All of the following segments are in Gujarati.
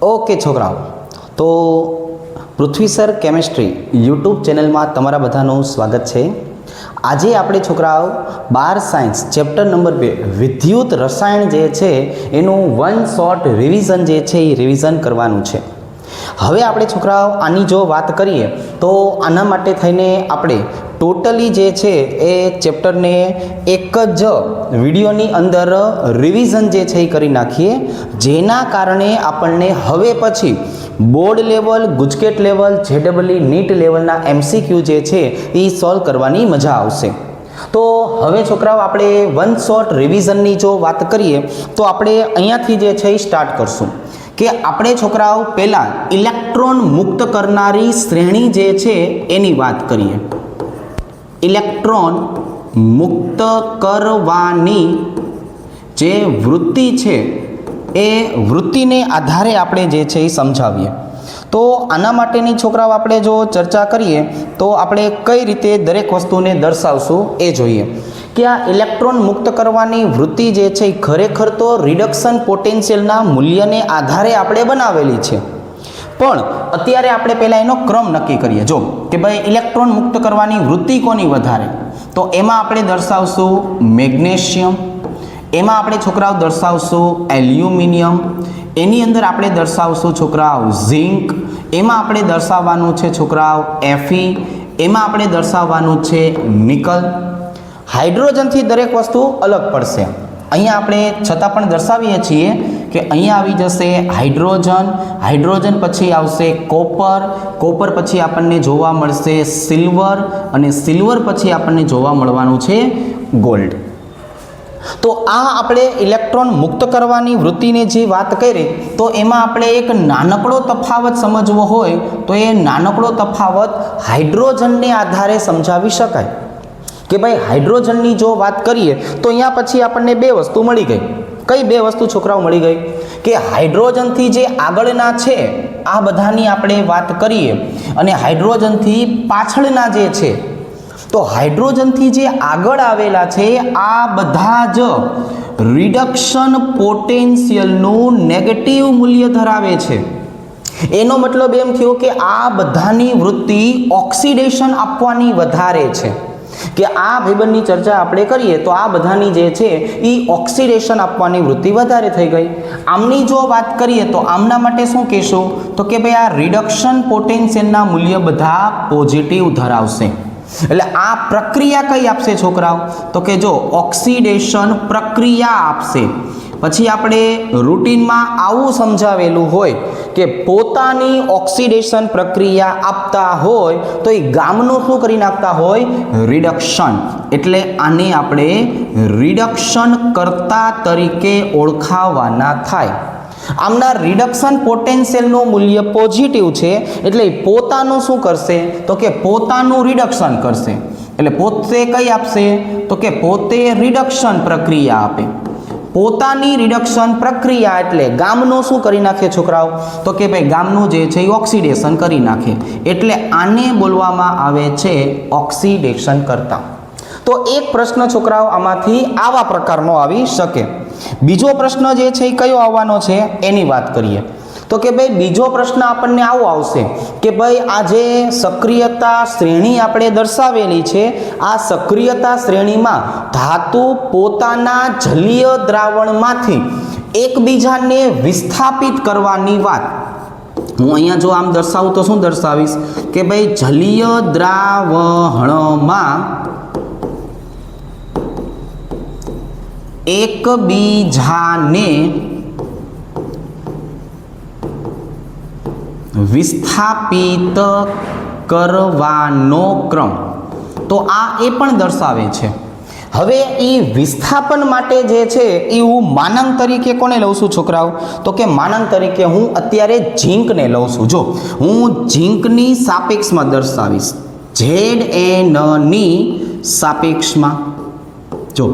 ઓકે છોકરાઓ, તો પૃથ્વી સર કેમેસ્ટ્રી યુટ્યુબ ચેનલમાં તમારા બધાનું સ્વાગત છે. આજે આપણે છોકરાઓ 12 સાયન્સ ચેપ્ટર નંબર 2 વિદ્યુત રસાયણ જે છે એનું વન શોર્ટ રિવિઝન જે છે એ રિવિઝન કરવાનું છે. હવે આપણે છોકરાઓ આની જો વાત કરીએ તો આના માટે થઈને આપણે ટોટલી જે છે એ ચેપ્ટરને એક જ વિડીયોની અંદર રિવિઝન જે છે એ કરી નાખીએ, જેના કારણે આપણને હવે પછી બોર્ડ લેવલ, ગુજકેટ લેવલ, જેડબલઈ નીટ લેવલના MCQ જે છે એ સોલ્વ કરવાની મજા આવશે. તો હવે છોકરાઓ આપણે વન શોર્ટ રિવિઝનની જો વાત કરીએ તો આપણે અહીંયાથી જે છે એ સ્ટાર્ટ કરશું કે આપણે છોકરાઓ પહેલાં ઇલેક્ટ્રોન મુક્ત કરનારી શ્રેણી જે છે એની વાત કરીએ. ઇલેક્ટ્રોન મુક્ત કરવાની જે વૃત્તિ છે એ વૃત્તિને આધારે આપણે જે છે એ સમજાવીએ. તો આના માટેની છોકરાઓ આપણે જો ચર્ચા કરીએ તો આપણે કઈ રીતે દરેક વસ્તુને દર્શાવશું એ જોઈએ કે આ ઇલેક્ટ્રોન મુક્ત કરવાની વૃત્તિ જે છે એ ખરેખર તો રિડક્શન પોટેન્શિયલના મૂલ્યને આધારે આપણે બનાવેલી છે, પણ અત્યારે આપણે પહેલાં એનો ક્રમ નક્કી કરીએ. જો કે ભાઈ ઇલેક્ટ્રોન મુક્ત કરવાની વૃત્તિ કોની વધારે, તો એમાં આપણે દર્શાવશું મેગ્નેશિયમ, એમાં આપણે છોકરાઓ દર્શાવશું એલ્યુમિનિયમ, એની અંદર આપણે દર્શાવશું છોકરાઓ ઝિંક, એમાં આપણે દર્શાવવાનું છે છોકરાઓ Fe, એમાં આપણે દર્શાવવાનું છે નિકલ. હાઇડ્રોજનથી દરેક વસ્તુ અલગ પડશે. અહીંયા આપણે છતાં પણ દર્શાવીએ છીએ કે અહીંયા આવી જશે હાઇડ્રોજન, હાઇડ્રોજન પછી આવશે કોપર, કોપર પછી આપણને જોવા મળશે સિલ્વર, અને સિલ્વર પછી આપણને જોવા મળવાનું છે ગોલ્ડ. તો આ આપણે ઇલેક્ટ્રોન મુક્ત કરવાની વૃત્તિની જે વાત કરી તો એમાં આપણે એક નાનકડો તફાવત સમજવો હોય તો એ નાનકડો તફાવત હાઇડ્રોજનને આધારે સમજાવી શકાય કે ભાઈ હાઇડ્રોજનની જો વાત કરીએ તો અહીંયા પછી આપણને બે વસ્તુ મળી ગઈ. કઈ બે વસ્તુ છોકરાઓ મળી ગઈ કે હાઇડ્રોજનથી જે આગળના છે આ બધાની આપણે વાત કરીએ અને હાઇડ્રોજનથી પાછળના જે છે, તો હાઇડ્રોજનથી જે આગળ આવેલા છે આ બધા જ રિડક્શન પોટેન્શિયલનું નેગેટિવ મૂલ્ય ધરાવે છે. એનો મતલબ એમ થયો કે આ બધાની વૃત્તિ ઓક્સિડેશન આપવાની વધારે છે. કે આ ભાઈબંધની ચર્ચા આપણે કરીએ તો આ બધાની જે છે એ ઓક્સિડેશન આપવાની વૃત્તિ વધારે થઈ ગઈ. આમની જો વાત કરીએ તો આમના માટે શું કહેશું તો કે ભાઈ આ રિડક્શન પોટેન્શિયલના મૂલ્ય બધા પોઝિટિવ ધરાવશે. એટલે આ પ્રક્રિયા કઈ આપશે છોકરાઓ તો કે જો ઓક્સિડેશન પ્રક્રિયા આપશે. પછી આપણે રૂટીનમાં આવું સમજાવેલું હોય કે પોતાની ઓક્સિડેશન પ્રક્રિયા આપતા હોય તો એ ગામનું શું કરી નાખતા હોય, રિડક્શન. એટલે આને આપણે રિડક્શન કર્તા તરીકે ઓળખાવાના થાય. આમના રિડક્શન પોટેન્શિયલનું મૂલ્ય પોઝિટિવ છે એટલે પોતાનું શું કરશે તો કે પોતાનું રિડક્શન કરશે. એટલે પોતે કઈ આપશે તો કે પોતે રિડક્શન પ્રક્રિયા આપે. પોતાની રિડક્શન પ્રક્રિયા એટલે ગામનું શું કરી નાખે છોકરાઓ તો કે ભાઈ ગામનું જે છે એ ઓક્સિડેશન કરી નાખે. એટલે આને બોલવામાં આવે છે ઓક્સિડેશન કરતા. તો એક પ્રશ્ન છોકરાઓ આમાંથી આવા પ્રકારનો આવી શકે. બીજો પ્રશ્ન જે છે એ કયો આવવાનો છે એની વાત કરીએ તો કે ભાઈ બીજો પ્રશ્ન આપણને આવો આવશે કે ભાઈ આ જે સક્રિયતા શ્રેણી આપણે દર્શાવેલી છે આ સક્રિયતા શ્રેણીમાં ધાતુ પોતાના જલીય દ્રાવણમાંથી એકબીજાને વિસ્થાપિત કરવાની વાત. હું અહીંયા જો આમ દર્શાવું તો શું દર્શાવીશ કે ભાઈ જલીય દ્રાવણમાં એકબીજાને વિસ્થાપિત કરવાનો ક્રમ. તો આ એ પણ દર્શાવે છે. હવે એ વિસ્થાપન માટે જે છે એ હું માનાંક તરીકે કોને લઉં છું છોકરાઓ તો કે માનાંક તરીકે હું અત્યારે ઝીંકને લઉં છું. જો હું ઝીંકની સાપેક્ષમાં દર્શાવીશ, Zn ની સાપેક્ષમાં. જો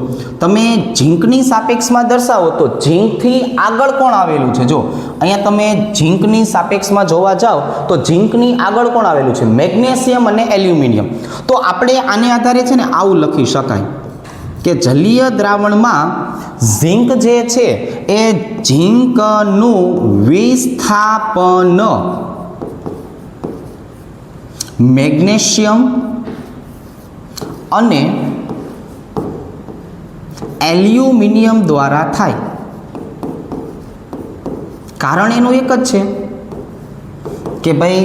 તમે ઝીંકની સાપેક્ષમાં દર્શાવો તો ઝીંકથી આગળ કોણ આવેલું છે, જો અહીંયા તમે ઝીંકની સાપેક્ષમાં જોવા જાઓ તો ઝીંકની આગળ કોણ આવેલું છે, મેગ્નેશિયમ અને એલ્યુમિનિયમ. તો આપણે આને આધારે છે ને આવું લખી શકાય કે જલીય દ્રાવણમાં ઝીંક જે છે એ ઝીંકનું વિસ્થાપન મેગ્નેશિયમ અને એલ્યુમિનિયમ દ્વારા થાય. કારણ એનું એક જ છે કે ભાઈ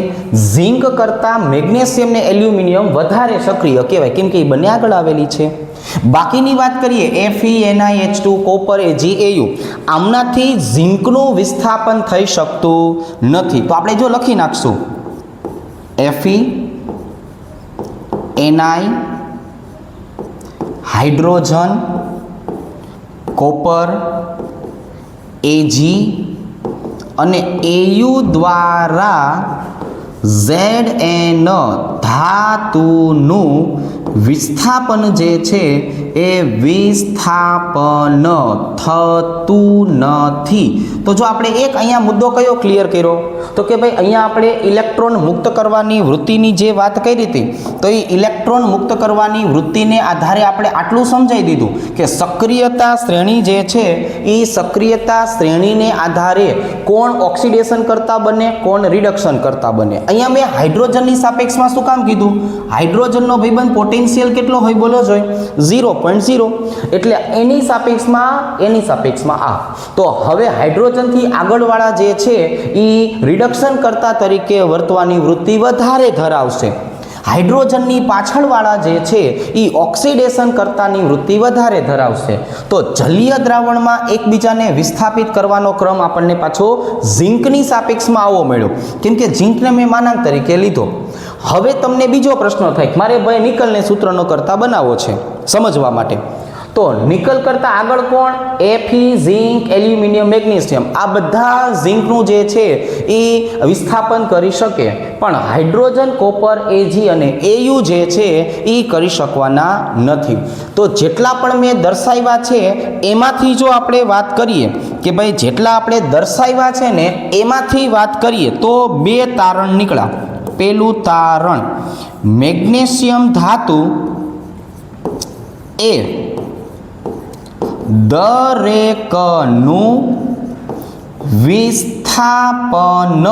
ઝીંક કરતાં મેગ્નેશિયમ ને એલ્યુમિનિયમ વધારે સક્રિય કહેવાય, કેમ કે એ બંને આગળ આવેલી છે. બાકીની વાત કરીએ FeNiH2 કોપર AgAu, આમનાથી ઝીંકનું વિસ્થાપન થઈ શકતું નથી. તો આપણે જો લખી નાખશું Fe Ni hydrogen copper Ag અને Au દ્વારા Zn ધાતુનું વિસ્થાપન જે છે એ વિસ્થાપન થતું નથી. તો જો આપણે એક અહીંયા મુદ્દો કયો ક્લિયર કર્યો તો કે ભાઈ અહીંયા આપણે ઇલેક્ટ્રોન મુક્ત કરવાની વૃત્તિની જે વાત કરી હતી, તો એ ઇલેક્ટ્રોન મુક્ત કરવાની વૃત્તિને આધારે આપણે આટલું સમજાવી દીધું કે સક્રિયતા શ્રેણી જે છે એ સક્રિયતા શ્રેણીને આધારે કોણ ઓક્સિડેશન કરતા બને, કોણ રિડક્શન કરતા બને. અહીંયા મેં હાઇડ્રોજનની સાપેક્ષમાં શું કામ કીધું? હાઇડ્રોજનનો ભાઈબંધ પોટેન્શિયલ કેટલો હોય બોલો જોઈએ? 0.0. એટલે એની સાપેક્ષમાં આ. તો હવે હાઇડ્રોજનથી આગળવાળા જે છે એ રિડક્શન કરતા તરીકે વર્તવાની વૃત્તિ વધારે ધરાવશે. હાઇડ્રોજનની પાછળવાળા જે છે એ ઓક્સિડેશન કરતાની વૃત્તિ વધારે ધરાવશે. તો જલીય દ્રાવણમાં એકબીજાને વિસ્થાપિત કરવાનો ક્રમ આપણને પાછો ઝીંકની સાપેક્ષમાં આવો મળ્યો, કેમ કે ઝીંકને મેં માનાંક તરીકે લીધો. હવે તમને બીજો પ્રશ્ન થાય, મારે ભાઈ નિકલને સૂત્રનો કરતા બનાવવો છે સમજવા માટે. તો નિકલ કરતાં આગળ કોણ? Fe, ઝીંક, એલ્યુમિનિયમ, મેગ્નેશિયમ, આ બધા ઝીંકનું જે છે એ વિસ્થાપન કરી શકે, પણ હાઇડ્રોજન, કોપર, Ag અને Au જે છે એ કરી શકવાના નથી. તો જેટલા પણ મેં દર્શાવ્યા છે એમાંથી જો આપણે વાત કરીએ કે ભાઈ જેટલા આપણે દર્શાવ્યા છે ને એમાંથી વાત કરીએ તો બે તારણ નીકળ્યા. પેલું તારણ, મેગ્નેશિયમ ધાતુ એ દરેકનું વિસ્થાપન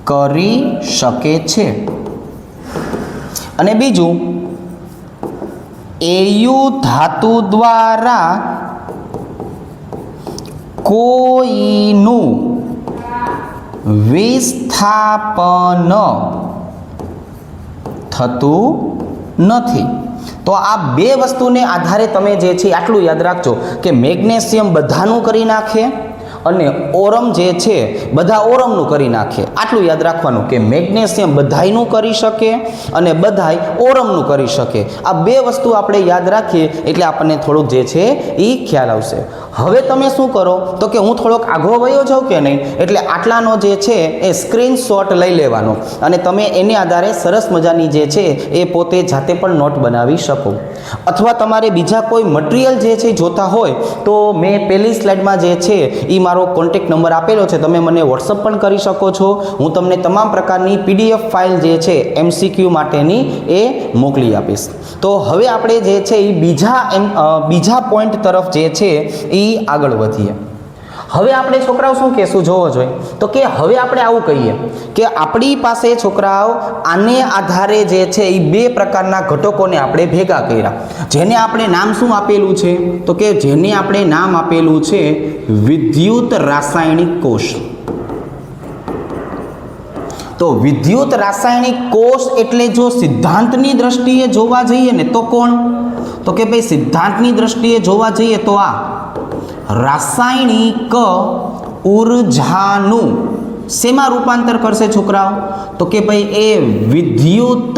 કરી શકે છે. અને બીજું, Au ધાતુ દ્વારા કોઈનું વિસ્થાપન થતું નથી. તો આ બે વસ્તુને આધારે તમે જે છે આટલું યાદ રાખજો કે મેગ્નેશિયમ બધાનું કરી નાખે અને ઓરમ જે છે બધા ઓરમનું કરી નાખે. આટલું યાદ રાખવાનું કે મેગ્નેશિયમ બધાયનું કરી શકે અને બધાય ઓરમનું કરી શકે. આ બે વસ્તુ આપણે યાદ રાખીએ એટલે આપણને થોડુંક જે છે એ ખ્યાલ આવશે. હવે તમે શું કરો તો કે હું થોડોક આઘો વયો જાઉં કે નહીં, એટલે આટલાનો જે છે એ સ્ક્રીનશોટ લઈ લેવાનો અને તમે એને આધારે સરસ મજાની જે છે એ પોતે જાતે પણ નોટ બનાવી શકો. અથવા તમારે બીજા કોઈ મટીરિયલ જે છે જોતા હોય તો મેં પહેલી સ્લાઇડમાં જે છે એ મારો કોન્ટેક્ટ નંબર આપેલો છે, તમે મને વોટ્સઅપ પણ કરી શકો છો. હું તમને તમામ પ્રકારની PDF ફાઇલ જે છે MCQ માટેની એ મોકલી આપીશ. તો હવે આપણે જે છે એ બીજા પોઈન્ટ તરફ જે છે એ આગળ વધીએ. હવે આપણે છોકરાઓ શું કહેશું જોવો જોઈએ તો કે હવે આપણે આવું કહીએ કે આપણી પાસે છોકરાઓ આને આધારે જે છે એ બે પ્રકારના ઘટકોને આપણે ભેગા કર્યા, જેને આપણે નામ શું આપેલું છે તો કે જેને આપણે નામ આપેલું છે વિદ્યુત રાસાયણિક કોષ. તો વિદ્યુત રાસાયણિક કોષ એટલે જો સિદ્ધાંતની દ્રષ્ટિએ જોવા જઈએ ને તો કોણ? તો કે ભાઈ સિદ્ધાંતની દ્રષ્ટિએ જોવા જઈએ તો આ રાસાયણિક ઉર્જાનું શેમાં રૂપાંતર કરશે છોકરાઓ? તો કે ભાઈ એ વિદ્યુત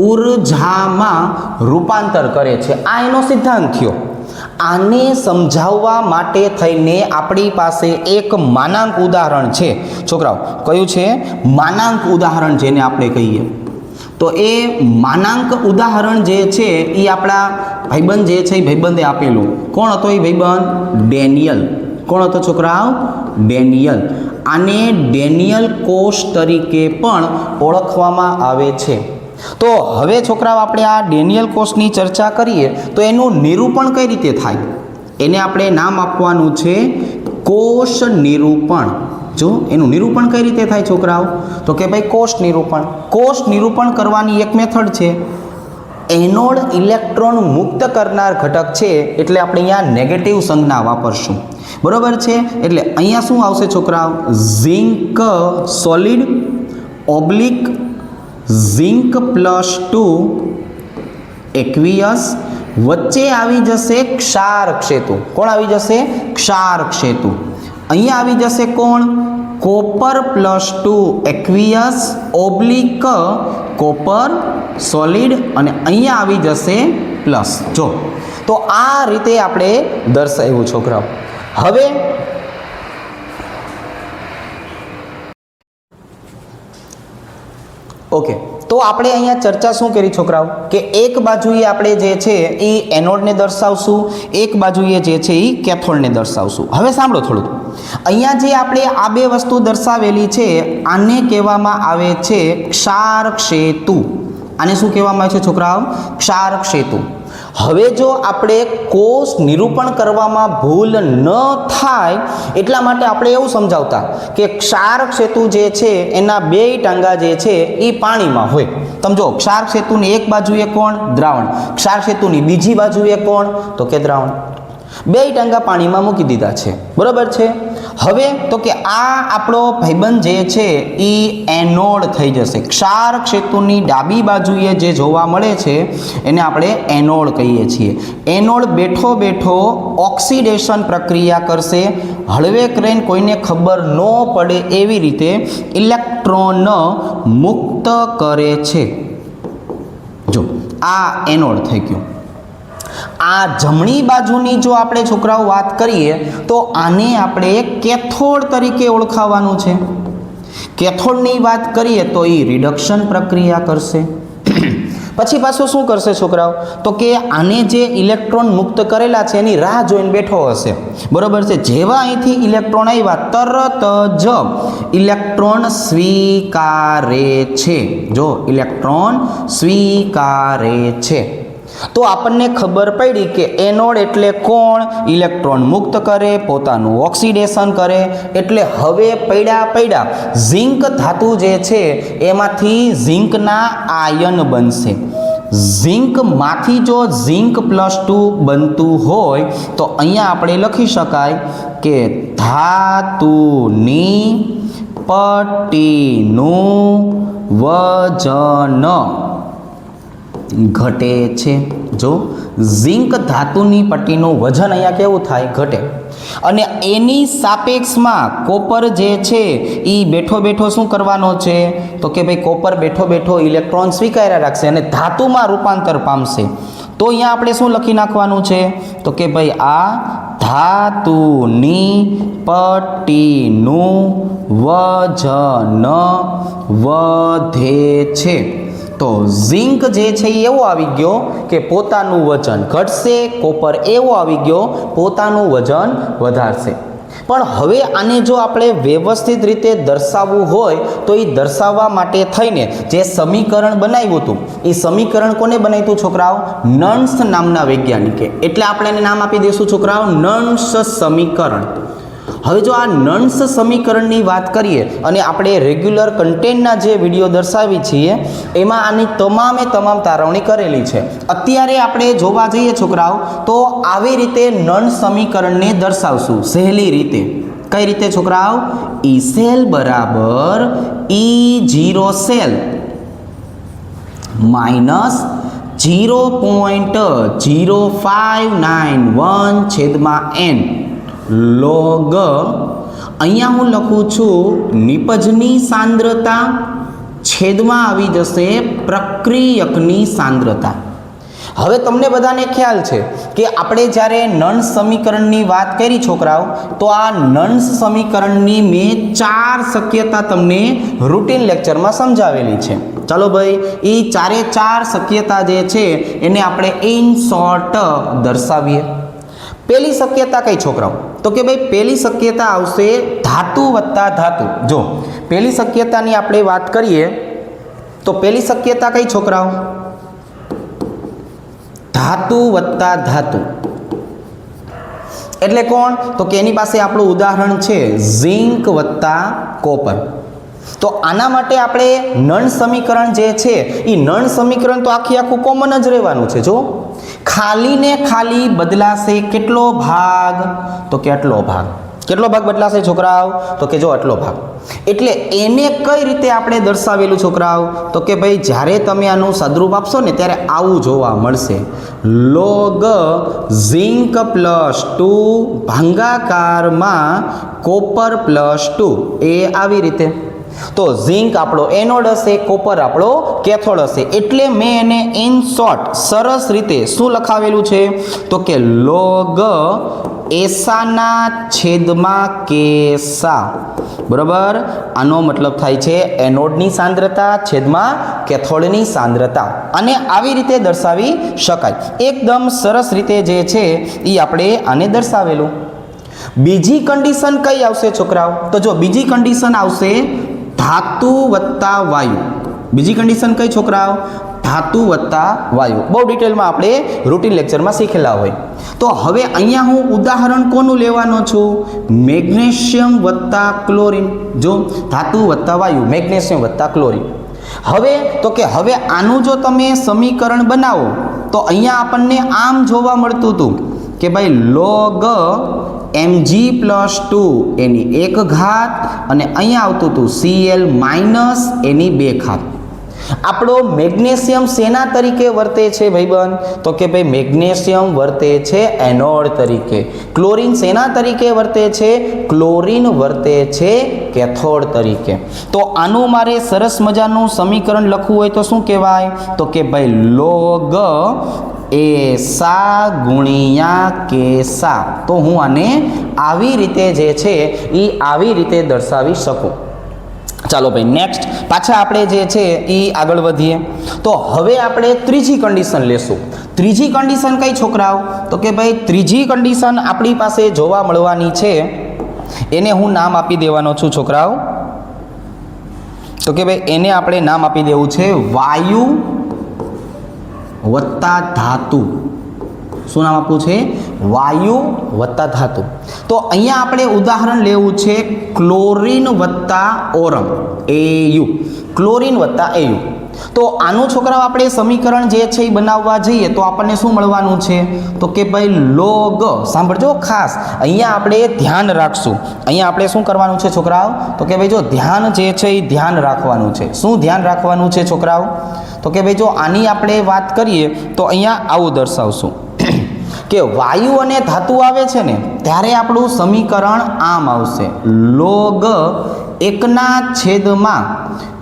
ઉર્જામાં રૂપાંતર કરે છે. આ એનો સિદ્ધાંત થયો. આને સમજાવવા માટે થઈને આપણી પાસે એક માનાંક ઉદાહરણ છે છોકરાઓ. કયું છે? માનાંક ઉદાહરણ જેને આપણે કહીએ. તો એ માનાંક ઉદાહરણ જે છે એ આપણા ભાઈબંધ જે છે એ ભાઈબંધે આપેલું. કોણ હતો એ ભાઈબંધ? ડેનિયલ. કોણ હતો છોકરાઓ? ડેનિયલ. આને ડેનિયલ કોષ તરીકે પણ ઓળખવામાં આવે છે. તો હવે છોકરાઓ આપણે આ ડેનિયલ કોષની ચર્ચા કરીએ તો એનું નિરૂપણ કઈ રીતે થાય, એને આપણે નામ આપવાનું છે કોષ નિરૂપણ. જો એનું નિરૂપણ કઈ રીતે થાય છોકરાઓ, તો કે ભાઈ કોષ નિરૂપણ. કોષ નિરૂપણ કરવાની એક મેથડ છે, એનોડ ઇલેક્ટ્રોન મુક્ત કરનાર ઘટક છે એટલે આપણે અહીંયા નેગેટિવ સંજ્ઞા વાપરશું. બરોબર છે, એટલે અહીંયા શું આવશે છોકરાઓ, zinc solid oblique zinc +2 aqueous, વચ્ચે આવી જશે ક્ષાર ક્ષેતુ. કોણ આવી જશે, ક્ષાર ક્ષેતુ. અહીંયા આવી જશે કોણ, copper +2 aqueous oblique copper solid, અને અહીંયા આવી જશે પ્લસ. જો તો આ રીતે આપણે દર્શાવ્યું છોકરાઓ. હવે ઓકે, તો આપણે અહીંયા ચર્ચા શું કરી છોકરાઓ, કે એક બાજુએ આપણે જે છે એ એનોડને દર્શાવશું, એક બાજુએ જે છે એ કેથોડને દર્શાવશું. હવે સાંભળો થોડુંક, અહીંયા જે આપણે આ બે વસ્તુ દર્શાવેલી છે આને કહેવામાં આવે છે ક્ષાર ક્ષેતુ. આને શું કહેવામાં આવે છે છોકરાઓ, ક્ષાર ક્ષેતુ. હવે જો આપણે કોષ નિરૂપણ કરવામાં ભૂલ ન થાય એટલા માટે આપણે એવું સમજાવતા કે ક્ષાર ક્ષેતુ જે છે એના બે ટાંગા જે છે એ પાણીમાં હોય. સમજો, ક્ષાર ક્ષેતુની એક બાજુએ કોણ, દ્રાવણ, ક્ષાર ક્ષેતુની બીજી બાજુએ કોણ, તો કે દ્રાવણ. બે ટાંગા પાણીમાં મૂકી દીધા છે. બરોબર છે. હવે તો કે આ આપણો ભાઈબંધ જે છે એ એનોડ થઈ જશે. ક્ષાર ક્ષેતુની ડાબી બાજુએ જે જોવા મળે છે એને આપણે એનોડ કહીએ છીએ. એનોડ બેઠો બેઠો ઓક્સિડેશન પ્રક્રિયા કરશે, હળવે કરીને કોઈને ખબર ન પડે એવી રીતે ઇલેક્ટ્રોન મુક્ત કરે છે. જો આ એનોડ થઈ ગયું. આ જમણી બાજુની જો આપણે છોકરાઓ વાત કરીએ તો આને આપણે કેથોડ તરીકે ઓળખાવાનું છે. કેથોડની વાત કરીએ તો એ રિડક્શન પ્રક્રિયા કરશે. પછી પાછું શું કરશે છોકરાઓ, તો કે આને જે ઇલેક્ટ્રોન મુક્ત કરેલા છે એની રાહ જોઈને બેઠો હશે. બરોબર છે. જેવા અહીંથી ઇલેક્ટ્રોન આવ્યા તરત જ ઇલેક્ટ્રોન સ્વીકારે છે. જો ઇલેક્ટ્રોન સ્વીકારે છે તો આપણને ખબર પડી કે એનોડ એટલે કોણ, ઇલેક્ટ્રોન મુક્ત કરે, પોતાનું ઓક્સિડેશન કરે. એટલે હવે પડ્યા ઝિંક ધાતુ જે છે એમાંથી ઝિંકના આયન બનશે. ઝિંકમાંથી જો ઝિંક +2 બનતું હોય તો અહીંયા આપણે લખી શકાય કે ધાતુની પટ્ટીનું વજન ઘટે છે. જો ઝિંક ધાતુની પટ્ટીનું વજન અહીંયા કેવું થાય, ઘટે. અને એની સાપેક્ષમાં કોપર જે છે એ બેઠો બેઠો શું કરવાનો છે, તો કે ભાઈ કોપર બેઠો બેઠો ઇલેક્ટ્રોન સ્વીકાર્યા રાખશે અને ધાતુમાં રૂપાંતર પામશે. તો અહીંયા આપણે શું લખી નાખવાનું છે, તો કે ભાઈ આ ધાતુની પટ્ટીનું વજન વધે છે. તો ઝિંક જે છે એ એવો આવી ગયો કે પોતાનું વજન ઘટશે, કોપર એવો આવી ગયો પોતાનું વજન વધારશે. પણ હવે આને જો આપણે વ્યવસ્થિત રીતે દર્શાવવું હોય તો એ દર્શાવવા માટે થઈને જે સમીકરણ બનાવ્યું હતું એ સમીકરણ કોને બનાવ્યું હતું છોકરાઓ, નન્સ નામના વૈજ્ઞાનિકે. એટલે આપણે એને નામ આપી દઈશું છોકરાઓ નન્સ સમીકરણ. હવે જો આ નન્સ સમીકરણની વાત કરીએ અને આપણે રેગ્યુલર કન્ટેન્ટના જે વિડીયો દર્શાવી છીએ એમાં આની તમામે તમામ તારવણી કરેલી છે. અત્યારે આપણે જોવા જઈએ છોકરાઓ તો આવી રીતે નન્સ સમીકરણને દર્શાવશું સહેલી રીતે. કઈ રીતે છોકરાઓ, ઈ સેલ બરાબર E0 cell minus 0.0591/n log અહીંયા હું લખું છું નિપજની સાંદ્રતા છેદમાં આવી જશે પ્રક્રિયકની સાંદ્રતા. હવે તમને બધાને ખ્યાલ છે કે આપણે જ્યારે નન્સ સમીકરણની વાત કરી છોકરાઓ તો આ નન્સ સમીકરણની મેં 4 શક્યતા તમને રૂટીન લેક્ચરમાં સમજાવેલી છે. ચાલો ભાઈ એ 4 શક્યતા જે છે એને આપણે ઇન શોર્ટ દર્શાવીએ. પહેલી શક્યતા કઈ છોકરાઓ, તો કે ભાઈ પહેલી શક્યતા આવશે ધાતુ વત્તા ધાતુ. જો પહેલી શક્યતાની આપણે વાત કરીએ તો પહેલી શક્યતા કઈ છોકરાઓ? ધાતુ વત્તા ધાતુ એટલે કોણ? તો કે એની પાસે આપણું ઉદાહરણ છે ઝિંક વત્તા કોપર. તો આના માટે આપણે નળ સમીકરણ જે છે એ નળ સમીકરણ તો આખું કોમન જ રહેવાનું છે. જો ખાલી ને ખાલી બદલાશે કેટલો ભાગ? તો કે આટલો ભાગ. કેટલો ભાગ બદલાશે છોકરાઓ? તો કે જો આટલો ભાગ. એટલે એને કઈ રીતે આપણે દર્શાવેલું છોકરાઓ? તો કે ભાઈ જ્યારે તમે આનું સદરૂપ આપશો ને ત્યારે આવું જોવા મળશે. લોગ ઝિંક +2 ભાગાકારમાં કોપર +2 એ આવી રીતે. તો ઝિંક આપણો એનોડ હશે, કોપર આપણો કેથોડ હશે. એટલે મેં એને ઇન શોર્ટ સરસ રીતે શું લખાવેલું છે? તો કે લોગ એસાના છેદમાં કેસા. બરાબર, આનો મતલબ થાય છે એનોડની સાંદ્રતા છેદમાં કેથોડની સાંદ્રતા. અને આવી રીતે દર્શાવી શકાય. એકદમ સરસ રીતે જે છે એ આપણે આને દર્શાવેલું. બીજી કન્ડિશન કઈ આવશે છોકરાઓ? તો જો બીજી કન્ડિશન આવશે ધાતુ વત્તા વાયુ. બીજી કન્ડિશન કઈ છોકરાઓ? ધાતુ વત્તા વાયુ. બહુ ડિટેલમાં આપણે રૂટીન લેક્ચરમાં શીખેલા હોય. તો હવે અહીંયા હું ઉદાહરણ કોનું લેવાનો છું? મેગ્નેશિયમ વત્તા ક્લોરીન. જો ધાતુ વત્તા વાયુ, મેગ્નેશિયમ વત્તા ક્લોરીન. હવે તો કે હવે આનું જો તમે સમીકરણ બનાવો તો અહીંયા આપણને આમ જોવા મળતું હતું કે ભાઈ લોગ Mg+2 એની 1 ઘાત અને અહીંયા આવતું હતું Cl - એની 2 ઘાત. આપણો મેગ્નેશિયમ શેના તરીકે વર્તે છે ભાઈબંધ? તો કે ભાઈ મેગ્નેશિયમ વર્તે છે એનોડ તરીકે. ક્લોરીન શેના તરીકે વર્તે છે? ક્લોરીન વર્તે છે કેથોડ તરીકે. તો આનું મારે સરસ મજાનું સમીકરણ લખવું હોય તો શું કહેવાય? તો કે ભાઈ લોગ એસા ગુણ્યા કેસા. તો હું આને આવી રીતે જે છે એ આવી રીતે દર્શાવી શકું. ચાલો ભાઈ નેક્સ્ટ પાછા આપણે જે છે એ આગળ વધીએ. તો હવે આપણે ત્રીજી કન્ડિશન લેશું. ત્રીજી કન્ડિશન કઈ છોકરાઓ? તો કે ભાઈ ત્રીજી કન્ડિશન આપણી પાસે જોવા મળવાની છે. એને હું નામ આપી દેવાનો છું છોકરાઓ. તો કે ભાઈ એને આપણે નામ આપી દેવું છે વાયુ વત્તા ધાતુ. શું નામ આપવું છે? વાયુ વત્તા ધાતુ. તો અહીંયા આપણે ઉદાહરણ લેવું છે ક્લોરીન વત્તા ઓરમ, Au. ક્લોરીન વત્તા Au. તો આનું છોકરાઓ આપણે સમીકરણ જે છે એ બનાવવા જઈએ તો આપણને શું મળવાનું છે? તો કે ભાઈ લોગ, સાંભળજો ખાસ, અહીંયા આપણે ધ્યાન રાખશું. અહીંયા આપણે શું કરવાનું છે છોકરાઓ? તો કે ભાઈ જો ધ્યાન જે છે એ ધ્યાન રાખવાનું છે. શું ધ્યાન રાખવાનું છે છોકરાઓ? તો કે ભાઈ જો આની આપણે વાત કરીએ તો અહીંયા આવું દર્શાવશું કે વાયુ અને ધાતુ આવે છે ને ત્યારે આપણું સમીકરણ આમ આવશે લોગ 1/છેદમાં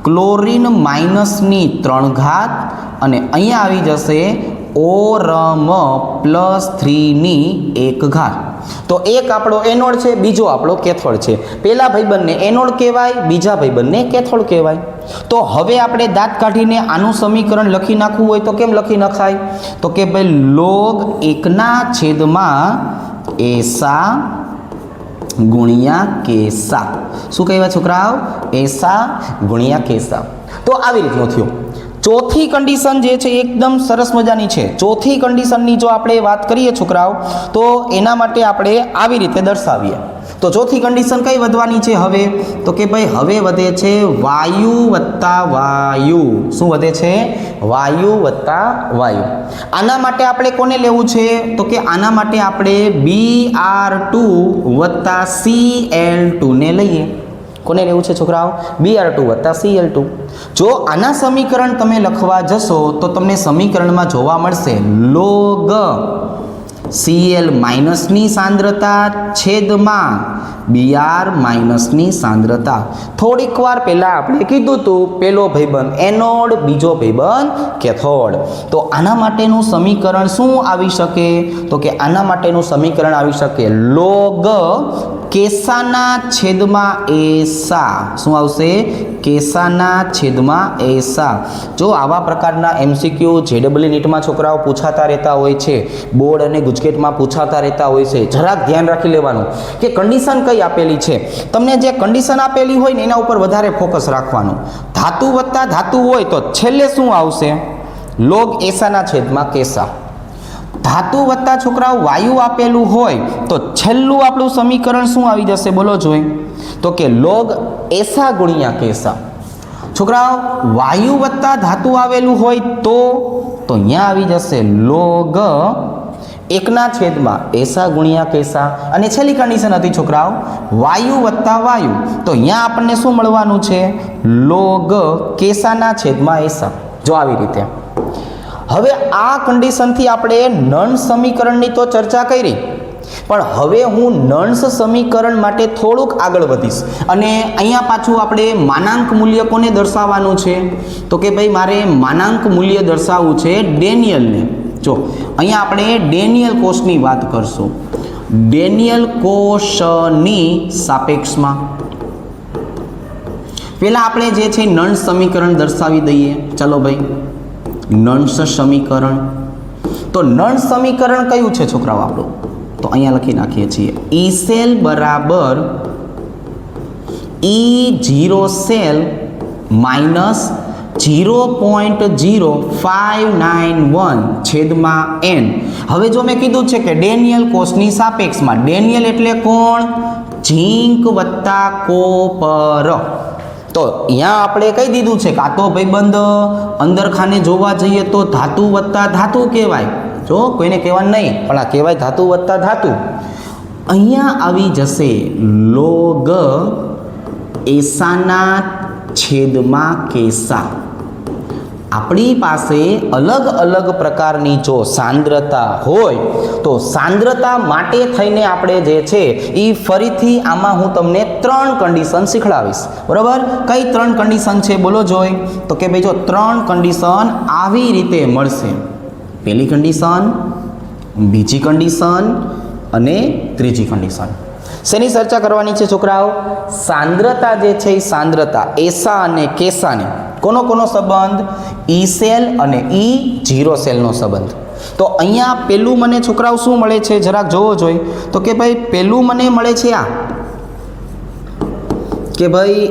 ક્લોરીન -3 ઘાત અને અહીંયા આવી જશે ઓરમ +3 ઘાત. તો એક આપણો એનોડ છે, બીજો આપણો કેથોડ છે. પહેલા ભાઈબંધને એનોડ કહેવાય, બીજા ભાઈબંધને કેથોડ કહેવાય. તો હવે આપણે દાંત કાઢીને આનું સમીકરણ લખી નાખવું હોય તો કેમ લખી નખાય? તો કે ભાઈ લોગ 1/છેદમાં એસા ગુણ્યા કેસા. શું કહેવાય છોકરાઓ? એસા ગુણ્યા કેસા. તો આવી રીતનું થયું. ચોથી કન્ડિશન જે છે એકદમ સરસ મજાની છે. ચોથી કન્ડિશનની જો આપણે વાત કરીએ છોકરાઓ તો એના માટે આપણે આવી રીતે દર્શાવીએ. તો ચોથી કન્ડિશન કઈ વધવાની છે હવે? તો કે ભાઈ હવે વધે છે વાયુ વત્તા વાયુ. શું વધે છે? વાયુ વત્તા વાયુ. આના માટે આપણે કોને લેવું છે? તો કે આના માટે આપણે Br2 વત્તા Cl2 ને લઈએ. કોને લેવું છે છોકરાઓ? Br2 વત્તા Cl2. જો આના સમીકરણ તમે લખવા જશો તો તમને સમીકરણમાં જોવા મળશે લોગ Cl ની સાંદ્રતા છેદમાં Br ની સાંદ્રતા. થોડીક વાર પહેલા આપણે કીધું હતું પેલો ભાઈબંધ એનોડ, બીજો ભાઈબંધ કેથોડ. તો આના માટેનું સમીકરણ શું આવી શકે? તો કે આના માટેનું સમીકરણ આવી શકે લોગ કેસાના છેદમાં એસા શું આવશે? કેસાના છેદમાં એસા. જો આવા પ્રકારના એમસીક્યુ જેડબલ્યુ નીટમાં છોકરાઓ પૂછાતા રહેતા હોય છે, બોર્ડ અને ગુજકેટમાં પૂછાતા રહેતા હોય છે. જરાક ધ્યાન રાખી લેવાનું કે કન્ડિશન કઈ આપેલી છે. તમને જે કન્ડિશન આપેલી હોય ને એના ઉપર વધારે ફોકસ રાખવાનું. ધાતુ વત્તા ધાતુ હોય તો છેલ્લે શું આવશે? લોગ એસાના છેદમાં કેસા. ધાતુ વત્તા છોકરાઓ વાયુ આપેલું હોય તો છેલ્લું આપણું સમીકરણ શું આવી જશે? બોલો જોઈ. તો કે લોગ એસા ગુણ્યા કેસા. છોકરાઓ વાયુ વત્તા ધાતુ આવેલું હોય તો અહીંયા આવી જશે લોગ એકના છેદમાં એસા ગુણ્યા કેસા. અને છેલ્લી કન્ડિશન હતી છોકરાઓ વાયુ વત્તા વાયુ, તો અહીંયા આપણને શું મળવાનું છે? લોગ કેસાના છેદમાં એસા. જો આવી રીતે. હવે આ કન્ડિશનથી આપણે નન સમીકરણની તો ચર્ચા કરી, પણ હવે હું નન્સ સમીકરણ માટે થોડુંક આગળ વધીશ. અને અહીંયા પાછું આપણે માનાંક મૂલ્ય કોને દર્શાવવાનું છે? તો કે ભાઈ મારે માનાંક મૂલ્ય દર્શાવવું છે ડેનિયલને. જો અહીંયા આપણે ડેનિયલ કોષની વાત કરશું. ડેનિયલ કોષની સાપેક્ષમાં પહેલા આપણે જે છે નન્સ સમીકરણ દર્શાવી દઈએ. ચાલો ભાઈ, નન્સ સમીકરણ. તો નન્સ સમીકરણ કયું છે છોકરાઓ આપણું? તો અહીંયા લખી નાખીએ છીએ ઈ સેલ બરાબર E0 સેલ માઇનસ 0.0591 છેદમાં n. હવે જો મેં કીધું છે કે ડેનિયલ કોષની સાપેક્ષમાં, ડેનિયલ એટલે કોણ? ઝીંક વત્તા કોપર. તો અહીંયા આપણે કહી દીધું છે કે આ તો ભાઈબંધ અંદર ખાને જોવા જઈએ તો ધાતુ વત્તા ધાતુ કહેવાય. જો કોઈને કહેવાનું નહીં, પણ આ કહેવાય ધાતુ વત્તા ધાતુ. અહીંયા આવી જશે લોગ એસાના છેદમાં કેસા. આપણી પાસે અલગ અલગ પ્રકારની જો સાંદ્રતા હોય તો સાંદ્રતા માટે થઈને આપણે જે છે એ ફરીથી આમાં હું તમને 3 કન્ડિશન શીખડાવીશ. બરાબર? કઈ 3 કન્ડિશન છે બોલો જોઈ. તો કે ભાઈ જો 3 કન્ડિશન આવી રીતે મળશે. પહેલી કન્ડિશન, બીજી કન્ડિશન અને ત્રીજી કન્ડિશન. શેની ચર્ચા કરવાની છે છોકરાઓ? સાંદ્રતા જે છે એ સાંદ્રતા એસા અને કેસાને કોનો કોનો સંબંધ? ઈ સેલ અને E0 સેલનો સંબંધ. તો અહીંયા પેલું મને છોકરાઓ શું મળે છે જરાક જોવો જોઈએ. તો કે ભાઈ પેલું મને મળે છે આ કે ભાઈ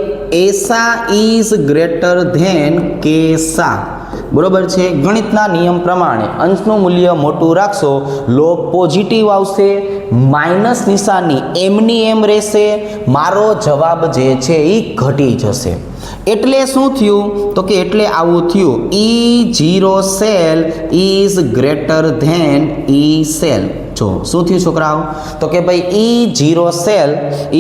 એસા ઇઝ ગ્રેટર ધેન કેસા. બરોબર છે? ગણિતના નિયમ પ્રમાણે અંશનું મૂલ્ય મોટું રાખશો, લોગ પોઝિટિવ આવશે, માઇનસ નિશાની એમની એમ રહેશે, મારો જવાબ જે છે એ ઘટી જશે. એટલે શું થયું? તો કે એટલે આવું થયું E0 cell is greater than E cell. જો શું થયું છોકરાઓ? તો કે ભાઈ E0 cell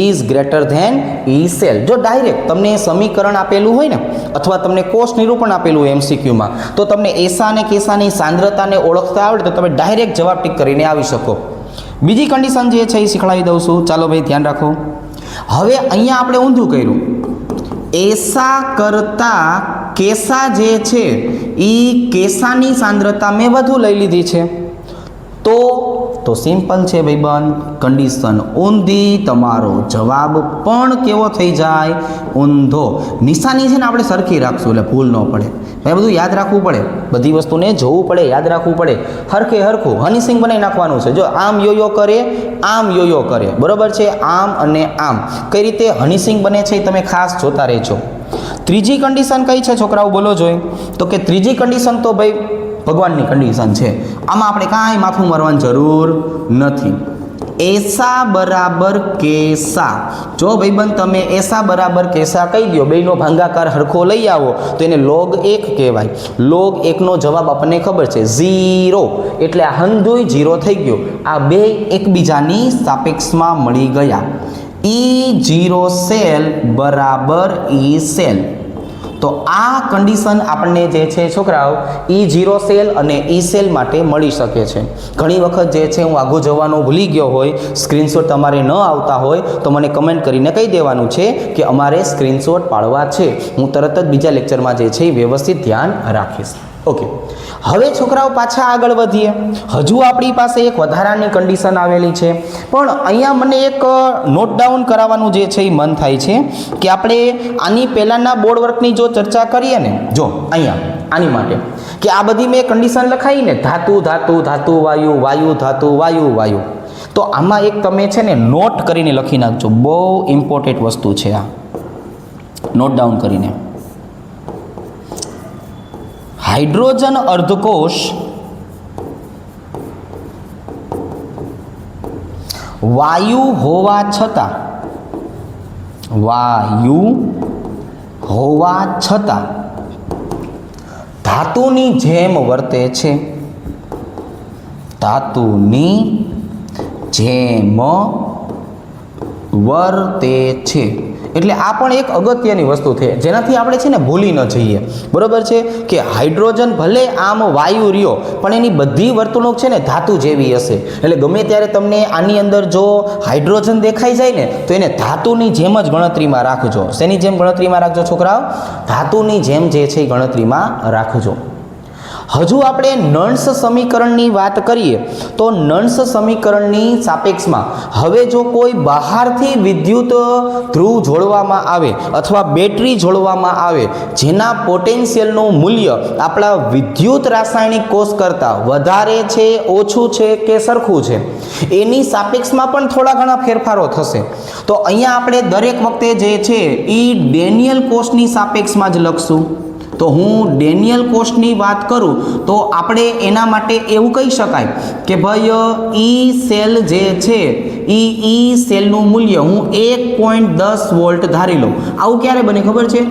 is greater than E cell. જો ડાયરેક્ટ તમને સમીકરણ આપેલું હોય ને, અથવા તમને કોષ નિરૂપણ આપેલું હોય એમસીક્યુમાં, તો તમને એસા અને કેસાની સાંદ્રતાને ઓળખતા આવડે તો તમે ડાયરેક્ટ જવાબ ટીક કરીને આવી શકો. બીજી કન્ડિશન જે છે એ શીખવાડી દઉં છું. ચાલો ભાઈ ધ્યાન રાખો. હવે અહીંયા આપણે ઊંધું કર્યું. એસા કરતા કેસા જે છે એ કેસાની સાંદ્રતા મેં વધુ લઈ લીધી છે. તો સિમ્પલ છે ભાઈબંધ, કન્ડિશન ઊંધી, તમારો જવાબ પણ કેવો થઈ જાય? ઊંધો. નિશાની છે ને આપણે સરખી રાખશું એટલે ભૂલ ન પડે. ભાઈ બધું યાદ રાખવું પડે, બધી વસ્તુને જોવું પડે, યાદ રાખવું પડે. હરખે હરખું હનીસિંગ બનાવી નાખવાનું છે. જો આમ યોયો કરે, આમ યોયો કરે, બરોબર છે? આમ અને આમ કઈ રીતે હનીસિંગ બને છે એ તમે ખાસ જોતા રહેજો. ત્રીજી કન્ડિશન કઈ છે છોકરાઓ બોલો જોઈ. તો કે ત્રીજી કન્ડિશન તો ભાઈ ભગવાનની કન્ડિશન છે. આમાં આપણે કાંઈ માથું મારવાની જરૂર નથી. એસા બરાબર કેસા. જો ભાઈબંધ તમે એસા બરાબર કેસા કહી દો, બેયનો ભાંગાકાર હરખો લઈ આવો તો એને લોગ 1 કહેવાય. લોગ 1નો જવાબ આપણને ખબર છે 0, એટલે આ હંધુય 0 થઈ ગયો. આ બે એકબીજાની સાપેક્ષમાં મળી ગયા. E0 સેલ બરાબર ઈ સેલ. તો આ કન્ડિશન આપણને જે છે છોકરાઓ E0 સેલ અને ઈ સેલ માટે મળી શકે છે. ઘણી વખત જે છે હું આગું જવાનું ભૂલી ગયો હોય, સ્ક્રીનશોટ તમારે ન આવતા હોય તો મને કમેન્ટ કરીને કહી દેવાનું છે કે અમારે સ્ક્રીનશોટ પાડવા છે. હું તરત જ બીજા લેક્ચરમાં જે છે એ વ્યવસ્થિત ધ્યાન રાખીશ. ઓકે, હવે છોકરાઓ પાછા આગળ વધીએ. હજુ આપણી પાસે એક વધારાની કન્ડિશન આવેલી છે, પણ અહીંયા મને એક નોટ ડાઉન કરાવવાનું જે છે એ મન થાય છે કે આપણે આની પહેલાંના બોર્ડ વર્કની જો ચર્ચા કરીએ ને, જો અહીંયા આની માટે કે આ બધી મેં કન્ડિશન લખાઈ ને, ધાતુ ધાતુ ધાતુ વાયુ વાયુ ધાતુ વાયુ વાયુ, તો આમાં એક તમે છે ને નોટ કરીને લખી નાખજો. બહુ ઇમ્પોર્ટન્ટ વસ્તુ છે આ, નોટ ડાઉન કરીને. હાઇડ્રોજન અર્ધકોષ વાયુ હોવા છતાં ધાતુની જેમ વર્તે છે. ધાતુની જેમ વર્તે છે. એટલે આ પણ એક અગત્યની વસ્તુ છે જેનાથી આપણે છે ને ભૂલી ન જઈએ. બરોબર છે કે હાઇડ્રોજન ભલે આમ વાયુ રહ્યો પણ એની બધી વર્તણૂક છે ને ધાતુ જેવી હશે. એટલે ગમે ત્યારે તમને આની અંદર જો હાઇડ્રોજન દેખાઈ જાય ને તો એને ધાતુની જેમ જ ગણતરીમાં રાખજો. શેની જેમ ગણતરીમાં રાખજો છોકરાઓ? ધાતુની જેમ જે છે એ ગણતરીમાં રાખજો. હજુ આપણે નર્ન્સ સમીકરણની વાત કરીએ તો નર્ન્સ સમીકરણની સાપેક્ષમાં હવે જો કોઈ બહારથી વિદ્યુત ધ્રુવ જોડવામાં આવે અથવા બેટરી જોડવામાં આવે જેના પોટેન્શિયલનું મૂલ્ય આપણા વિદ્યુત રાસાયણિક કોષ કરતાં વધારે છે, ઓછું છે કે સરખું છે, એની સાપેક્ષમાં પણ થોડા ઘણા ફેરફારો થશે. તો અહીંયા આપણે દરેક વખતે જે છે એ ડેનિયલ કોષની સાપેક્ષમાં જ લખશું. તો હું ડેનિયલ કોષની વાત કરું તો આપણે એના માટે એવું કહી શકાય કે ભાઈ ઈ સેલ જે છે ઈ સેલનું મૂલ્ય હું 1.10 વોલ્ટ ધારી લઉં. આવું ક્યારે બને ખબર છે?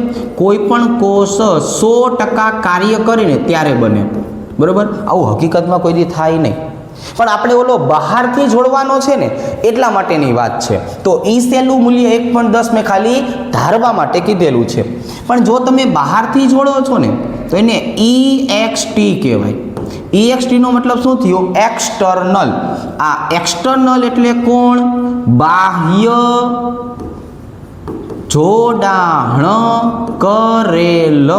કોઈ પણ કોષ 100% કાર્ય કરીને ત્યારે બને. બરોબર? આવું હકીકતમાં કોઈ દી થાય નહીં, પણ આપણે ઓલો બહારથી જોડવાનો છે ને એટલા માટેની વાત છે. તો ઈ સેલનું મૂલ્ય 1.10 મેં ખાલી ધારવા માટે કીધેલું છે. પણ જો તમે બહારથી જોડો છો ને તો એને EXT કહેવાય. EXT નો મતલબ શું થયો? એક્સટર્નલ. આ એક્સટર્નલ એટલે કોણ? બાહ્ય જોડાણ કરેલ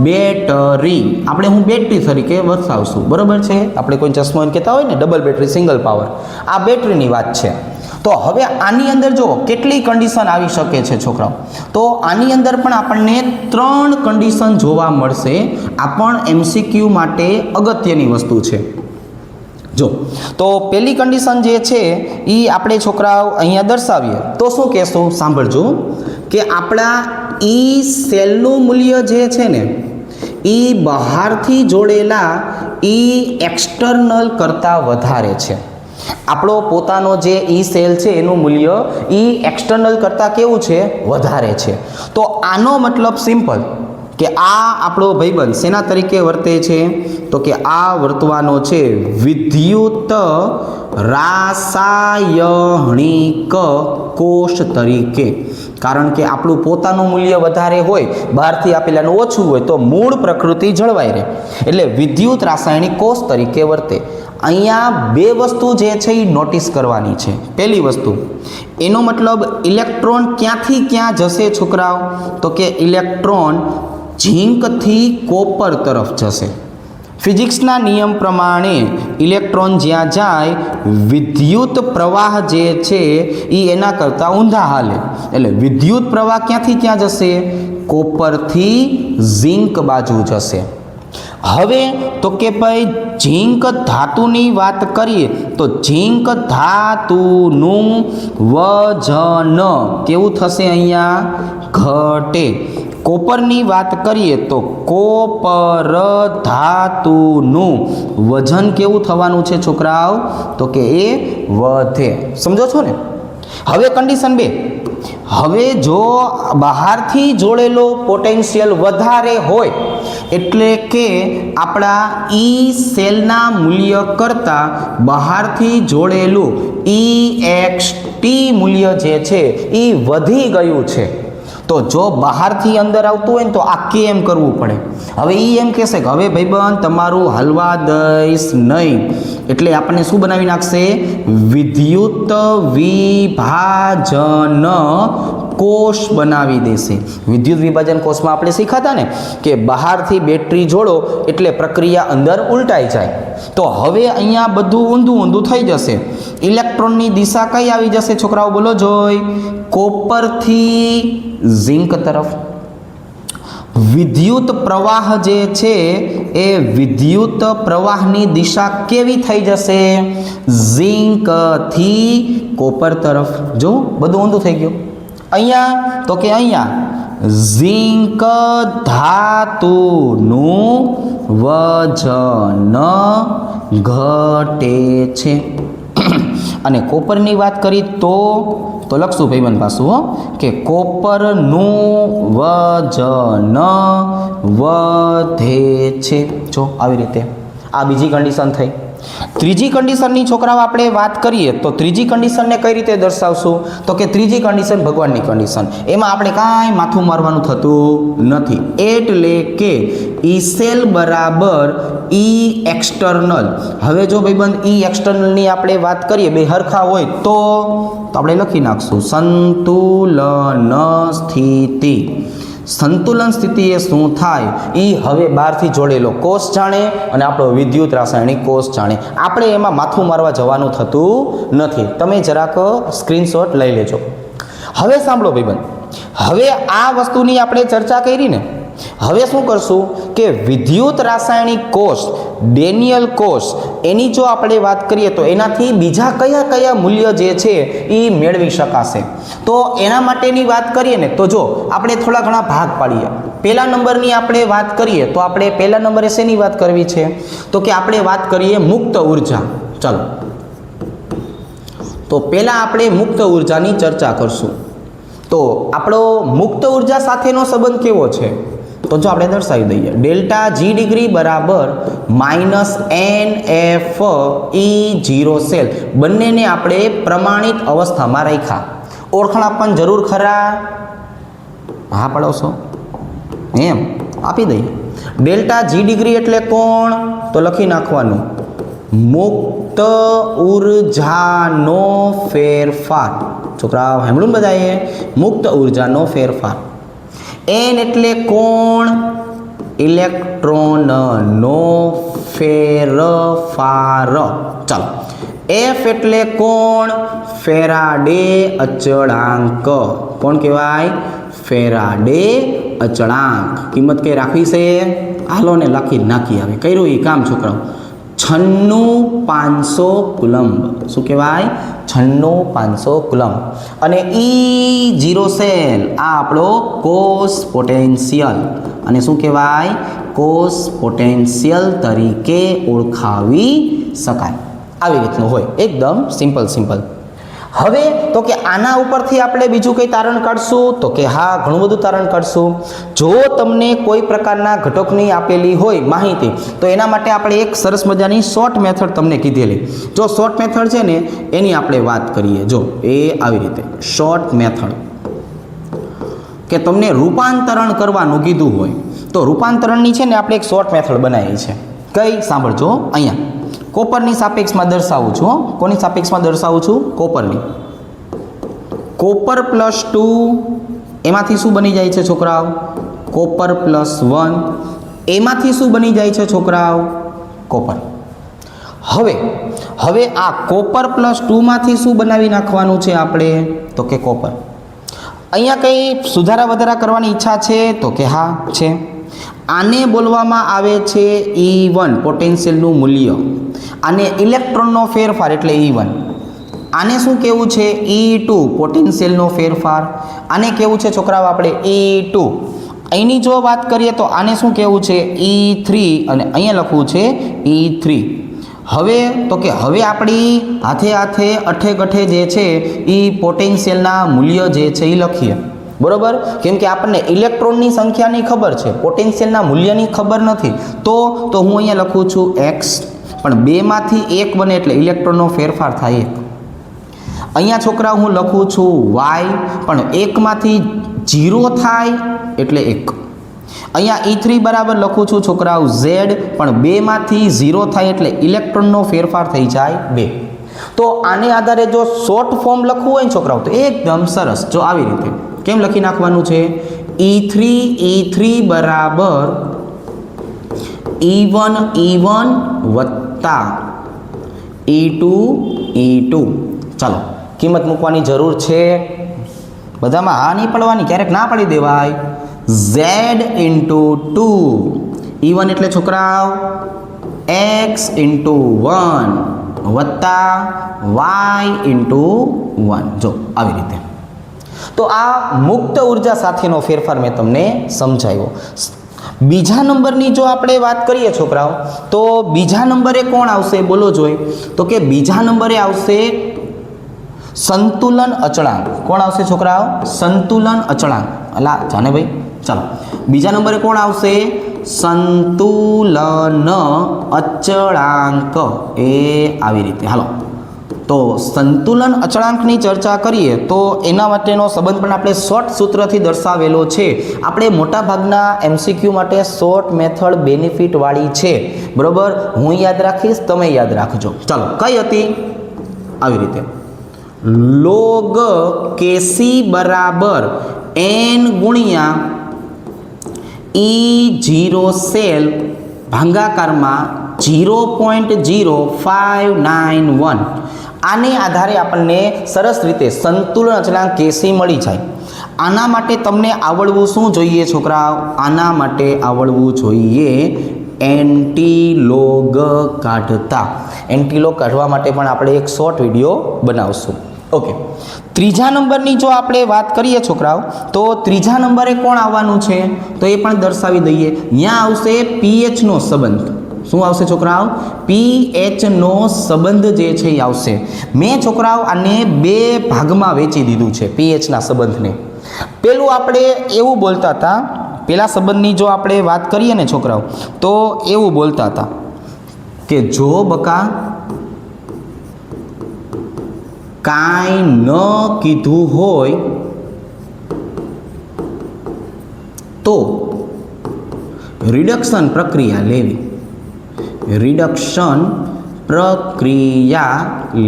બેટરી. આપણે હું બેટરી તરીકે દર્શાવશું. બરોબર છે? આપણે કોઈ ચશ્મો કહેતા હોય ને ડબલ બેટરી, સિંગલ પાવર, આ બેટરીની વાત છે. તો હવે આની અંદર જો કેટલી કન્ડિશન આવી શકે છે છોકરાઓ? તો આની અંદર પણ આપણને 3 કન્ડિશન જોવા મળશે. આ પણ MCQ માટે અગત્યની વસ્તુ છે. જો તો પહેલી કન્ડિશન જે છે એ આપણે છોકરાઓ અહીંયા દર્શાવીએ તો શું કહેશું? સાંભળજો કે આપણા ઈ સેલનું મૂલ્ય જે છે ને એ બહારથી જોડેલા ઈ એક્સટર્નલ કરતાં વધારે છે. આપણો પોતાનો જે ઈ સેલ છે એનું મૂલ્ય ઈ એક્સટર્નલ કરતાં કેવું છે? વધારે છે. તો આનો મતલબ સિમ્પલ કે આ આપણો ભાઈબંધ શેના તરીકે વર્તે છે? તો કે આ વર્તવાનો છે વિદ્યુત રાસાયણિક કોષ તરીકે. કારણ કે આપણું પોતાનું મૂલ્ય વધારે હોય, બહારથી આપેલાનું ઓછું હોય તો મૂળ પ્રકૃતિ જળવાઈ રહે. એટલે વિદ્યુત રાસાયણિક કોષ તરીકે વર્તે. અહીંયા 2 વસ્તુ જે છે એ નોટિસ કરવાની છે. પહેલી વસ્તુ, એનો મતલબ ઇલેક્ટ્રોન ક્યાંથી ક્યાં જશે છોકરાઓ? તો કે ઇલેક્ટ્રોન ઝીંકથી કોપર તરફ જશે. ફિઝિક્સના નિયમ પ્રમાણે ઇલેક્ટ્રોન જ્યાં જાય વિદ્યુત પ્રવાહ જે છે એ એના કરતાં ઊંધા હાલે. એટલે વિદ્યુત પ્રવાહ ક્યાંથી ક્યાં જશે? કોપરથી ઝિંક બાજુ જશે. હવે તો કે ભાઈ ઝિંક ધાતુની વાત કરીએ તો ઝિંક ધાતુનું વજન કેવું થશે? અહીંયા ઘટે. કોપરની વાત કરીએ તો કોપર ધાતુનું વજન કેવું થવાનું છે છોકરાઓ? તો કે એ વધે. સમજો છો ને? હવે કન્ડિશન 2. હવે જો બહારથી જોડેલો પોટેન્શિયલ વધારે હોય એટલે કે આપણા ઈ સેલના મૂલ્ય કરતાં બહારથી જોડેલું EXT મૂલ્ય જે છે એ વધી ગયું છે. તો જો બહારથી અંદર આવતું હોય ને તો આ કેમ કરવું પડે? હવે એ એમ કહેશે કે હવે ભાઈબંધ તમારું હલવા દઈશ નહીં. એટલે આપણને શું બનાવી નાખશે? વિદ્યુત વિભાજન કોષ બનાવી દેશે. વિદ્યુત વિભાજન કોષમાં આપણે શીખાતા ને કે બહારથી બેટરી જોડો એટલે પ્રક્રિયા અંદર ઉલટાઈ જાય. તો હવે અહીંયા બધું ઊંધું ઊંધું થઈ જશે. ઇલેક્ટ્રોનની દિશા કઈ આવી જશે છોકરાઓ, બોલો જોઈ? કોપરથી ઝિંક તરફ. વિદ્યુત પ્રવાહ જે છે એ વિદ્યુત પ્રવાહની દિશા કેવી થઈ જશે? ઝિંકથી કોપર તરફ. જો બધું ઊંધું થઈ ગયું. અહીંયા તો કે અહીંયા ઝિંક ધાતુનું વજન ઘટે છે. અને કોપરની વાત કરી તો લખશું ભાઈબંધ પાછું કે કોપરનું વજન વધે છે. જો આવી રીતે આ બીજી કન્ડિશન થઈ. ત્રીજી કન્ડિશનની છોકરાઓ આપણે વાત કરીએ તો ત્રીજી કન્ડિશનને કઈ રીતે દર્શાવશું? તો કે ત્રીજી કન્ડિશન ભગવાનની કન્ડિશન. એમાં આપણે કાંઈ માથું મારવાનું થતું નથી. એટલે કે ઈ સેલ બરાબર ઈ એક્સટર્નલ. હવે જો ભાઈબંધ ઈ એક્સટર્નલની આપણે વાત કરીએ, બે હરખા હોય તો આપણે લખી નાખશું સંતુલન સ્થિતિ. સંતુલન સ્થિતિ એ શું થાય એ હવે બહારથી જોડેલો કોષ જાણે અને આપણો વિદ્યુત રાસાયણિક કોષ જાણે. આપણે એમાં માથું મારવા જવાનું થતું નથી. તમે જરાક સ્ક્રીનશોટ લઈ લેજો. હવે સાંભળો ભાઈબંધ, હવે આ વસ્તુની આપણે ચર્ચા કરી ને, હવે શું કરશું કે વિદ્યુત રાસાયણિક કોષ, ડેનિયલ કોષ, એની જો આપણે વાત કરીએ તો એનાથી બીજા કયા કયા મૂલ્ય જે છે એ મેળવી શકાશે. તો એના માટેની વાત કરીએ ને તો જો આપણે થોડા ઘણા ભાગ પાડીએ. પહેલા નંબરની આપણે વાત કરીએ તો આપણે પહેલા નંબરે શેની વાત કરવી છે? તો કે આપણે વાત કરીએ મુક્ત ઉર્જા. ચાલો, તો પહેલાં આપણે મુક્ત ઉર્જાની ચર્ચા કરશું. તો આપણો મુક્ત ઉર્જા સાથેનો સંબંધ કેવો છે? તો જો આપણે દર્શાવી દઈએ, ડેલ્ટા જી ડિગ્રી બરાબર -NFE0 સેલ. બંનેને આપણે પ્રમાણિત અવસ્થામાં રાખ્યા. ઓળખાણ આપવાની જરૂર ખરા? હા પડાવશો એમ આપી દઈએ. ડેલ્ટા જી ડિગ્રી એટલે કોણ? તો લખી નાખવાનું મુક્ત ઉર્જાનો ફેરફાર. છોકરાઓ સાંભળ્યું બધાએ? મુક્ત ઉર્જાનો ફેરફાર. એન એટલે કોણ? ઇલેક્ટ્રોનનો ફેરફાર. ચાલો, એફ એટલે કોણ? ફેરાડે અચળાંક. કોણ કહેવાય? ફેરાડે અચળાંક. કિંમત કઈ રાખવી છે? હાલો ને લખી નાખી. આવે કર્યું એ કામ છોકરાઓ. 96500 કુલંબ. શું કહેવાય? 96500 કુલંબ. અને E0 સેલ આ આપણો કોષ પોટેન્શિયલ. અને શું કહેવાય? કોષ પોટેન્શિયલ તરીકે ઓળખાવી શકાય. આવી રીતનું હોય, એકદમ સિમ્પલ. હવે તો કે આના ઉપરથી આપણે બીજું કંઈ તારણ કાઢશું? તો કે હા, ઘણું બધું તારણ કાઢશું. જો તમને કોઈ પ્રકારના ઘટકની આપેલી હોય માહિતી, તો એના માટે આપણે એક સરસ મજાની શોર્ટ મેથડ તમને કીધેલી. જો શોર્ટ મેથડ છે ને એની આપણે વાત કરીએ. જો એ આવી રીતે શોર્ટ મેથડ, કે તમને રૂપાંતરણ કરવાનું કીધું હોય તો રૂપાંતરણની છે ને આપણે એક શોર્ટ મેથડ બનાવી છે. કઈ? સાંભળજો. અહીંયા કોપરની સાપેક્ષમાં દર્શાવું છું. કોની સાપેક્ષમાં દર્શાવું છું? કોપરની. કોપર +2 એમાંથી શું બની જાય છે છોકરાઓ? કોપર +1 એમાંથી શું બની જાય છે છોકરાઓ? કોપર. હવે આ કોપર +2 માંથી શું બનાવી નાખવાનું છે આપણે? તો કે કોપર. અહીંયા કંઈ સુધારા વધારા કરવાની ઈચ્છા છે? તો કે હા છે. આને બોલવામાં આવે છે E1, પોટેન્શિયલનું મૂલ્ય. આને ઇલેક્ટ્રોનનો ફેરફાર એટલે E1. આને શું કહેવું છે? E2, પોટેન્શિયલનો ફેરફાર. આને કેવું છે છોકરાઓ આપણે? E2. અહીંની જો વાત કરીએ તો આને શું કહેવું છે? E3. અને અહીંયા લખવું છે E3. હવે તો કે હવે આપણી હાથે અઠે ગઠે જે છે એ પોટેન્શિયલના મૂલ્ય જે છે એ લખીએ. બરોબર? કેમ કે આપણને ઇલેક્ટ્રોનની સંખ્યાની ખબર છે, પોટેન્શિયલના મૂલ્યની ખબર નથી. તો હું અહીંયા લખું છું x, પણ બેમાંથી એક બને એટલે ઇલેક્ટ્રોનનો ફેરફાર થાય 1. અહીંયા છોકરા હું લખું છું y, પણ એકમાંથી 0 થાય એટલે 1. અહીંયા E3 બરાબર લખું છું છોકરાઓ z, પણ બેમાંથી 0 થાય એટલે ઇલેક્ટ્રોનનો ફેરફાર થઈ જાય 2. તો આને આધારે જો શોર્ટ ફોર્મ લખવું હોય ને છોકરાઓ તો એકદમ સરસ. જો આવી રીતે કેમ લખી નાખવાનું છે? E3 બરાબર E1 વત્તા E2 ચાલો કિંમત મૂકવાની જરૂર છે બધામાં. હા નહીં પડવાની, ક્યારેક ના પાડી દેવાય. Z × 2 E1 એટલે છોકરાઓ X × 1 વત્તા Y × 1. જો આવી રીતે. તો આ મુક્ત ઉર્જા સાથેનો ફેરફાર મેં તમને સમજાવ્યો. બીજા નંબરની જો આપણે વાત કરીએ છોકરાઓ, તો બીજા નંબરે કોણ આવશે બોલો જોઈ? તો કે બીજા નંબરે આવશે સંતુલન અચળાંક. કોણ આવશે છોકરાઓ? સંતુલન અચળાંક. અલા જાને ભાઈ, ચાલો બીજા નંબરે કોણ આવશે? સંતુલન અચળાંક. એ આવી રીતે. હાલો, તો સંતુલન અચળાંકની ચર્ચા કરીએ તો એના માટેનો સંબંધ પણ આપણે શોર્ટ સૂત્રથી દર્શાવેલો છે. આપણે મોટાભાગના MCQ માટે શોર્ટ મેથડ બેનિફિટવાળી છે, બરોબર? હું યાદ રાખીશ, તમે યાદ રાખજો. ચાલો, કઈ હતી? આવી રીતે. log KC બરાબર n ગુણ્યા E0 સેલ ભાગાકારમાં 0.0591. આને આધારે આપણને સરસ રીતે સંતુલન અચળાંક KC મળી જાય. આના માટે તમને આવડવું શું જોઈએ છોકરાઓ? આના માટે આવડવું જોઈએ એન્ટીલોગ કાઢતા. એન્ટીલોગ કાઢવા માટે પણ આપણે એક શોર્ટ વિડીયો બનાવશું. ઓકે, ત્રીજા નંબરની જો આપણે વાત કરીએ છોકરાઓ, તો ત્રીજા નંબરે કોણ આવવાનું છે તો એ પણ દર્શાવી દઈએ. અહીંયા આવશે pH નો સંબંધ. શું આવશે છોકરાઓ? pH નો સંબંધ જે છે એ આવશે. મેં છોકરાઓ આને બે ભાગમાં વેચી દીધું છે pH ના સંબંધને. પેલું આપણે એવું બોલતા હતા, પેલા સંબંધની જો આપણે વાત કરીએ ને છોકરાઓ, તો એવું બોલતા હતા કે જો બકા કાંઈ ન કીધું હોય તો રિડક્શન પ્રક્રિયા લેવી. રિડક્શન પ્રક્રિયા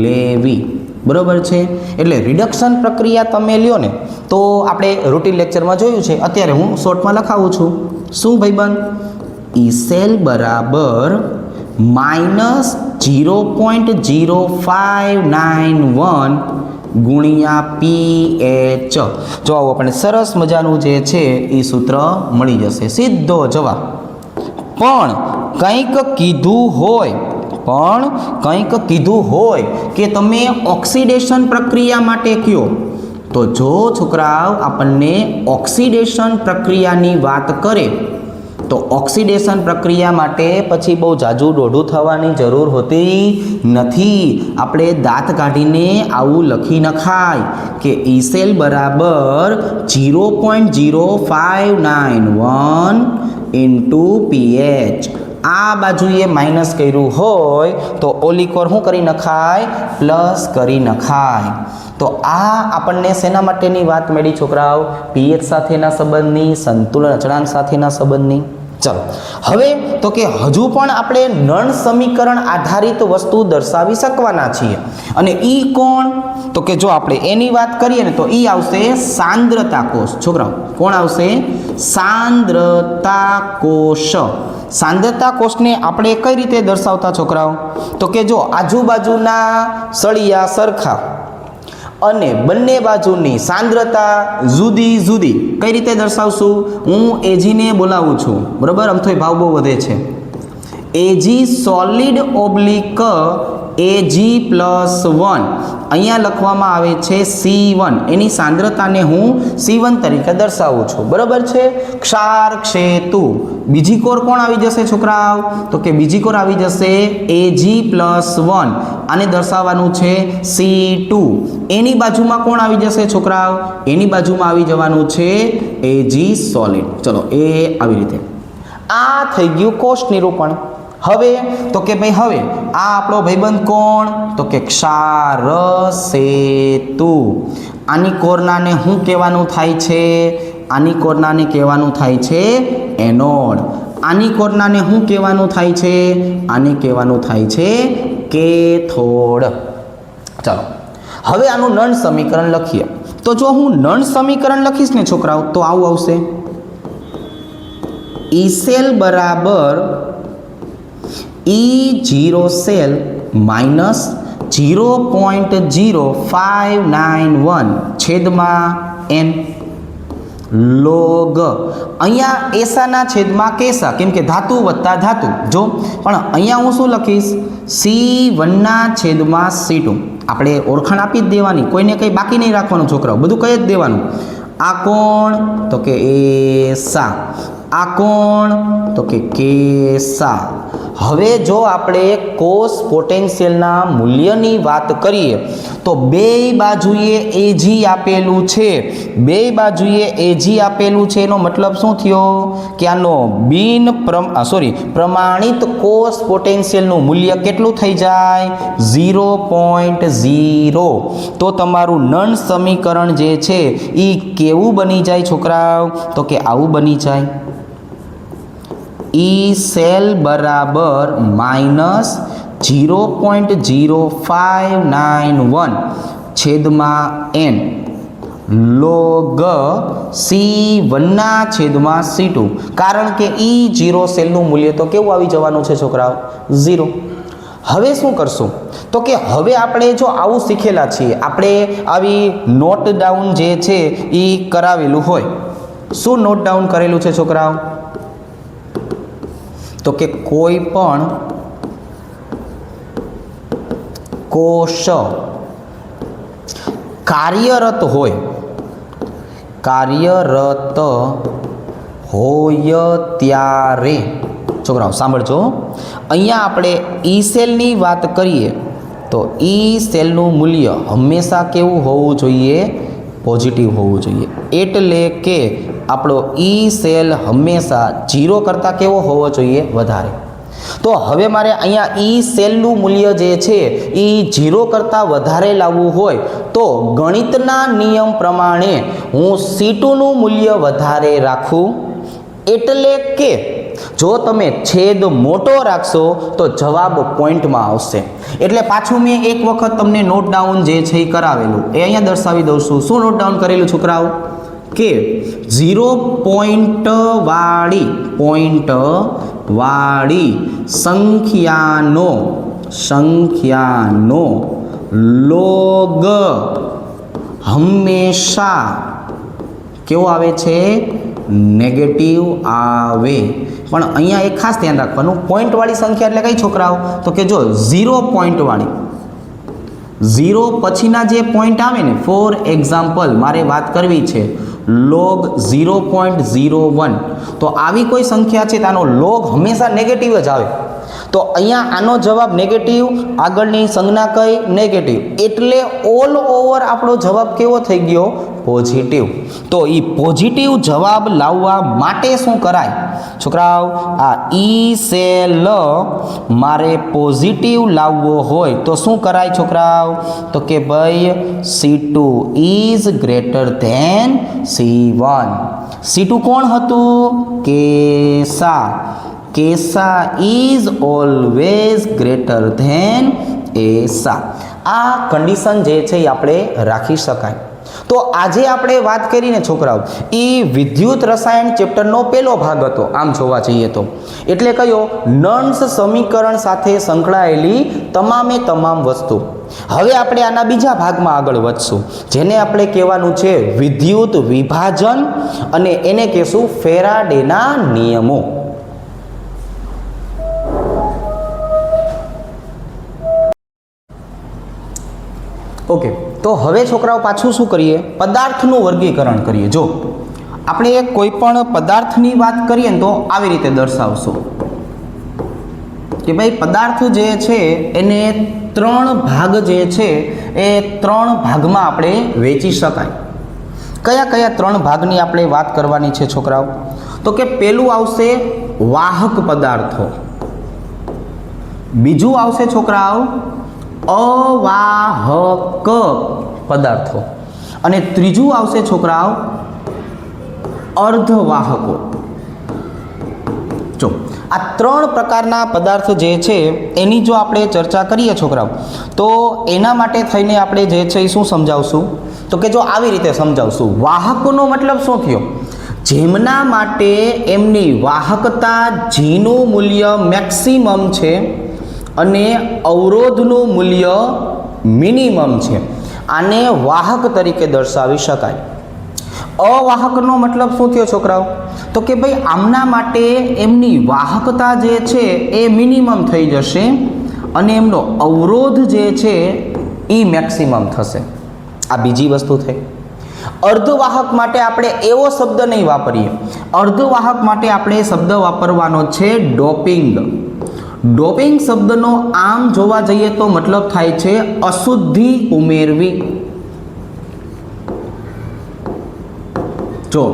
લેવી, બરોબર છે? એટલે રિડક્શન પ્રક્રિયા તમે લ્યો ને તો આપણે રૂટીન લેક્ચરમાં જોયું છે, અત્યારે હું શોર્ટમાં લખાવું છું. શું ભાઈબંધ? E સેલ બરાબર -0.0591 ગુણ્યા pH. જો આવું આપણને સરસ મજાનું જે છે એ સૂત્ર મળી જશે, સીધો જવાબ. પણ કંઈક કીધું હોય કે તમે ઓક્સિડેશન પ્રક્રિયા માટે કયો, તો જો છોકરાઓ આપણને ઓક્સિડેશન પ્રક્રિયાની વાત કરે તો ઓક્સિડેશન પ્રક્રિયા માટે પછી બહુ જાજુ દોઢું થવાની જરૂર હોતી નથી. આપણે દાંત કાઢીને આવું લખી નખાય કે E સેલ બરાબર 0.0591 ઇન્ટુ pH. આ બાજુએ માઇનસ કર્યું હોય તો ઓલી કોર શું કરી નખાય? પ્લસ કરી નખાય. તો આ આપણને શેના માટેની વાત મળી છોકરાઓ? pH સાથેના સંબંધની, સંતુલન અચળાંક સાથેના સંબંધની. ચલો, હવે તો કે હજુ પણ આપણે નળ સમીકરણ આધારિત વસ્તુ દર્શાવી શકવાના છીએ. અને ઈ કોણ? તો કે જો આપણે એની વાત કરીએ ને તો ઈ આવશે સાંદ્રતા કોષ. છોકરાઓ કોણ આવશે? સાંદ્રતા કોષ. સાંદ્રતા કોષને આપણે કઈ રીતે દર્શાવતા છોકરાઓ? તો કે જો આજુબાજુના સળિયા સરખા અને બંને બાજુની સાંદ્રતા જુદી જુદી. કઈ રીતે દર્શાવશું? હું એજીને બોલાવું છું, બરાબર? આમ તો ભાવ બહુ વધે છે. એજી સોલિડ ઓબ્લિક Ag+1 અહીંયા લખવામાં આવે છે C1. એની સાંદ્રતાને હું C1 તરીકે દર્શાવું છું, બરાબર છે? ક્ષાર ક્ષેતુ. બીજી કોર કોણ આવી જશે છોકરાઓ? તો કે બીજી કોર આવી જશે Ag+1. આને દર્શાવવાનું છે C2. એની બાજુમાં કોણ આવી જશે છોકરાઓ? એની બાજુમાં આવી જવાનું છે Ag સોલિડ. ચલો, એ આવી રીતે. આ થઈ ગયું કોષ નિરૂપણ. હવે તો કે ભાઈ હવે આ આપણો ભાઈબંધ કોણ? તો કે ક્ષાર સેતુ. આની કોરનાને શું કહેવાનું થાય છે? આની કોરનાને કહેવાનું થાય છે એનોડ. આની કોરનાને શું કહેવાનું થાય છે? આને કહેવાનું થાય છે કેથોડ. ચાલો, હવે આનું નળ સમીકરણ લખીએ. તો જો હું નળ સમીકરણ લખીશ ને છોકરાઓ તો આવું આવશે, ઈ સેલ બરાબર E0 સેલ માઇનસ 0.0591 છેદમાં n લોગ, અહીંયા એસાના છેદમાં કેસા, કેમ કે ધાતુ વત્તા ધાતુ. જો પણ અહીંયા હું શું લખીશ, C1 ના છેદમાં C2. આપણે ઓળખાણ આપી જ દેવાની, કોઈને કંઈ બાકી નહીં રાખવાનું છોકરાઓ, બધું કહી જ દેવાનું. આ કોણ, તો કે એસા. આ કોણ, તો કે કેસા. હવે જો આપણે કોસ પોટેન્શિયલના મૂલ્યની વાત કરીએ તો બે બાજુએ એજી આપેલું છે, બે બાજુએ એજી આપેલું છે એનો મતલબ શું થયો કે આનો પ્રમાણિત કોસ પોટેન્શિયલનું મૂલ્ય કેટલું થઈ જાય, 0.0. તો તમારું નળ સમીકરણ જે છે એ કેવું બની જાય છોકરાઓ, તો કે આવું બની જાય, ઈ સેલ બરાબર માઇનસ 0.0591 છેદમાં n લોગ C1 ના છેદમાં C2. કારણ કે E0 સેલનું મૂલ્ય તો કેવું આવી જવાનું છે છોકરાઓ, 0. હવે શું કરશું, તો કે હવે આપણે જો આવું શીખેલા છીએ, આપણે આવી નોટ ડાઉન જે છે એ કરાવેલું હોય. શું નોટ ડાઉન કરેલું છે છોકરાઓ, તો કે કોઈ પણ કોષ કાર્યરત હોય ત્યારે, છોકરાઓ સાંભળજો, અહીંયા આપણે ઈ સેલની વાત કરીએ તો ઈ સેલનું મૂલ્ય હંમેશા કેવું હોવું જોઈએ, પોઝિટિવ હોવું જોઈએ. એટલે કે આપણો ઈ સેલ હંમેશા 0 કરતાં કેવો હોવો જોઈએ, વધારે. તો હવે મારે અહીંયા ઈ સેલનું મૂલ્ય જે છે એ 0 કરતાં વધારે લાવવું હોય તો ગણિતના નિયમ પ્રમાણે હું C2નું મૂલ્ય વધારે રાખું. એટલે કે જો તમે છેદ મોટો રાખશો તો જવાબ પોઈન્ટમાં આવશે. એટલે પાછું મેં એક વખત તમને નોટ ડાઉન જે છે એ કરાવેલું, એ અહીંયા દર્શાવી દઉં છું. શું નોટ ડાઉન કરેલું છોકરાઓ, કે 0 પોઈન્ટ વાળી સંખ્યાનો લોગ હંમેશા કેવો આવે છે, નેગેટિવ આવે. પણ અહીંયા એક ખાસ ધ્યાન રાખવાનું, પોઈન્ટવાળી સંખ્યા એટલે કઈ છોકરાઓ, તો કે જો 0 પોઈન્ટવાળી, 0 પછીના જે પોઈન્ટ આવે ને, ફોર એક્ઝામ્પલ મારે વાત કરવી છે લોગ 0.01, તો આવી કોઈ સંખ્યા છે તો આનો લોગ હંમેશા નેગેટિવ જ આવે. તો અહીંયા આનો જવાબ નેગેટિવ, આગળની સંજ્ઞા કઈ, નેગેટિવ. એટલે ઓલ ઓવર આપણો જવાબ કેવો થઈ ગયો, પોઝિટિવ. તો એ પોઝિટિવ જવાબ લાવવા માટે શું કરાય છોકરાઓ, આ ઈ સેલ મારે પોઝિટિવ લાવવો હોય તો શું કરાય છોકરાઓ, તો કે ભાઈ C2 is greater than C1. C2 કોણ હતું, કેસા ઇઝ ઓલવેઝ ગ્રેટર ધેન એસા. આ કન્ડિશન જે છે એ આપણે રાખી શકાય. તો આજે આપણે વાત કરીને છોકરાઓ એ વિદ્યુત રસાયણ ચેપ્ટરનો પહેલો ભાગ હતો આમ જોવા જઈએ તો. એટલે કયો, નર્ન્સ સમીકરણ સાથે સંકળાયેલી તમામે તમામ વસ્તુ. હવે આપણે આના બીજા ભાગમાં આગળ વધશું, જેને આપણે કહેવાનું છે વિદ્યુત વિભાજન, અને એને કહેશું ફેરાડેના નિયમો. ઓકે, તો હવે છોકરાઓ પાછું શું કરીએ, પદાર્થનું વર્ગીકરણ કરીએ. જો આપણે કોઈ પણ પદાર્થની વાત કરીએ ને તો આવી રીતે દર્શાવશું કે ભાઈ પદાર્થ જે છે એને 3 ભાગ જે છે એ 3 ભાગમાં આપણે વેચી શકાય. કયા કયા 3 ભાગની આપણે વાત કરવાની છે છોકરાઓ, તો કે પહેલું આવશે વાહક પદાર્થો, બીજું આવશે છોકરાઓ અવાહક પદાર્થો, અને ત્રીજું આવશે છોકરાઓ અર્ધવાહકો. જો આ 3 પ્રકારના પદાર્થ જે છે એની જો આપણે ચર્ચા કરીએ છોકરાઓ, તો એના માટે થઈને આપણે જે છે એ શું સમજાવશું, તો કે જો આવી રીતે સમજાવશું. વાહકનો મતલબ શું થયો? જેમના માટે એમની વાહકતા જીનું મૂલ્ય મેક્સિમમ છે અને અવરોધનું મૂલ્ય મિનિમમ છે, આને વાહક તરીકે દર્શાવી શકાય. અવાહકનો મતલબ શું થયો છોકરાઓ? તો કે ભાઈ આમના માટે એમની વાહકતા જે છે એ મિનિમમ થઈ જશે અને એમનો અવરોધ જે છે એ મેક્સિમમ થશે. આ બીજી વસ્તુ થઈ. અર્ધવાહક માટે આપણે એવો શબ્દ નહીં વાપરીએ. અર્ધવાહક માટે આપણે શબ્દ વાપરવાનો છે ડોપિંગ. ડોપિંગ શબ્દનો આમ જોવા જઈએ તો મતલબ થાય છે અશુદ્ધિ ઉમેરવી. જો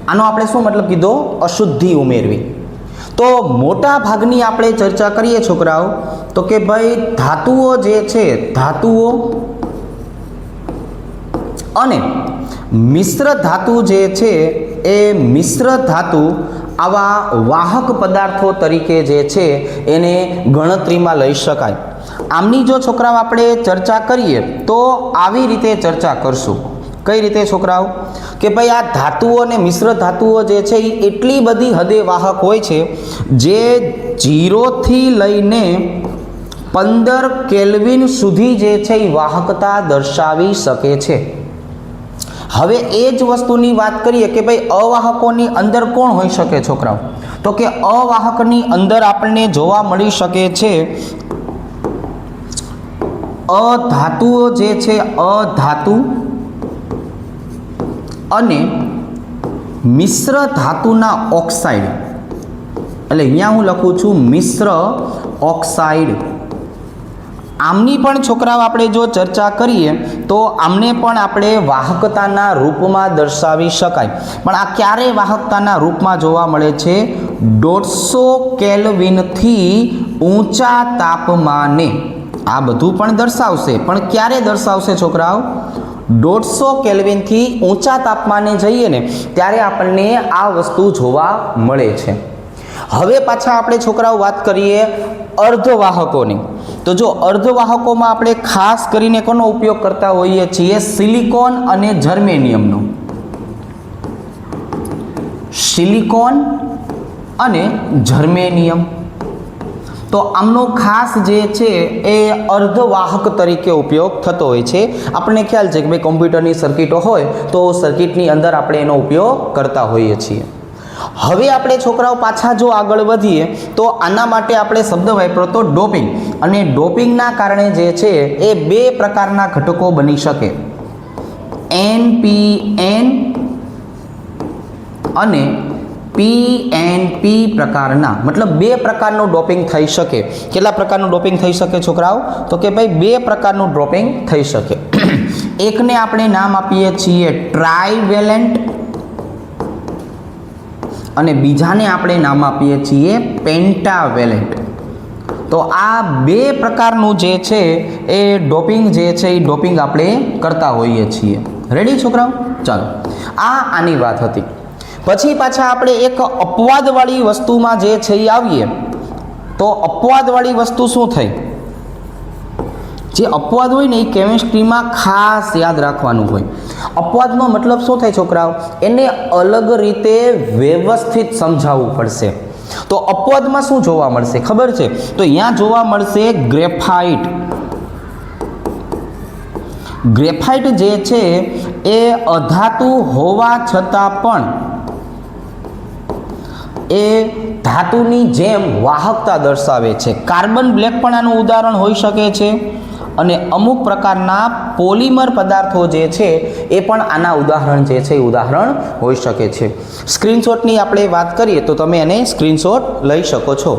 આનો આપણે શું મતલબ કીધો? અશુદ્ધિ ઉમેરવી. તો મોટા ભાગની આપણે ચર્ચા કરીએ છોકરાઓ, તો કે ભાઈ ધાતુઓ જે છે, ધાતુઓ અને મિશ્ર ધાતુ જે છે એ મિશ્ર ધાતુ આવા વાહક પદાર્થો તરીકે જે છે એને ગણતરીમાં લઈ શકાય. આમની જો છોકરાઓ આપણે ચર્ચા કરીએ તો આવી રીતે ચર્ચા કરશું. કઈ રીતે છોકરાઓ? કે ભાઈ આ ધાતુઓ અને મિશ્ર ધાતુઓ જે છે એ એટલી બધી હદે વાહક હોય છે જે 0 થી લઈને 15 કેલ્વિન સુધી જે છે એ વાહકતા દર્શાવી શકે છે. હવે એ જ વસ્તુની વાત કરીએ કે ભાઈ અવાહકોની અંદર કોણ હોઈ શકે છોકરાઓ? તો કે અવાહકની અંદર આપણને જોવા મળી શકે છે અધાતુઓ જે છે, અધાતુ અને મિશ્ર ધાતુના ઓક્સાઇડ. એટલે અહીંયા હું લખું છું મિશ્ર ઓક્સાઇડ. આમની પણ છોકરાઓ આપણે જો ચર્ચા કરીએ તો આમને પણ આપણે વાહકતાના રૂપમાં દર્શાવી શકાય. પણ આ ક્યારે વાહકતાના રૂપમાં જોવા મળે છે? 150 કેલ્વિનથી ઊંચા તાપમાને. આ બધું પણ દર્શાવશે, પણ ક્યારે દર્શાવશે છોકરાઓ? 150 કેલ્વિનથી ઊંચા તાપમાને જઈએ ને ત્યારે આપણને આ વસ્તુ જોવા મળે છે. હવે પાછા આપણે છોકરાઓ વાત કરીએ અર્ધવાહકોની. તો જો અર્ધવાહકોમાં આપણે ખાસ કરીને કોનો ઉપયોગ કરતા હોઈએ છીએ? સિલિકોન અને જર્મેનિયમનો. સિલિકોન અને જર્મેનિયમ. તો આમનો ખાસ જે છે એ અર્ધવાહક તરીકે ઉપયોગ થતો હોય છે. આપણને ખ્યાલ છે કે ભાઈ કોમ્પ્યુટરની સર્કિટો હોય તો સર્કિટની અંદર આપણે એનો ઉપયોગ કરતા હોઈએ છીએ. હવે આપણે છોકરાઓ પાછા જો આગળ વધીએ તો આના માટે આપણે શબ્દ વાપર્યો તો ડોપિંગ. અને ડોપિંગના કારણે જે છે એ 2 પ્રકારના ઘટકો બની શકે, NPN અને PNP પ્રકારના. મતલબ 2 પ્રકારનું ડોપિંગ થઈ શકે. કેટલા પ્રકારનું ડોપિંગ થઈ શકે છોકરાઓ? તો કે ભાઈ 2 પ્રકારનું ડોપિંગ થઈ શકે. એકને આપણે નામ આપીએ છીએ ટ્રાઇવેલેન્ટ અને બીજાને આપણે નામ આપીએ છીએ પેન્ટાવેલેન્ટ. તો આ 2 પ્રકારનું જે છે એ ડોપિંગ જે છે એ ડોપિંગ આપણે કરતા હોઈએ છીએ. રેડી છોકરાઓ? ચાલો, આ આની વાત હતી. પછી પાછા આપણે એક અપવાદવાળી વસ્તુમાં જે છે એ આવીએ તો અપવાદવાળી વસ્તુ શું થઈ? જે અપવાદ હોય ને એ કેમિસ્ટ્રીમાં ખાસ યાદ રાખવાનું હોય. અપવાદનો મતલબ શું થાય છોકરાઓ? એને અલગ રીતે વ્યવસ્થિત સમજાવવું પડશે. તો અપવાદમાં શું જોવા મળશે ખબર છે? તો અહીંયા જોવા મળશે ગ્રેફાઇટ. ગ્રેફાઇટ જે છે એ અધાતુ હોવા છતાં પણ એ ધાતુની જેમ વાહકતા દર્શાવે છે. કાર્બન બ્લેક પણ આનું ઉદાહરણ હોઈ શકે છે અને અમુક પ્રકારના પોલિમર પદાર્થો જે છે એ પણ આના ઉદાહરણ જે છે એ ઉદાહરણ હોઈ શકે છે. સ્ક્રીનશોટની આપણે વાત કરીએ તો તમે એને સ્ક્રીનશોટ લઈ શકો છો.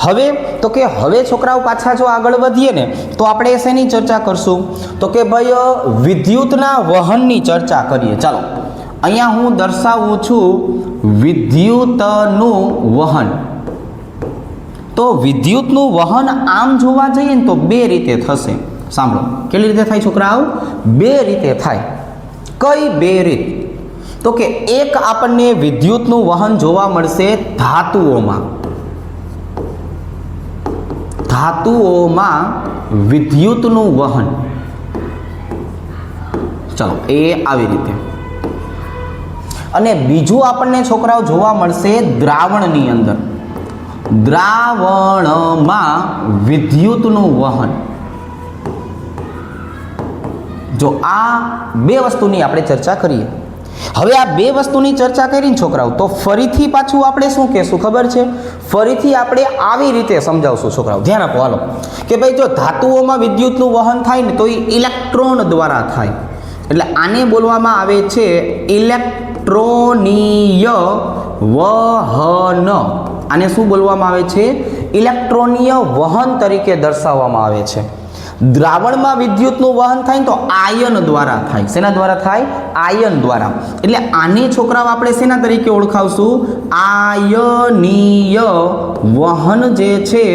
હવે તો કે હવે છોકરાઓ પાછા જો આગળ વધીએ ને તો આપણે શેની ચર્ચા કરશું? તો કે ભાઈ વિદ્યુતના વહનની ચર્ચા કરીએ. ચાલો, અહીંયા હું દર્શાવું છું વિદ્યુતનું વહન. તો વિદ્યુતનું વહન આમ જોવા જઈએ ને તો 2 રીતે થશે. સાંભળો, કેટલી રીતે થાય છોકરાઓ? 2 રીતે થાય. કઈ 2 રીત? તો કે એક આપણને વિદ્યુતનું વહન જોવા મળશે ધાતુઓમાં. ધાતુઓમાં વિદ્યુતનું વહન, ચલો એ આવી રીતે. અને બીજું આપણને છોકરાઓ જોવા મળશે દ્રાવણની અંદર. દ્રાવણમાં વિદ્યુતનું વહન. જો આ બે વસ્તુની આપણે ચર્ચા કરીએ. હવે આ બે વસ્તુની ચર્ચા કરીને છોકરાઓ તો ફરીથી પાછું આપણે શું કહેશું ખબર છે? ફરીથી આપણે આવી રીતે સમજાવશું છોકરાઓ. ધ્યાન આપો હાલો કે ભાઈ જો ધાતુઓમાં વિદ્યુતનું વહન થાય ને તો એ ઇલેક્ટ્રોન દ્વારા થાય. એટલે આને બોલવામાં આવે છે ઇલેક્ટ્રોનીય વહન. આને શું બોલવામાં આવે છે? ઇલેક્ટ્રોનીય વહન તરીકે દર્શાવવામાં આવે છે. દ્રાવણમાં વિદ્યુતનું વહન થાય તો આયન દ્વારા થાય. શેના દ્વારા થાય? આયન દ્વારા. એટલે આને છોકરાઓ આપણે શેના તરીકે ઓળખાવશું? આયનીય વહન જે છે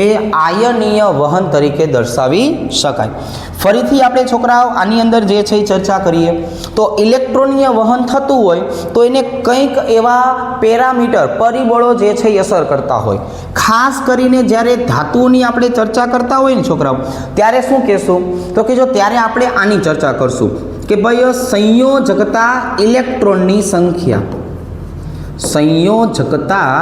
એ આયનીય વહન તરીકે દર્શાવી શકાય. ફરીથી આપણે છોકરાઓ આની અંદર જે છે એ ચર્ચા કરીએ તો ઇલેક્ટ્રોનીય વહન થતું હોય તો એને કંઈક એવા પેરામીટર, પરિબળો જે છે એ અસર કરતા હોય. ખાસ કરીને જ્યારે ધાતુઓની આપણે ચર્ચા કરતા હોય ને છોકરાઓ ત્યારે શું કહેશું? તો કે જો ત્યારે આપણે આની ચર્ચા કરશું કે ભાઈ સંયોજકતા ઇલેક્ટ્રોનની સંખ્યા. સંયોજકતા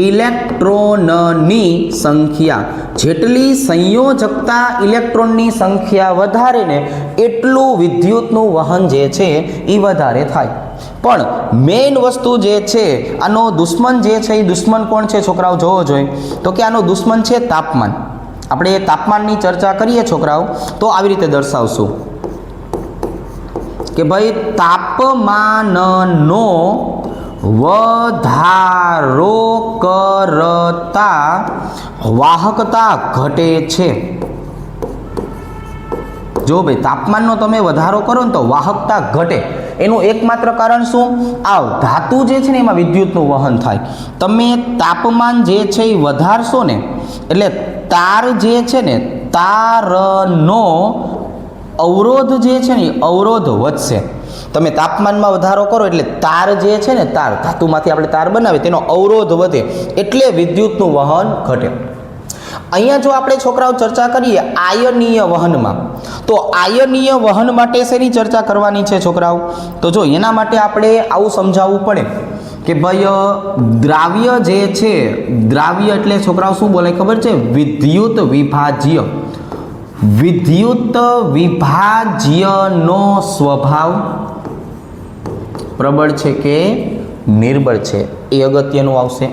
ઇલેક્ટ્રોનની સંખ્યા. જેટલી સંયોજકતા ઇલેક્ટ્રોનની સંખ્યા વધારે ને એટલું વિદ્યુતનું વહન જે છે એ વધારે થાય. પણ મેઇન વસ્તુ જે છે આનો દુશ્મન જે છે એ દુશ્મન કોણ છે છોકરાઓ જોવો જોઈએ? તો કે આનો દુશ્મન છે તાપમાન. આપણે એ તાપમાનની ચર્ચા કરીએ છોકરાઓ તો આવી રીતે દર્શાવશું કે ભાઈ તાપમાનનો વધારો કરતા વાહકતા ઘટે છે. જો ભાઈ તાપમાનનો તમે વધારો કરો ને તો વાહકતા ઘટે. એનું એકમાત્ર કારણ શું? આ ધાતુ જે છે ને એમાં વિદ્યુતનું વહન થાય. તમે તાપમાન જે છે એ વધારશો ને એટલે તાર જે છે ને તારનો અવરોધ જે છે ને અવરોધ વધશે. તમે તાપમાનમાં વધારો કરો એટલે તાર જે છે ને તાર, ધાતુમાંથી આપણે તાર બનાવીએ તેનો અવરોધ વધે એટલે વિદ્યુતનું વહન ઘટે. અહીંયા જો આપણે છોકરાઓ ચર્ચા કરીએ આયનીય વહનમાં તો આયનીય વહન માટે શેની ચર્ચા કરવાની છે છોકરાઓ? તો જો એના માટે આપણે આવું સમજાવવું પડે કે ભાઈ દ્રાવ્ય જે છે, દ્રાવ્ય એટલે છોકરાઓ શું બોલે ખબર છે? વિદ્યુત વિભાજ્ય. વિદ્યુત વિભાજ્યનો સ્વભાવ પ્રબળ છે કે નિર્બળ છે એ અગત્યનું આવશે.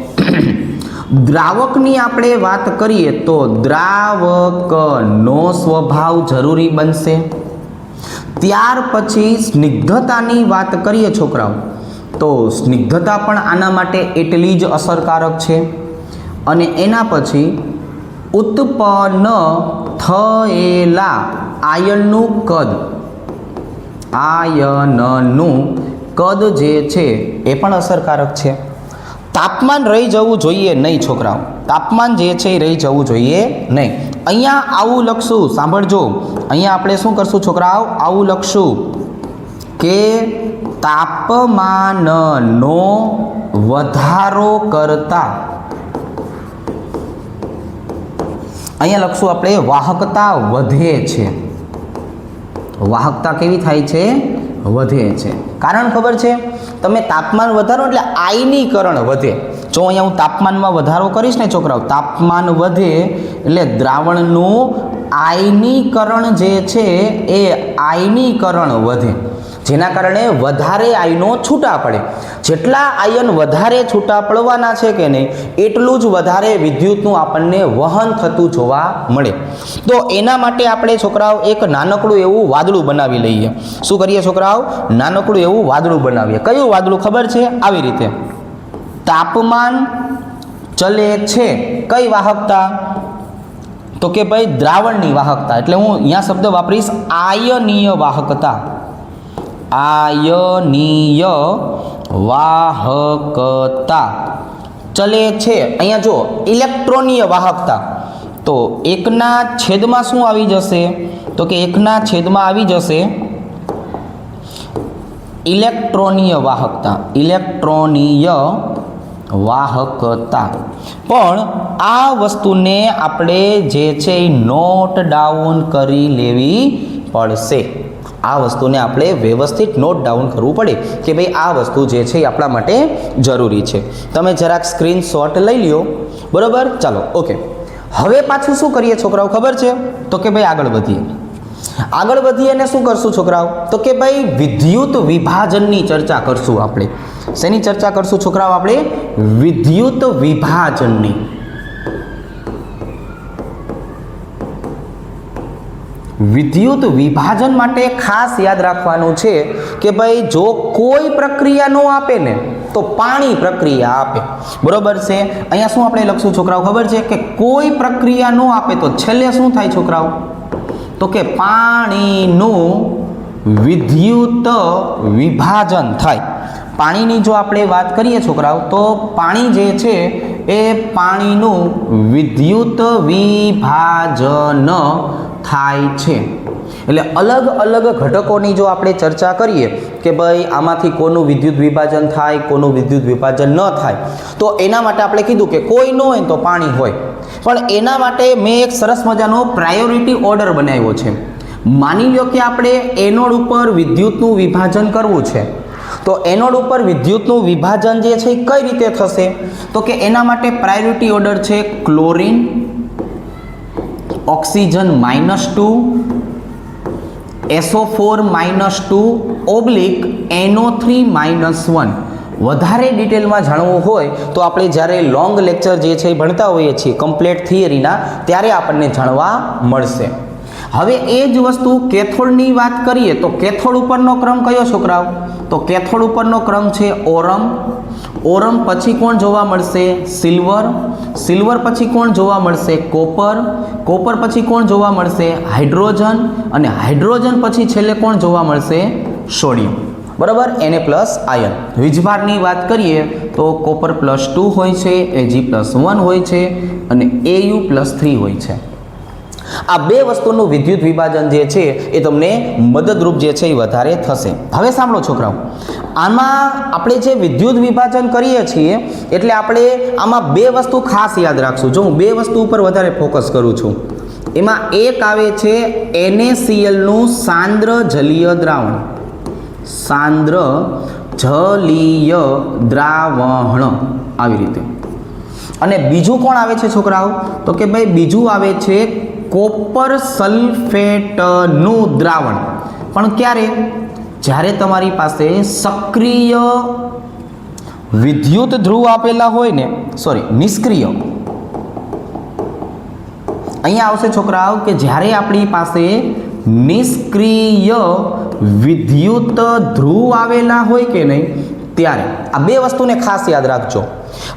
દ્રાવકની આપણે વાત કરીએ તો દ્રાવકનો સ્વભાવ જરૂરી બનશે. ત્યાર પછી સ્નિગ્ધતાની વાત કરીએ છોકરાઓ તો સ્નિગ્ધતા પણ આના માટે એટલી જ અસરકારક છે. અને એના પછી ઉત્પન્ન થયેલા આયનનું કદ, આયનનું કદ જે છે એ પણ અસરકારક છે. તાપમાન રહી જવું જોઈએ નહીં છોકરાઓ. તાપમાન જે છે એ રહી જવું જોઈએ નહીં. અહીંયા આવું લખશું, સાંભળજો. અહીંયા આપણે શું કરશું છોકરાઓ? આવું લખશું કે તાપમાનનો વધારો કરતા, અહીંયા લખશું આપણે વાહકતા વધે છે. વાહકતા કેવી થાય છે? વધે છે. કારણ ખબર છે? તમે તાપમાન વધારો એટલે આયનીકરણ વધે. જો અહીંયા હું તાપમાનમાં વધારો કરીશ ને છોકરાઓ, તાપમાન વધે એટલે દ્રાવણનું આયનીકરણ જે છે એ આયનીકરણ વધે, જેના કારણે વધારે આયનો છૂટા પડે. જેટલા આયન વધારે છૂટા પડવાના છે કે નહીં એટલું જ વધારે વિદ્યુતનું આપણને વહન થતું જોવા મળે. તો એના માટે આપણે છોકરાઓ એક નાનકડું એવું વાદળું બનાવી લઈએ. શું કરીએ છોકરાઓ? નાનકડું એવું વાદળું બનાવીએ. કયું વાદળું ખબર છે? આવી રીતે તાપમાન ચલે છે કઈ વાહકતા? તો કે ભાઈ દ્રાવણની વાહકતા. એટલે હું અહીંયા શબ્દ વાપરીશ આયનીય વાહકતા. આયનીય વાહકતા ચલે છે. અહીંયા જો ઇલેક્ટ્રોનીય વાહકતા તો એકના છેદમાં શું આવી જશે? તો કે એકના છેદમાં આવી જશે ઇલેક્ટ્રોનીય વાહકતા, ઇલેક્ટ્રોનીય વાહકતા. પણ આ વસ્તુને આપણે જે છે એ નોટ ડાઉન કરી લેવી પડશે. આ વસ્તુને આપણે વ્યવસ્થિત નોટ ડાઉન કરવું પડે કે ભાઈ આ વસ્તુ જે છે એ આપણા માટે જરૂરી છે. તમે જરાક સ્ક્રીનશોટ લઈ લ્યો, બરાબર. ચાલો, ઓકે. હવે પાછું શું કરીએ છોકરાઓ ખબર છે? તો કે ભાઈ આગળ વધીએ. આગળ વધીએ અને શું કરશું છોકરાઓ? તો કે ભાઈ વિદ્યુત વિભાજનની ચર્ચા કરશું આપણે. શેની ચર્ચા કરશું છોકરાઓ? આપણે વિદ્યુત વિભાજનની. વિદ્યુત વિભાજન માટે ખાસ યાદ રાખવાનું છે કે ભાઈ જો કોઈ પ્રક્રિયા ન આપે ને તો પાણી પ્રક્રિયા આપે, બરોબર છે. અહીંયા શું આપણે લખશું છોકરાઓ ખબર છે? કે કોઈ પ્રક્રિયા ન આપે તો છેલ્લે શું થાય છોકરાઓ? તો કે પાણીનું વિદ્યુત વિભાજન થાય. પાણીની જો આપણે વાત કરીએ છોકરાઓ તો પાણી જે છે એ પાણીનું વિદ્યુત વિભાજન થાય છે. એટલે અલગ અલગ ઘટકોની જો આપણે ચર્ચા કરીએ કે ભાઈ આમાંથી કોનું વિદ્યુત વિભાજન થાય, કોનું વિદ્યુત વિભાજન ન થાય, તો એના માટે આપણે કીધું કે કોઈ ન હોય તો પાણી હોય. પણ એના માટે મેં એક સરસ મજાનો પ્રાયોરિટી ઓર્ડર બનાવ્યો છે. માની લો કે આપણે એનોડ ઉપર વિદ્યુતનું વિભાજન કરવું છે, તો એનોડ ઉપર વિદ્યુતનું વિભાજન જે છે એ કઈ રીતે થશે? તો કે એના માટે પ્રાયોરિટી ઓર્ડર છે chlorine, oxygen -2, SO4 -2 oblique NO3 -1. વધારે ડિટેલમાં જાણવું હોય તો આપણે જ્યારે લોંગ લેક્ચર જે છે એ ભણતા હોઈએ છીએ કમ્પ્લીટ થિયરીના, ત્યારે આપણને જાણવા મળશે. હવે એ જ વસ્તુ કેથોડની વાત કરીએ તો કેથોડ ઉપરનો ક્રમ કયો છોકરાઓ? તો કેથોડ ઉપરનો ક્રમ છે ઓરમ. ઓરમ પછી કોણ જોવા મળશે? સિલ્વર. સિલ્વર પછી કોણ જોવા મળશે? કોપર. કોપર પછી કોણ જોવા મળશે? હાઇડ્રોજન. અને હાઇડ્રોજન પછી છેલ્લે કોણ જોવા મળશે? સોડિયમ. બરાબર, Na+ આયન. વીજભારની વાત કરીએ તો કોપર +2 હોય છે, Ag+1 હોય છે અને Au+3 હોય છે. આ બે વસ્તુનું વિદ્યુત વિભાજન જે છે એ તમને મદદરૂપ જે છે એ વધારે થશે. હવે સાંભળો છોકરાઓ, આમાં આપણે જે વિદ્યુત વિભાજન કરીએ છીએ એટલે આપણે આમાં બે વસ્તુ ખાસ યાદ રાખશું. જો હું બે વસ્તુ ઉપર વધારે ફોકસ કરું છું, એમાં એક આવે છે NaCl નું સાંદ્ર જલીય દ્રાવણ. સાંદ્ર જલીય દ્રાવણ આવી રીતે. અને બીજું કોણ આવે છે છોકરાઓ? તો કે ભાઈ બીજું આવે છે કોપર સલ્ફેટનું દ્રાવણ. પણ ક્યારે? જ્યારે તમારી પાસે સક્રિય વિદ્યુત ધ્રુવ આપેલા હોય ને, નિષ્ક્રિય. અહીંયા આવશે છોકરાઓ કે જ્યારે આપણી પાસે નિષ્ક્રિય વિદ્યુત ધ્રુવ આવેલા હોય કે નહીં, ત્યારે આ બે વસ્તુને ખાસ યાદ રાખજો.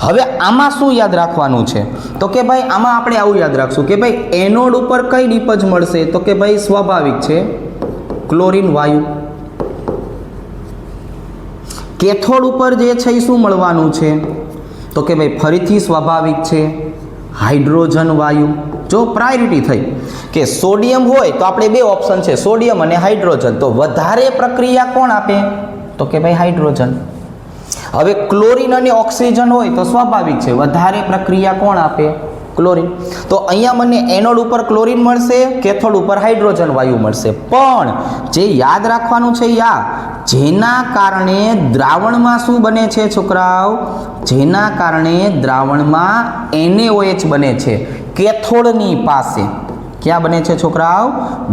હવે આમાં શું યાદ રાખવાનું છે? તો કે ભાઈ આમાં આપણે આવું યાદ રાખશું કે ભાઈ એનોડ ઉપર કઈ નિપજ મળશે? તો કે ભાઈ સ્વાભાવિક છે ક્લોરીન વાયુ. કેથોડ ઉપર જે છે એ શું મળવાનું છે? તો કે ભાઈ ફરીથી સ્વાભાવિક છે હાઇડ્રોજન વાયુ. જો પ્રાયોરિટી થઈ કે સોડિયમ હોય તો આપણે બે ઓપ્શન છે, સોડિયમ અને હાઇડ્રોજન. તો વધારે પ્રક્રિયા કોણ આપે? તો કે ભાઈ હાઇડ્રોજન. હવે ક્લોરીન અને ઓક્સિજન હોય તો સ્વાભાવિક છે વધારે પ્રક્રિયા કોણ આપે? ક્લોરીન. તો અહીંયા મને એનોડ ઉપર ક્લોરીન મળશે, કેથોડ ઉપર હાઇડ્રોજન વાયુ મળશે. પણ જે યાદ રાખવાનું છે જેના કારણે દ્રાવણમાં શું બને છે છોકરાઓ? જેના કારણે દ્રાવણમાં NaOH બને છે કેથોડની પાસે. ક્યાં બને છે છોકરાઓ?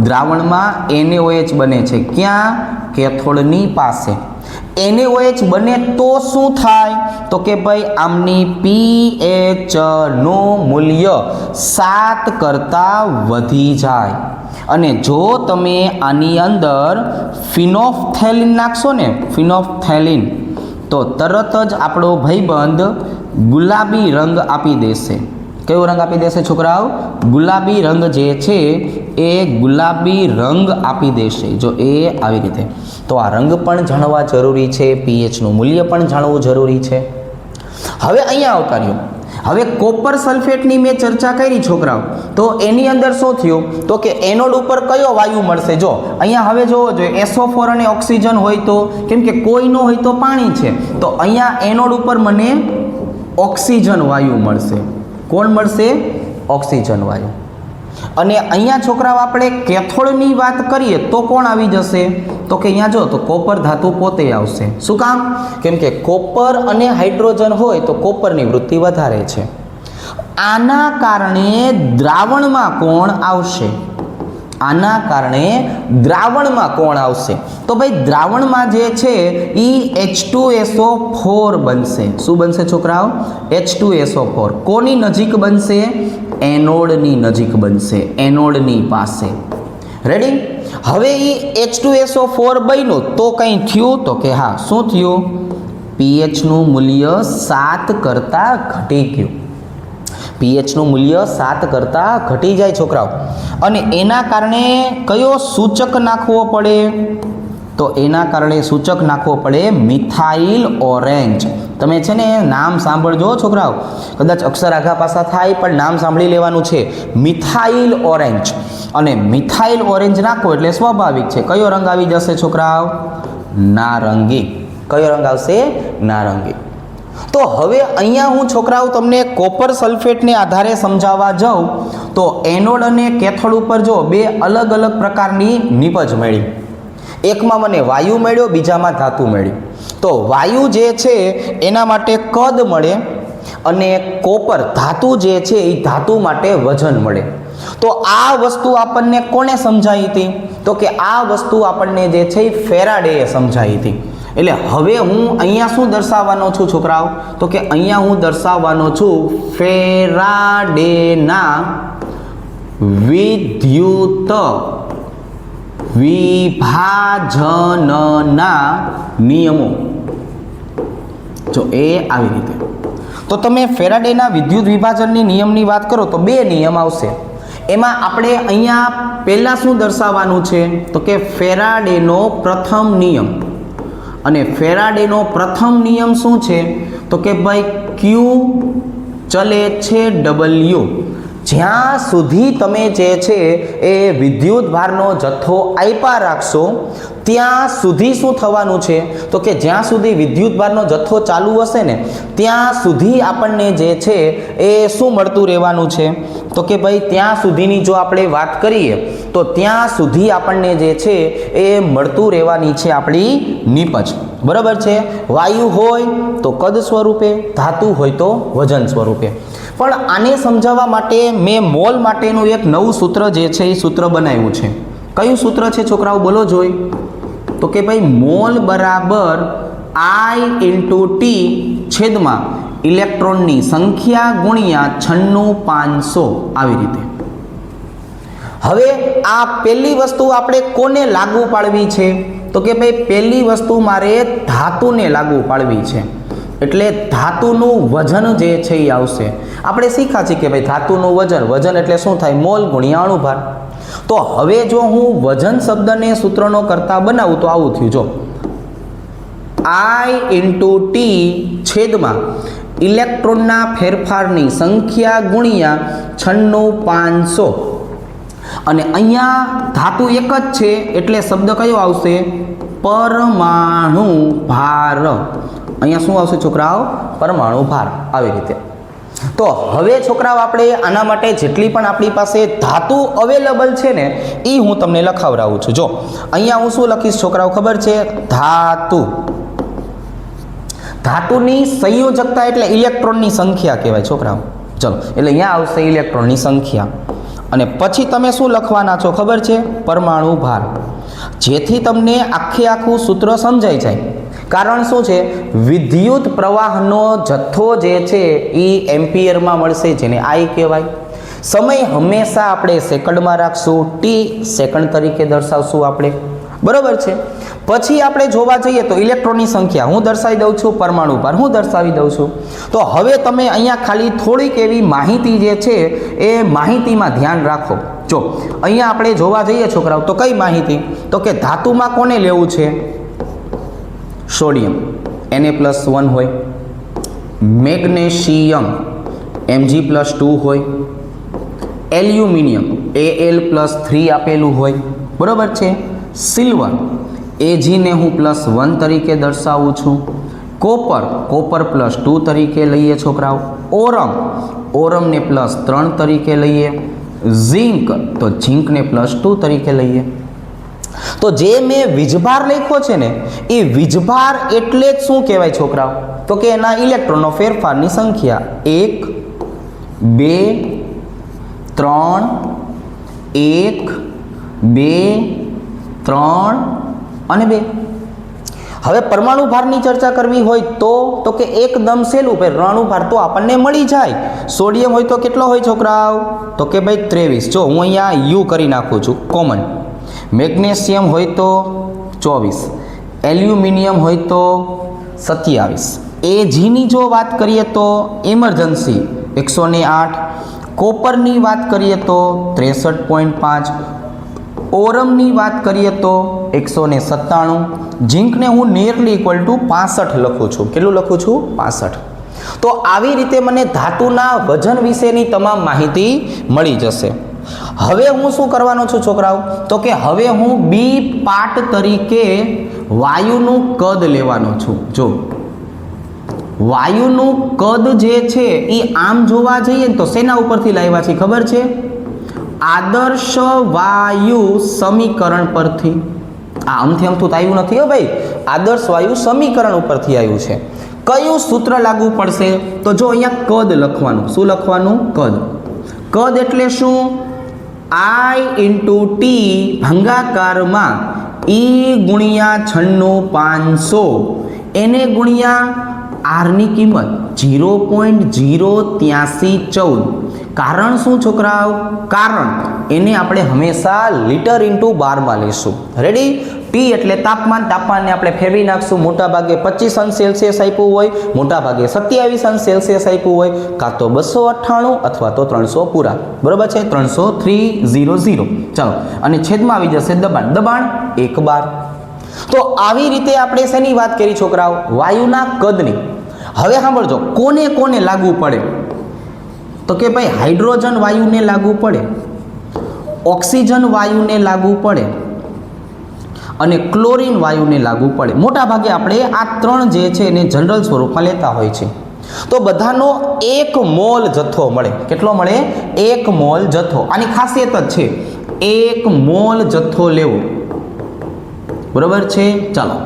દ્રાવણમાં NaOH બને છે. ક્યાં? કેથોડની પાસે. NaOH બને તો શું થાય? તો કે ભાઈ આમની pH નું મૂલ્ય 7 કરતાં વધી જાય. અને જો તમે આની અંદર ફિનોલ્ફથેલિન નાખશો ને, ફિનોલ્ફથેલિન, તો તરત જ આપણો ભાઈબંધ ગુલાબી રંગ આપી દેશે. કયો રંગ આપી દેશે છોકરાઓ? ગુલાબી રંગ જે છે એ ગુલાબી રંગ આપી દેશે. જો એ આવી રીતે. તો આ રંગ પણ જાણવા જરૂરી છે, pH નું મૂલ્ય પણ જાણવું જરૂરી છે. હવે અહીંયા આવતા રહ્યો. હવે કોપર સલ્ફેટની મેં ચર્ચા કરી છોકરાઓ, તો એની અંદર શું થયું તો કે એનોડ ઉપર કયો વાયુ મળશે? જો અહીંયા હવે જોવો જોઈએ, SO4 અને ઓક્સિજન હોય તો, કેમ કે કોઈ ન હોય તો પાણી છે, તો અહીંયા એનોડ ઉપર મને ઓક્સિજન વાયુ મળશે. કોણ મળશે? ઓક્સિજન વાયુ. અને અહીંયા છોકરાઓ આપણે કેથોડની વાત કરીએ તો કોણ આવી જશે? તો કે અહીંયા જો તો કોપર ધાતુ પોતે આવશે. શું કામ? કેમ કે કોપર અને હાઇડ્રોજન હોય તો કોપરની વૃત્તિ વધારે છે. આના કારણે દ્રાવણમાં કોણ આવશે? આના કારણે દ્રાવણમાં કોણ આવશે? તો ભાઈ દ્રાવણમાં જે છે એ H2SO4 બનશે. શું બનશે છોકરાઓ? H2SO4. કોની નજીક બનશે? એનોડની નજીક બનશે, એનોડની પાસે. રેડી? હવે એ H2SO4 બન્યું તો કંઈ થયું? તો કે હા, શું થયું? pHનું મૂલ્ય 7 કરતાં ઘટી ગયું. pHનું મૂલ્ય 7 કરતાં ઘટી જાય છોકરાઓ. અને એના કારણે કયો સૂચક નાખવો પડે? તો એના કારણે સૂચક નાખવો પડે મિથાઇલ ઓરેન્જ. તમે છે ને નામ સાંભળજો છોકરાઓ, કદાચ અક્ષર આઘા પાછા થાય પણ નામ સાંભળી લેવાનું છે. Methyl orange. અને મિથાઇલ ઓરેન્જ નાખો એટલે સ્વાભાવિક છે કયો રંગ આવી જશે છોકરાઓ? નારંગી. કયો રંગ આવશે? નારંગી. તો હવે અહીંયા હું છોકરાઓ તમને કોપર સલ્ફેટને આધારે સમજાવવા જાઉં તો એનોડ અને કેથોડ ઉપર જો બે અલગ અલગ પ્રકારની નિપજ મળી. એકમાં મને વાયુ મળ્યો, બીજામાં ધાતુ મળી. તો વાયુ જે છે એના માટે કદ મળે અને કોપર ધાતુ જે છે એ ધાતુ માટે વજન મળે. તો આ વસ્તુ આપણને કોને સમજાવી હતી? તો કે આ વસ્તુ આપણને જે છે એ ફેરાડેએ સમજાવી હતી. એટલે હવે હું અહીંયા શું દર્શાવવાનો છું છોકરાઓ? તો કે અહીંયા હું દર્શાવવાનો છું ફેરાડેના વિદ્યુત વિભાજનના નિયમો. જો એ આવી રીતે. તો તમે ફેરાડેના વિદ્યુત વિભાજનની નિયમની વાત કરો તો બે નિયમ આવશે. એમાં આપણે અહીંયા પહેલા શું દર્શાવવાનું છે? તો કે ફેરાડેનો પ્રથમ નિયમ. અને ફેરાડેનો પ્રથમ નિયમ શું છે? તો કે ભાઈ Q ચલે છે W. જ્યાં સુધી તમે જે છે એ વિદ્યુત ભારનો જથ્થો આપ્યા રાખશો ત્યાં સુધી શું થવાનું છે? તો કે જ્યાં સુધી વિદ્યુત ભારનો જથ્થો ચાલુ હશે ને ત્યાં સુધી આપણને જે છે એ શું મળતું રહેવાનું છે? તો કે ભાઈ ત્યાં સુધીની જો આપણે વાત કરીએ તો ત્યાં સુધી આપણને જે છે એ મળતું રહેવાની છે આપણી નિપજ. બરાબર છે? વાયુ હોય તો કદ સ્વરૂપે, ધાતુ હોય તો વજન સ્વરૂપે. પણ આને સમજાવવા માટે મેં મોલ માટેનું એક નવું સૂત્ર જે છે એ સૂત્ર બનાવ્યું છે. કયું સૂત્ર છે છોકરાઓ? બોલો જોઈ. તો કે ભાઈ મોલ બરાબર I/T છેદમાં ઇલેક્ટ્રોનની સંખ્યા ગુણ્યા 96500 આવી રીતે. હવે આ પહેલી વસ્તુ આપણે કોને લાગુ પાડવી છે? તો કે ભાઈ પહેલી વસ્તુ મારે ધાતુને લાગુ પાડવી છે. એટલે ધાતુનું વજન જે છે એ આવશે. આપણે શીખ્યા છીએ કે ભાઈ ધાતુનું વજન, વજન એટલે શું થાય? મોલ ગુણ્યા અણુભાર. તો હવે જો હું વજન શબ્દને સૂત્રનો કરતા બનાવું તો આવું થયું. જો I/T છેદમાં ઇલેક્ટ્રોનના ફેરફારની સંખ્યા ગુણ્યા 96500. અને અહીંયા ધાતુ એક જ છે એટલે શબ્દ કયો આવશે? પરમાણુ ભાર. અહીંયા શું આવશે છોકરાઓ? પરમાણુ ભાર. આવી રીતે. તો હવે છોકરાઓ આપણે આના માટે જેટલી પણ આપણી પાસે ધાતુ અવેલેબલ છે ને એ હું તમને લખાવડાવું છું. જો અહીંયા હું શું લખીશ છોકરાઓ ખબર છે? ધાતુ. ધાતુની સંયોજકતા એટલે ઇલેક્ટ્રોનની સંખ્યા કહેવાય છોકરાઓ. ચલો એટલે અહીંયા આવશે ઇલેક્ટ્રોનની સંખ્યા. અને પછી તમે શું લખવાના છો ખબર છે? પરમાણુ ભાર. જેથી તમને આખે આખું સૂત્ર સમજાઈ જાય. કારણ શું છે? વિદ્યુત પ્રવાહનો જથ્થો જે છે એ એમ્પિયરમાં મળશે, જેને I કહેવાય. સમય હંમેશા આપણે સેકન્ડમાં રાખશું, T સેકન્ડ તરીકે દર્શાવશું આપણે. બરાબર છે? પછી આપણે જોવા જઈએ તો ઇલેક્ટ્રોનની સંખ્યા હું દર્શાવી દઉં છું, પરમાણુ ભાર હું દર્શાવી દઉં છું. તો હવે તમે અહીંયા ખાલી થોડીક એવી માહિતી જે છે એ માહિતીમાં ધ્યાન રાખો. જો અહીંયા આપણે જોવા જઈએ છોકરાઓ તો કઈ માહિતી? તો કે ધાતુમાં કોને લેવું છે? સોડિયમ Na+1 હોય, મેગ્નેશિયમ Mg+2 હોય, એલ્યુમિનિયમ Al+3 આપેલું હોય, બરાબર છે. સિલ્વર Ag ને હું +1 તરીકે દર્શાવું છું. કોપર +2 તરીકે લઈએ છોકરાઓ. ઓરમને +3 તરીકે લઈએ. ઝિંક તો ઝિંકને +2 તરીકે લઈએ. તો જે મેં વીજભાર લખ્યો છે ને એ વીજભાર એટલે જ શું કહેવાય છોકરાઓ? તો કે એના ઇલેક્ટ્રોનનો ફેરફારની સંખ્યા 1 2 3 1 2 3 અને 2. હવે પરમાણુ ભારની ચર્ચા કરવી હોય તો કે એકદમ સહેલું. પરમાણુ ભાર તો આપણને મળી જાય. સોડિયમ હોય તો કેટલો હોય છોકરાઓ? તો કે ભાઈ 23. જો હું અહીંયા યુ કરી નાખું છું કોમન. મેગ્નેશિયમ હોય તો 24, એલ્યુમિનિયમ હોય તો 27. Agની જો વાત કરીએ તો ઇમરજન્સી 108, કોપરની વાત કરીએ તો 63.5, ઓરમની વાત કરીએ તો 197, ઝિંકને હું નિયરલી ઇક્વલ ટુ 65 લખું છું. કેટલું લખું છું? 65. તો આવી રીતે મને ધાતુના વજન વિશેની તમામ માહિતી મળી જશે. હવે હું શું કરવાનો છું છોકરાઓ? તો કે હવે હું બી પાર્ટ તરીકે વાયુનું કદ લેવાનો છું. જો વાયુનું કદ જે છે એ આમ જોવા જઈએ તો શેના ઉપરથી લાવ્યા છે ખબર છે? આદર્શ વાયુ સમીકરણ પરથી. આમથી આમથી આવ્યું નથી હો ભાઈ, આદર્શ વાયુ સમીકરણ ઉપરથી આવ્યું છે. કયું સૂત્ર લાગુ પડશે? તો જો અહીંયા કદ લખવાનું. શું લખવાનું? કદ. કદ એટલે શું? I × T ભાગાકારમાં E × 96,500 એને ગુણ્યા આરની કિંમત 0.08314. કારણ શું છોકરાઓ? કારણ એને આપણે હંમેશા લીટર × 12 લઈશું. રેડી? ટી એટલે તાપમાન. તાપમાનને આપણે ફેરવી નાખશું. મોટા ભાગે 25 અંશ સેલ્સિયસ આપ્યું હોય, મોટા ભાગે 27 અંશ સેલ્સિયસ આપ્યું હોય, કાં તો 298 અથવા તો 300 પૂરા. બરોબર છે? 300,300. ચાલો, અને છેદમાં આવી જશે દબાણ. દબાણ 1 bar. તો આવી રીતે આપણે શેની વાત કરી છોકરાઓ? વાયુના કદની. હવે સાંભળજો, કોને કોને લાગુ પડે? તો કે ભાઈ હાઇડ્રોજન વાયુને લાગુ પડે, ઓક્સિજન વાયુને લાગુ પડે અને ક્લોરીન વાયુને લાગુ પડે. મોટા ભાગે આપણે આ ત્રણ જે છે એને જનરલ સ્વરૂપમાં લેતા હોય છે. તો બધાનો 1 મોલ જથ્થો મળે. કેટલો મળે? 1 મોલ જથ્થો. આની ખાસિયત જ છે 1 મોલ જથ્થો લેવો. બરોબર છે? ચાલો,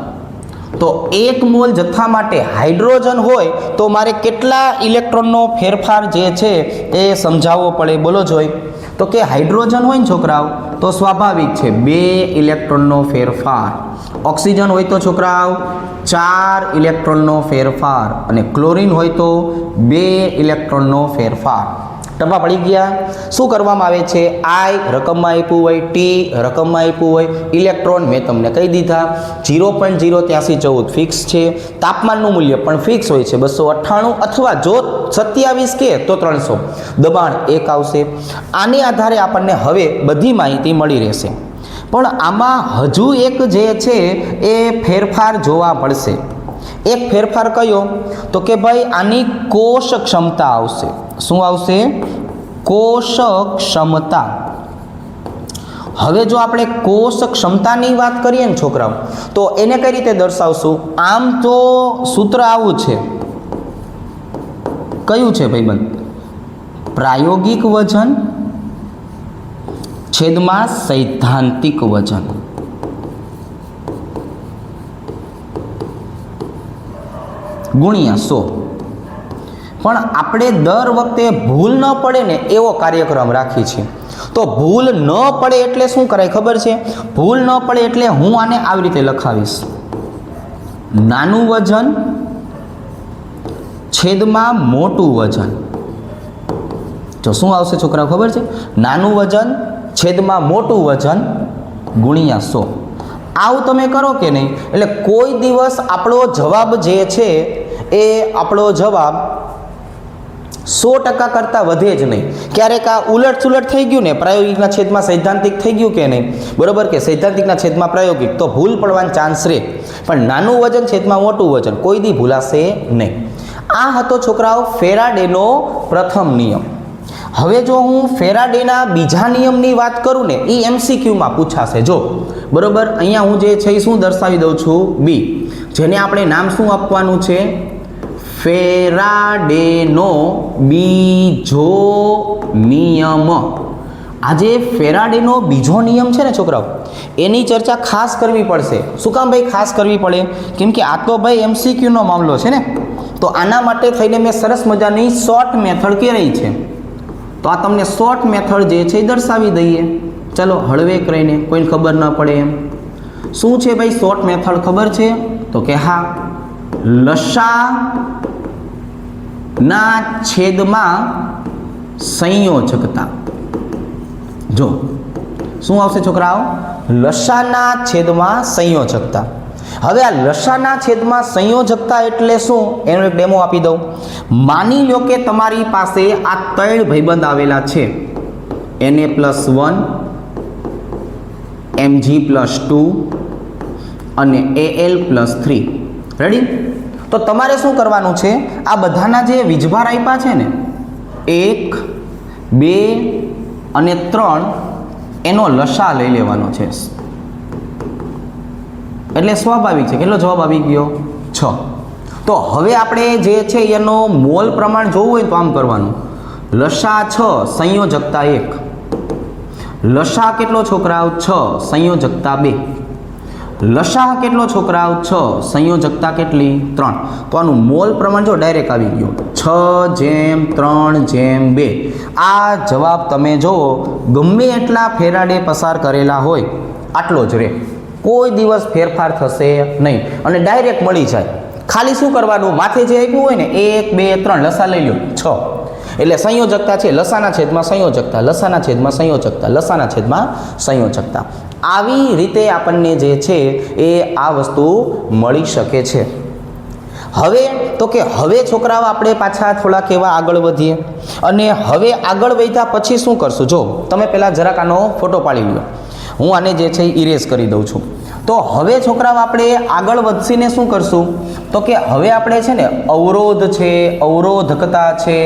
તો 1 મોલ જથ્થા માટે હાઇડ્રોજન હોય તો મારે કેટલા ઇલેક્ટ્રોનનો ફેરફાર જે છે એ સમજાવવો પડે? બોલો જોઈ. તો કે હાઇડ્રોજન હોય ને છોકરાઓ તો સ્વાભાવિક છે 2 ઇલેક્ટ્રોનનો ફેરફાર. ઓક્સિજન હોય તો છોકરાઓ 4 ઇલેક્ટ્રોનનો ફેરફાર અને ક્લોરીન હોય તો 2 ઇલેક્ટ્રોનનો ફેરફાર. ટપા પડી ગયા? શું કરવામાં આવે છે? I રકમમાં આપ્યું હોય, T રકમમાં આપ્યું હોય, ઇલેક્ટ્રોન મેં તમને કહી દીધા 0.08314 ફિક્સ છે. તાપમાનનું મૂલ્ય પણ ફિક્સ હોય છે 298 અથવા જો 27 કે તો 300. દબાણ 1 આવશે. આને આધારે આપણને હવે બધી માહિતી મળી રહેશે. પણ આમાં હજુ એક જે છે એ ફેરફાર જોવા પડશે. એક ફેરફાર કયો? તો કે ભાઈ આની કોષ ક્ષમતા આવશે. શું આવશે? કોષ ક્ષમતા. હવે જો આપણે કોષ ક્ષમતાની વાત કરીએ ને છોકરાઓ તો એને કઈ રીતે દર્શાવશું? આમ તો સૂત્ર આવું છે. કયું છે ભાઈબંધ? પ્રાયોગિક વજન છેદમાં સૈદ્ધાંતિક વજન. ગુણ્યા 100. પણ આપણે દર વખતે ભૂલ ન પડે ને એવો કાર્યક્રમ રાખી છે. તો ભૂલ ન પડે એટલે શું કરાય ખબર છે? ભૂલ ન પડે એટલે હું આને આવી રીતે લખાવીશ. નાનું વજન છેદમાં મોટું વજન. જો શું આવશે છોકરા ખબર છે? નાનું વજન છેદમાં મોટું વજન ગુણ્યા 100. આવું તમે કરો કે નહીં એટલે કોઈ દિવસ આપણો જવાબ જે છે એ આપણો જવાબ 100% કરતાં વધે જ નહીં. ક્યારેક આ ઉલટ સુલટ થઈ ગયું ને, પ્રાયોગિકના છેદમાં સૈદ્ધાંતિક થઈ ગયું કે નહીં, બરોબર કે સૈદ્ધાંતિકના છેદમાં પ્રાયોગિક, તો ભૂલ પડવાનો ચાન્સ રહે. પણ નાનું વજન છેદમાં મોટું વજન કોઈ દી ભૂલાશે નહીં. આ હતો છોકરાઓ ફેરાડેનો પ્રથમ નિયમ. હવે જો હું ફેરાડેના બીજા નિયમની વાત કરું ને, એ એમસીક્યુમાં પૂછાશે. જો બરોબર, અહીંયા હું જે છે એ શું દર્શાવી દઉં છું, બી, જેને આપણે નામ શું આપવાનું છે, ફેરાડેનો બીજો નિયમ. આજે ફેરાડેનો બીજો નિયમ છે ને છોકરાઓ, એની ચર્ચા ખાસ કરવી પડશે. શું કામ ભાઈ ખાસ કરવી પડે? કેમ કે આ તો ભાઈ એમસીક્યુનો મામલો છે ને, તો આના માટે થઈને મેં સરસ મજાની શોર્ટ મેથડ કરી છે. તો આ તમને શોર્ટ મેથડ જે છે એ દર્શાવી દઈએ. ચલો હળવે કરીને કોઈને ખબર ન પડે એમ. શું છે ભાઈ શોર્ટ મેથડ, ખબર છે? તો કે હા, લસા ના છેદમાં સંયોજકતા. જો શું આવશે છોકરાઓ? લસાના છેદમાં સંયોજકતા. હવે આ લસાના છેદમાં સંયોજકતા એટલે શું, એનો એક ડેમો આપી દઉં. માની લો કે તમારી પાસે આ 3 ભાઈબંધ આવેલા છે, Na+1, Mg+2 અને Al+3. રેડી? તો તમારે શું કરવાનું છે, આ બધાના જે વીજભાર આપ્યા છે ને, 1, 2 અને 3, એનો લસા લઈ લેવાનો છે. એટલે સ્વાભાવિક છે. કેટલો જવાબ આવી ગયો? 6. તો હવે આપણે જે છે એનો મોલ પ્રમાણ જોવું હોય તો આમ કરવાનું, લસા 6 સંયોજકતા 1. લસા કેટલો છોકરાઓ? 6 સંયોજકતા 2. લસા કેટલો છોકરાઓ? 6 સંયોજકતા કેટલી? 3. તો આનું મોલ પ્રમાણ જો ડાયરેક્ટ આવી ગયું, 6:3:2. આ જવાબ તમે જુઓ, ગમે એટલા ફેરાડે પસાર કરેલા હોય આટલો જ રહે, કોઈ દિવસ ફેરફાર થશે નહીં અને ડાયરેક્ટ મળી જાય. ખાલી શું કરવાનું, માથે જે આપ્યું હોય ને 1, 2, 3 લસા લઈ લો 6. એટલે સંયોજકતા છે લસાના છેદમાં સંયોજકતા, લસાના છેદમાં સંયોજકતા, લસાના છેદમાં સંયોજકતા. આવી રીતે આપણને જે છે એ આ વસ્તુ મળી શકે છે. હવે તો કે હવે છોકરાઓ આપણે પાછા થોડાક એવા આગળ વધીએ અને હવે આગળ વધ્યા પછી શું કરશું? જો તમે પહેલાં જરાક આનો ફોટો પાડી લો, હું આને જે છે ઇરેઝ કરી દઉં છું. તો હવે છોકરાઓ આપણે આગળ વધીને શું કરશું? તો કે હવે આપણે છે ને અવરોધ છે, અવરોધકતા છે,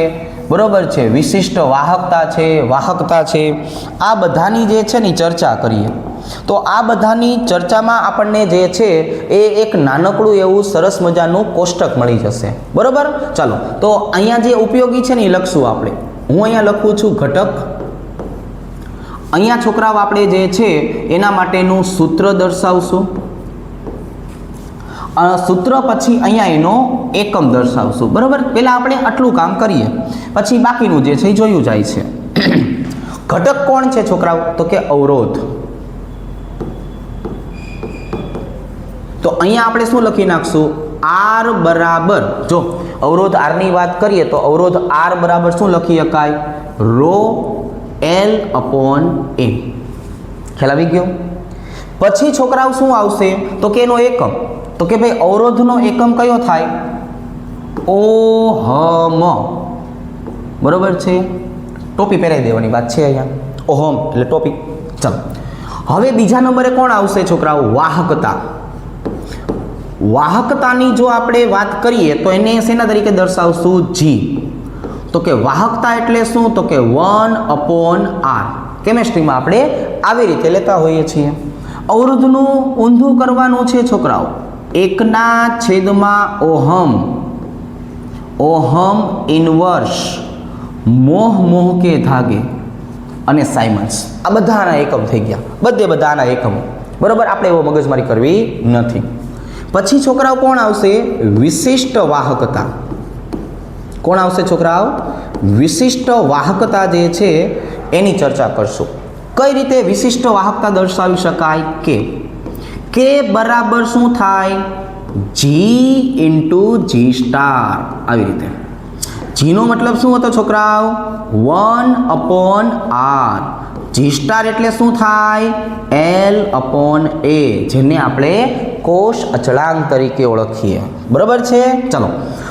બરોબર છે, વિશિષ્ટ વાહકતા છે, વાહકતા છે, આ બધાની જે છે ને ચર્ચા કરીએ. તો આ બધાની ચર્ચામાં આપણને જે છે એ એક નાનકડું એવું સરસ મજાનું કોષ્ટક મળી જશે. બરોબર? ચાલો તો અહીંયા જે ઉપયોગી છે ને એ લખશું આપણે. હું અહીંયા લખું છું ઘટક. અહીંયા છોકરાઓ આપણે જે છે એના માટેનું સૂત્ર દર્શાવશું. સૂત્ર પછી અહીંયા એનો એકમ દર્શાવશું. બરોબર? પહેલાં આપણે આટલું કામ કરીએ, પછી બાકીનું જે છે એ જોયું જાય છે. ઘટક કોણ છે છોકરાઓ? તો કે અવરોધ. તો અહીંયા આપણે શું લખી નાખશું? R બરાબર, જો અવરોધ R ની વાત કરીએ તો અવરોધ R બરાબર શું લખી શકાય? ρ L/A. ખ્યાલ આવી ગયો? પછી છોકરાઓ શું આવશે? તો કે એનો એકમ. તો કે ભાઈ અવરોધનો એકમ કયો થાય? ઓહમ. બરોબર છે? ટોપી પહેરાવી દેવાની વાત છે અહીંયા. ઓહમ એટલે ટોપી. ચાલો હવે બીજા નંબરે કોણ આવશે છોકરાઓ? વાહકતા. વાહકતાની જો આપણે વાત કરીએ તો એને શેના તરીકે દર્શાવશું? G. તો કે વાહકતા એટલે શું? તો કે 1/R. કેમેસ્ટ્રીમાં આપણે આવી રીતે લેતા હોઈએ છીએ. અવરોધનું ઊંધું કરવાનું છે છોકરાઓ, 1/ઓહમ. ઓહમ ઇનવર્સ, મોહ કે ધાગે અને સાયમન્સ. આ બધાના એકમ થઈ ગયા, બધાના એકમો. બરોબર? આપણે એવો મગજમારી કરવી નથી. પછી છોકરાઓ કોણ આવશે? વિશિષ્ટ વાહકતા. કોણ આવશે છોકરાઓ? વિશિષ્ટ વાહકતા જે છે એની ચર્ચા કરશું. કઈ રીતે વિશિષ્ટ વાહકતા દર્શાવી શકાય? કે બરાબર શું થાય? G × G star. આવી રીતે. જીનો મતલબ શું હતો છોકરાઓ? 1/R. G સ્ટાર એટલે શું થાય? L/A, જેને આપણે કોષ અચળાંક તરીકે ઓળખીએ. બરાબર છે? ચલો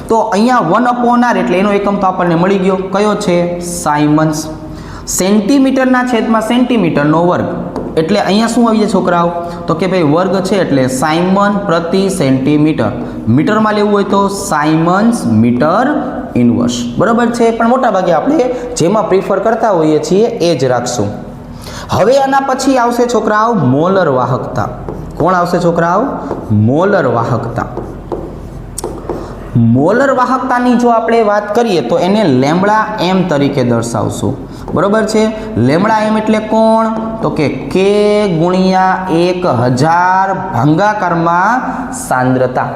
તો અહીંયા 1/R એટલે એનો એકમ તો આપણને મળી ગયો. કયો છે? સાયમન્સ. સેન્ટીમીટરના છેદમાં સેન્ટીમીટરનો વર્ગ. એટલે અહીંયા શું આવી જાય છોકરાઓ? તો કે ભાઈ વર્ગ છે એટલે સાયમન પ્રતિ સેન્ટીમીટર. મીટરમાં લેવું હોય તો સાયમન્સ મીટર ઇનવર્સ. બરાબર છે, પણ મોટા ભાગે આપણે જેમાં પ્રિફર કરતા હોઈએ છીએ એ જ રાખશું. હવે આના પછી આવશે છોકરાઓ મોલર વાહકતા. કોણ આવશે છોકરાઓ? મોલર વાહકતા. મોલર વાહકતાની જો આપણે વાત કરીએ તો એને લેમ્બડા એમ તરીકે દર્શાવશું. બરોબર છે, લેમ્બડા એમ એટલે કોણ? તો કે કે ગુણ્યા 1000 ભાગાકારમાં સાંદ્રતા.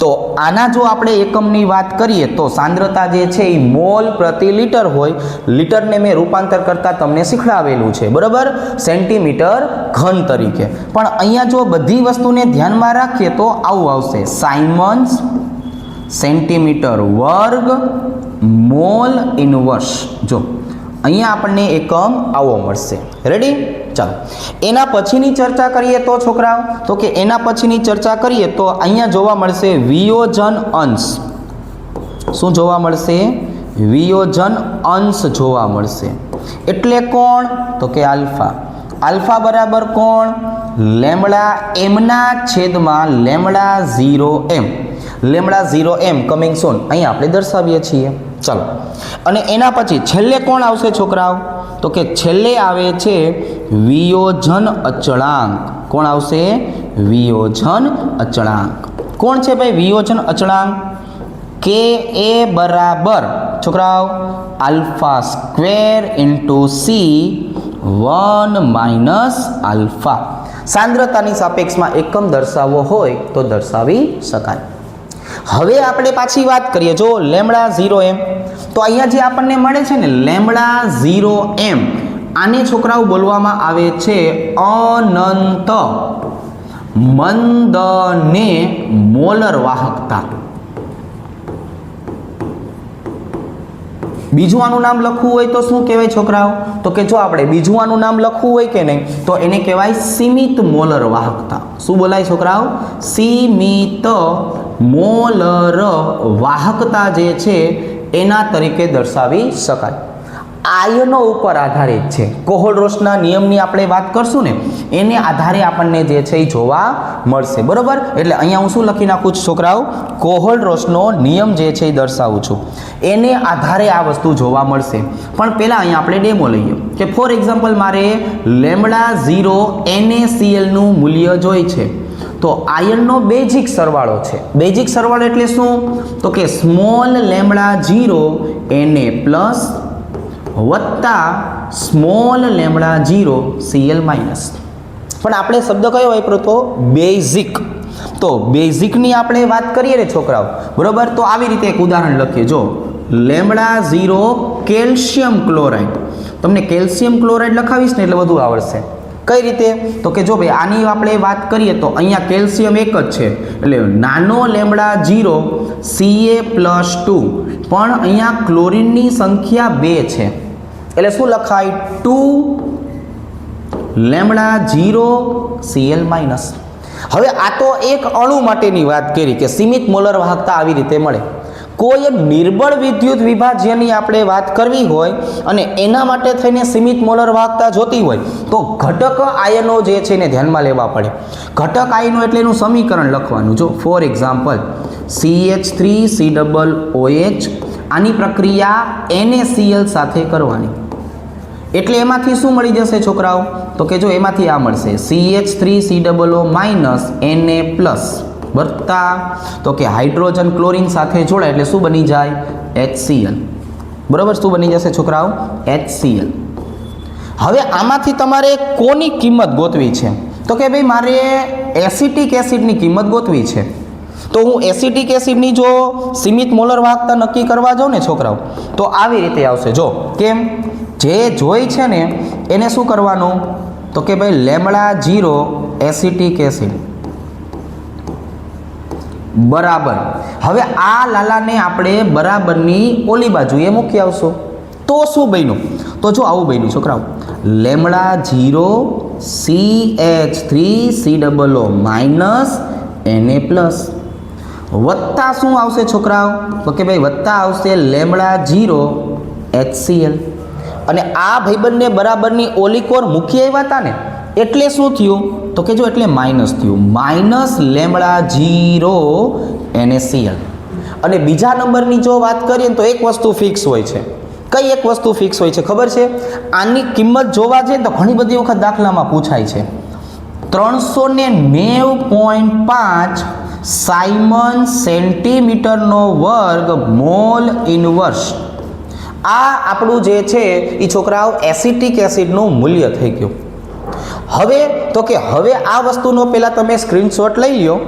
તો આના જો આપણે એકમની વાત કરીએ તો સાંદ્રતા જે છે એ મોલ પ્રતિ લીટર હોય. લીટરને મેં રૂપાંતર કરતા તમને શીખડાવેલું છે, બરાબર, સેન્ટીમીટર ઘન તરીકે. પણ અહીંયા જો બધી વસ્તુને ધ્યાનમાં રાખીએ તો આવું આવશે: સાયમન્સ સેન્ટીમીટર વર્ગ મોલ ઇનવર્સ. જો અહીંયા આપણને એકમ આવો મળશે. રેડી? ચાલો એના પછીની ચર્ચા કરીએ તો છોકરાઓ, તો કે એના પછીની ચર્ચા કરીએ તો અહીંયા જોવા મળશે વિયોજન અંશ. શું જોવા મળશે? વિયોજન અંશ જોવા મળશે. એટલે કોણ? તો કે આલ્ફા. આલ્ફા બરાબર કોણ? લેમ્બડા એમના છેદમાં lambda 0m. Lambda 0m coming સોન અહીંયા આપણે દર્શાવીએ છીએ. ચાલો, અને એના પછી છેલ્લે કોણ આવશે છોકરાઓ? તો કે છેલ્લે આવે છે વિયોજન અચળાંક. કોણ આવશે? વિયોજન અચળાંક. કોણ છે ભાઈ વિયોજન અચળાંક? કે એ બરાબર છોકરાઓ alpha square into C 1 minus alpha. સાંદ્રતાની સાપેક્ષમાં એકમ દર્શાવવો હોય તો દર્શાવી શકાય. હવે આપણે પાછી વાત કરીએ, જો લેમ્બડા 0m, તો અહીંયા જે આપણને મળે છે ને લેમ્બડા 0m, આને છોકરાઓ બોલવામાં આવે છે અનંત મંદને મોલર વાહકતા. બીજું આનું નામ લખવું હોય તો શું કહેવાય છોકરાઓ? તો કે જો આપણે બીજું આનું નામ લખવું હોય કે નહીં તો એને કહેવાય સીમિત મોલર વાહકતા. શું બોલાય છોકરાઓ? સીમિત મોલર વાહકતા જે છે એના તરીકે દર્શાવી શકાય. આયનો ઉપર આધારિત છે. કોહલ-રોસના નિયમની આપણે વાત કરશું ને એને આધારે આપણને જે છે એ જોવા મળશે. બરોબર, એટલે અહીંયા હું શું લખી નાખું છું છોકરાઓ? કોહલ-રોસનો નિયમ જે છે એ દર્શાવું છું. એને આધારે આ વસ્તુ જોવા મળશે. પણ પહેલાં અહીંયા આપણે ડેમો લઈએ કે ફોર એક્ઝામ્પલ મારે લેમ્બડા 0 NaCl નું મૂલ્ય જોઈ છે. તો આયનનો બેઝિક સરવાળો છે. બેઝિક સરવાળો એટલે શું? તો કે સ્મોલ લેમ્બડા 0 Na પ્લસ વત્તા સ્મોલ લેમ્બડા 0 Cl માઇનસ. પણ આપણે શબ્દ કયો વાપર્યો તો? બેઝિક. તો બેઝિકની આપણે વાત કરીએ ને છોકરાઓ, બરોબર, તો આવી રીતે એક ઉદાહરણ લખીએ. જો લેમ્બડા 0 કેલ્શિયમ ક્લોરાઇડ. તમને કેલ્શિયમ ક્લોરાઇડ લખાવીશ ને એટલે બધું આવડશે. કઈ રીતે? તો કે જો ભાઈ આની આપણે વાત કરીએ તો અહીંયા કેલ્શિયમ એક જ છે એટલે નાનો લેમ્બડા 0 Ca+2, પણ અહીંયા ક્લોરીનની સંખ્યા 2 છે એટલે શું લખાય? 2 લેમ્બડા 0 Cl માઇનસ. હવે આ તો એક અણુ માટેની વાત કરી કે સીમિત મોલર વાહકતા આવી રીતે મળે. કોઈ એક નિર્બળ વિદ્યુત વિભાજ્યની આપણે વાત કરવી હોય અને એના માટે થઈને સીમિત મોલર વાહકતા જોતી હોય તો ઘટક આયનો જે છે એને ધ્યાનમાં લેવા પડે. ઘટક આયનો એટલે એનું સમીકરણ લખવાનું. જો ફોર એક્ઝામ્પલ CH3COOH, આની પ્રક્રિયા NaCl સાથે કરવાની. એટલે એમાંથી શું મળી જશે છોકરાઓ? તો કે જો એમાંથી આ મળશે CH3COO માઇનસ Na પ્લસ વત્તા તો કે હાઇડ્રોજન ક્લોરીન સાથે જોડાય એટલે શું બની જાય? HCl. બરાબર, શું બની જશે છોકરાઓ? HCl. હવે આમાંથી તમારે કોની કિંમત ગોતવી છે? તો કે ભાઈ મારે એસિટિક એસિડની કિંમત ગોતવી છે. તો હું એસિટિક એસિડની જો સીમિત મોલર વાહકતા નક્કી કરવા જાઉં ને છોકરાઓ તો આવી રીતે આવશે. જો કેમ? જે જોઈ છે ને એને શું કરવાનું? તો કે ભાઈ લેમ્બડા 0 એસિટિક એસિડ બરાબર. હવે આ લાલાને આપણે બરાબરની ઓલી બાજુએ મૂકી આવશું તો શું બન્યું? તો જો આવું બન્યું છોકરાઓ, lambda 0 CH3COO minus Na plus વત્તા શું આવશે છોકરાઓ? તો કે ભાઈ વત્તા આવશે લેમ્બડા 0 HCl. અને આ ભાઈબંધને બરાબરની ઓલી કોર મૂકી આવ્યા હતા ને એટલે શું થયું તો કે જો એટલે માઇનસ થયું, માઇનસ લેમડા 0 NaCl. અને બીજા નંબરની જો વાત કરીએ તો એક વસ્તુ ફિક્સ હોય છે. કઈ એક વસ્તુ ફિક્સ હોય છે ખબર છે? આની કિંમત જોવા જઈએ તો ઘણી બધી વખત દાખલામાં પૂછાય છે. 390.5 સાયમન સેન્ટીમીટરનો વર્ગ મોલ ઇનવર્સ. આ આપણું જે છે એ છોકરાઓ એસિટિક એસિડનું મૂલ્ય થઈ ગયું. હવે તો કે હવે આ વસ્તુનો પહેલાં તમે સ્ક્રીનશોટ લઈ લ્યો.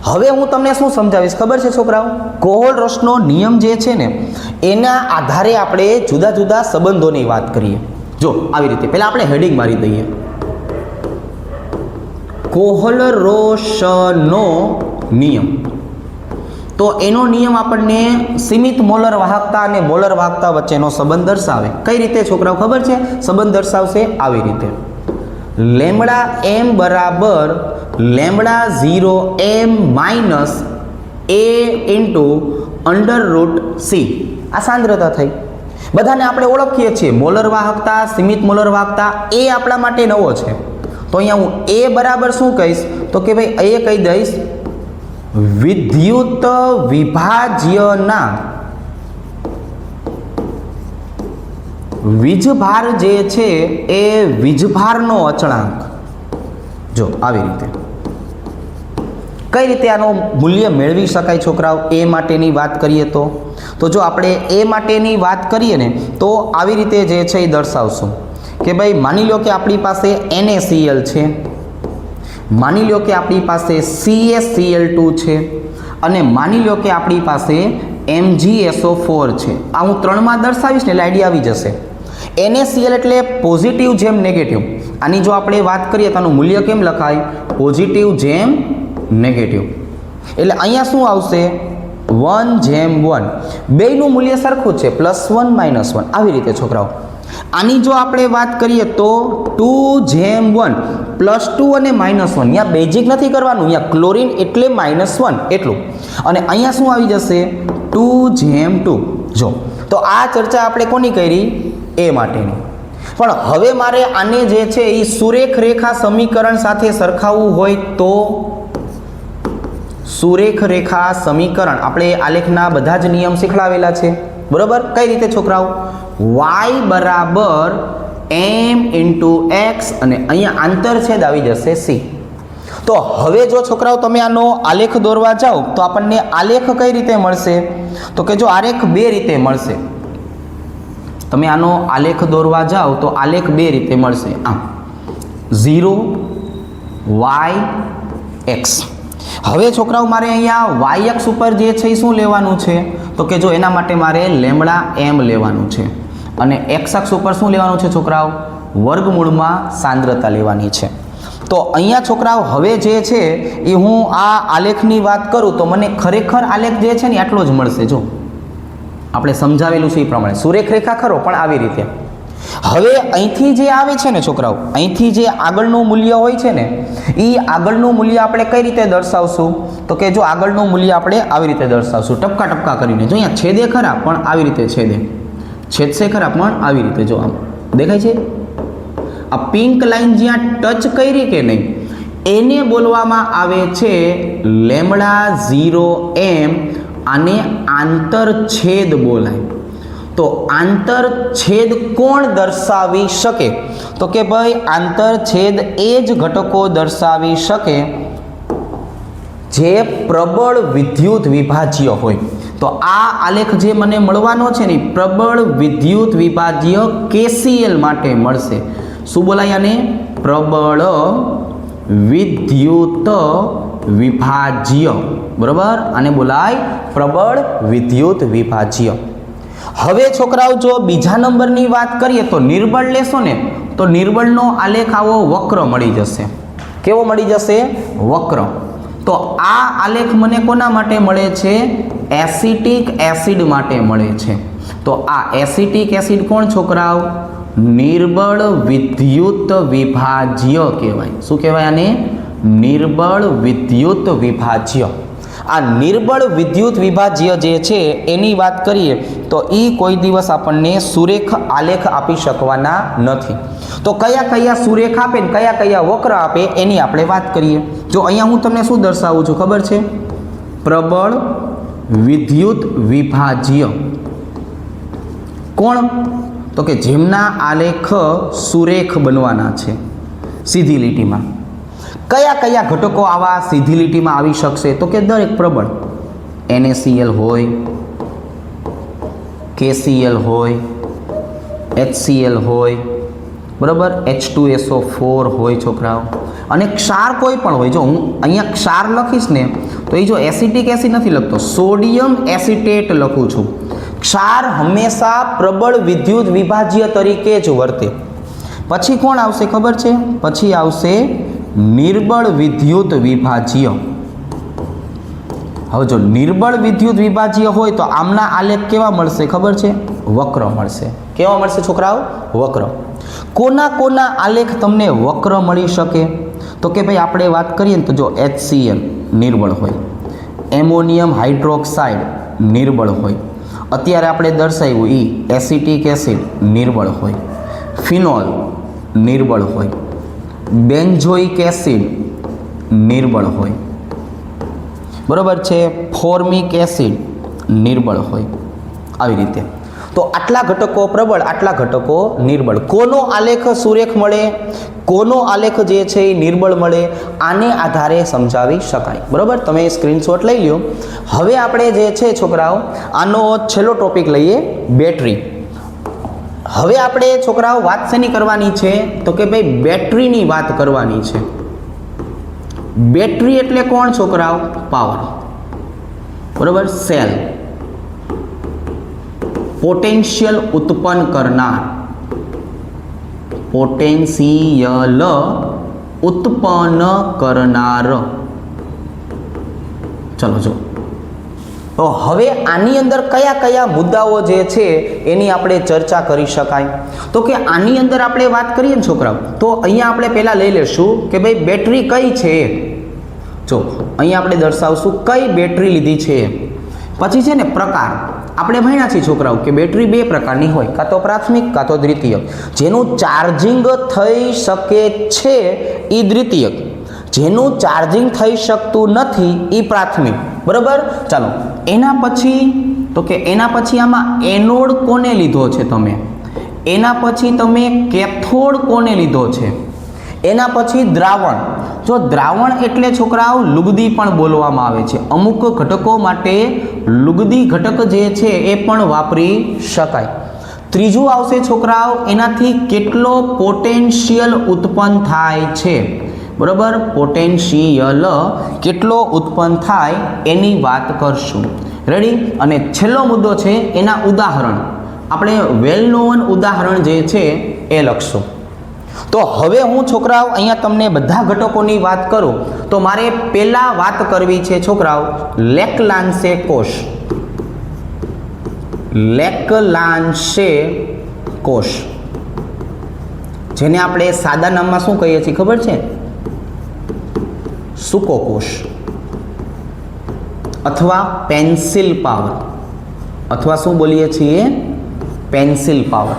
હવે હું તમને શું સમજાવીશ ખબર છે છોકરાઓ? કોહલ-રોસનો નિયમ જે છે ને એના આધારે આપણે જુદા જુદા સંબંધોની વાત કરીએ. જો આવી રીતે પહેલાં આપણે હેડિંગ મારી દઈએ. કોહલ-રોસનો નિયમ. તો એનો નિયમ આપણને સીમિત મોલર વાહકતા અને મોલર વાહકતા વચ્ચેનો સંબંધ દર્શાવે. કઈ રીતે છોકરાઓ ખબર છે? સંબંધ દર્શાવશે આવી રીતે. લેમડા એમ બરાબર lambda 0 m minus a into √c. આ સાંદ્રતા થઈ. બધાને આપણે ઓળખીએ છીએ મોલર વાહકતા, સીમિત મોલર વાહકતા. એ આપણા માટે નવો છે. તો અહીંયા હું a બરાબર શું કહીશ તો કે ભાઈ એ કહી દઈશ વિદ્યુત વિભાજ્યના વીજભાર જે છે એ વીજભારનો અચળાંક. જો આવી રીતે કઈ રીતે આનો મૂલ્ય મેળવી શકાય છોકરાઓ? એ માટેની વાત કરીએ તો જો આપણે એ માટેની વાત કરીએ ને તો આવી રીતે જે છે એ દર્શાવશું કે ભાઈ માની લો કે આપણી પાસે NaCl છે, માની લો કે આપણી પાસે CaCl2 છે અને માની લો કે આપણી પાસે MgSO4 છે. આ હું 3માં દર્શાવીશ ને એટલે આઈડિયા આવી જશે. NaCl એટલે પોઝિટિવ જેમ નેગેટિવ. આની જો આપણે વાત કરીએ તો આનું મૂલ્ય કેમ લખાય? પોઝિટિવ જેમ નેગેટિવ. એટલે અહીંયા શું આવશે? 1:1. બેયનું મૂલ્ય સરખું છે, +1 -1 આવી રીતે છોકરાઓ. આની જો આપણે વાત કરીએ તો 2:1 +2 અને -1. અહીંયા બેઝિક નથી કરવાનું, અહીંયા ક્લોરીન એટલે -1 એટલું. અને અહીંયા શું આવી જશે? 2:2. જો તો આ ચર્ચા આપણે કોની કરી? એ માટેની. પણ હવે મારે આને જે છે એ સુરેખ રેખા સમીકરણ સાથે સરખાવવું હોય તો સુરેખ રેખા સમીકરણ આપણે આલેખના બધા જ નિયમ શીખવાડેલા છે, બરોબર? કઈ રીતે છોકરાઓ? y બરાબર m × x અને અહીંયા આંતરછેદ આવી જશે c. તો હવે જો છોકરાઓ તમે આનો આલેખ દોરવા જાઓ તો આપણને આલેખ કઈ રીતે મળશે તો કે જો આલેખ બે રીતે મળશે. તમે આનો આલેખ દોરવા જાઓ તો આલેખ બે રીતે મળશે. આમ 0 y x. હવે છોકરાઓ મારે અહીંયા y અક્ષ ઉપર જે છે એ શું લેવાનું છે તો કે જો એના માટે મારે લેમડા m લેવાનું છે અને x અક્ષ ઉપર શું લેવાનું છે છોકરાઓ? વર્ગમૂળમાં સાંદ્રતા લેવાની છે. તો અહીંયા છોકરાઓ હવે જે છે એ હું આ આલેખની વાત કરું તો મને ખરેખર આલેખ જે છે ને આટલો જ મળશે. જો આપણે સમજાવેલું છે એ પ્રમાણે સુરેખ રેખા ખરો પણ આવી રીતે. હવે અહીંથી જે આવે છે ને છોકરાઓ, અહીંથી જે આગળનું મૂલ્ય હોય છે ને એ આગળનું મૂલ્ય આપણે કઈ રીતે દર્શાવશું તો કે જો આગળનું મૂલ્ય આપણે આવી રીતે દર્શાવશું ટપકા ટપકા કરીને. જો અહીંયા છેદે ખરા પણ આવી રીતે છેદશે ખરા પણ આવી રીતે. જો આમ દેખાય છે આ પિંક લાઈન જ્યાં ટચ કરી કે નહીં એને બોલવામાં આવે છે લેમડા 0 m. આને આંતરછેદ બોલાય. તો આંતરછેદ કોણ દર્શાવી શકે તો કે ભાઈ આંતરછેદ એ જ ઘટકો દર્શાવી શકે જે પ્રબળ વિદ્યુત વિભાજ્ય હોય. તો આ આલેખ જે મને મળવાનો છે ને પ્રબળ વિદ્યુત વિભાજ્ય KCl માટે મળશે. શું બોલાય આને? પ્રબળ વિદ્યુત વિભાજ્ય, બરોબર? આને બોલાય પ્રબળ વિદ્યુત વિભાજ્ય. હવે છોકરાઓ જો બીજા નંબરની વાત કરીએ તો નિર્બળ લેશો ને તો નિર્બળનો આલેખ આવો વક્ર મળી જશે. કેવો મળી જશે? વક્ર. તો આ આલેખ મને કોના માટે મળે છે? એસિટિક એસિડ માટે મળે છે. તો આ એસિટિક એસિડ કોણ છોકરાઓ? નિર્બળ વિદ્યુત વિભાજ્ય કહેવાય. શું કહેવાય આને? નિર્બળ વિદ્યુત વિભાજ્ય. આ નિર્બળ વિદ્યુત વિભાજ્ય જે છે એની વાત કરીએ તો એ કોઈ દિવસ આપણને સુરેખ આલેખ આપી શકવાના નથી. તો કયા કયા સુરેખ આપે ને કયા કયા વક્ર આપે એની આપણે વાત કરીએ. જો અહીંયા હું તમને શું દર્શાવું છું ખબર છે? પ્રબળ વિદ્યુત વિભાજ્ય. કોણ? તો કે જેમના આલેખ સુરેખ બનવાના છે સીધી લીટીમાં. કયા કયા ઘટકો આવા સીધી લીટીમાં આવી શકશે? તો કે દરેક પ્રબળ, NaCl હોય, KCl હોય, HCl હોય, બરાબર, H2SO4 હોય છોકરાઓ, અને ક્ષાર કોઈ પણ હોય. જો હું અહીંયા ક્ષાર લખીશ ને તો એ જો એસિટિક એસિડ નથી લખતો, સોડિયમ એસિટેટ લખું છું. ક્ષાર હંમેશા પ્રબળ વિદ્યુત વિભાજ્ય તરીકે જ વર્તે. પછી કોણ આવશે ખબર છે? પછી આવશે નિર્બળ વિદ્યુત વિભાજ્ય. હવે જો નિર્બળ વિદ્યુત વિભાજ્ય હોય તો આમના આલેખ કેવા મળશે ખબર છે? વક્ર મળશે. કેવા મળશે છોકરાઓ? વક્ર. કોના કોના આલેખ તમને વક્ર મળી શકે? તો કે ભાઈ આપણે વાત કરીએ ને તો જો HCl નિર્બળ હોય, એમોનિયમ હાઇડ્રોક્સાઇડ નિર્બળ હોય, અત્યારે આપણે દર્શાવ્યું એ એસિટિક એસિડ નિર્બળ હોય, ફિનોલ નિર્બળ હોય, બેન્ઝોઇક એસિડ નિર્બળ હોય, બરાબર છે, ફોર્મિક એસિડ નિર્બળ હોય. આવી રીતે તો આટલા ઘટકો પ્રબળ, આટલા ઘટકો નિર્બળ. કોનો આલેખ સુરેખ મળે, કોનો આલેખ જે છે એ નિર્બળ મળે, આને આધારે સમજાવી શકાય. બરાબર, તમે સ્ક્રીનશોટ લઈ લ્યો. હવે આપણે જે છે છોકરાઓ આનો છેલ્લો ટોપિક લઈએ, બેટરી. હવે આપણે છોકરાઓ વાત શેની કરવાની છે? તો કે ભાઈ બેટરીની વાત કરવાની છે. બેટરી એટલે કોણ છોકરાઓ? પાવર. બરાબર, સેલ, પોટેન્શિયલ ઉત્પન્ન કરનાર, પોટેન્શિયલ ઉત્પન્ન કરનાર. ચલો જો, તો હવે આની અંદર કયા કયા મુદ્દાઓ જે છે એની આપણે ચર્ચા કરી શકાય? તો કે આની અંદર આપણે વાત કરીએ ને છોકરાઓ, તો અહીંયા આપણે પહેલા લઈ લેશું કે ભાઈ બેટરી કઈ છે. જો અહીંયા આપણે દર્શાવશું કઈ બેટરી લીધી છે. પછી છે ને પ્રકાર. આપણે ભણ્યા છીએ છોકરાઓ કે બેટરી બે પ્રકારની હોય, કાં તો પ્રાથમિક કાં તો દ્વિતીયક. જેનું ચાર્જિંગ થઈ શકે છે એ દ્વિતીયક, જેનું ચાર્જિંગ થઈ શકતું નથી એ પ્રાથમિક. બરાબર, ચાલો એના પછી તો કે એના પછી આમાં એનોડ કોને લીધો છે તમે? એના પછી તમે કેથોડ કોને લીધો છે? એના પછી દ્રાવણ. જો દ્રાવણ એટલે છોકરાઓ લુગદી પણ બોલવામાં આવે છે. અમુક ઘટકો માટે લુગદી ઘટક જે છે એ પણ વાપરી શકાય. ત્રીજું આવશે છોકરાઓ એનાથી કેટલો પોટેન્શિયલ ઉત્પન્ન થાય છે. બરાબર, પોટેન્શિયલ કેટલો ઉત્પન્ન થાય એની વાત કરશું. રેડી? અને છેલ્લો મુદ્દો છે એના ઉદાહરણ. આપણે વેલ નોન ઉદાહરણ જે છે એ લખશું. તો હવે હું છોકરાઓ અહીંયા તમને બધા ઘટકોની વાત કરું તો મારે પહેલા વાત કરવી છે છોકરાઓ લેકલાન્સે કોષ. લેકલાન્સે કોષ, જેને આપણે સાદા નામમાં શું કહીએ છીએ ખબર છે? સૂકોકોષ અથવા પેન્સિલ પાવર, અથવા શું બોલીએ છીએ? Pencil power.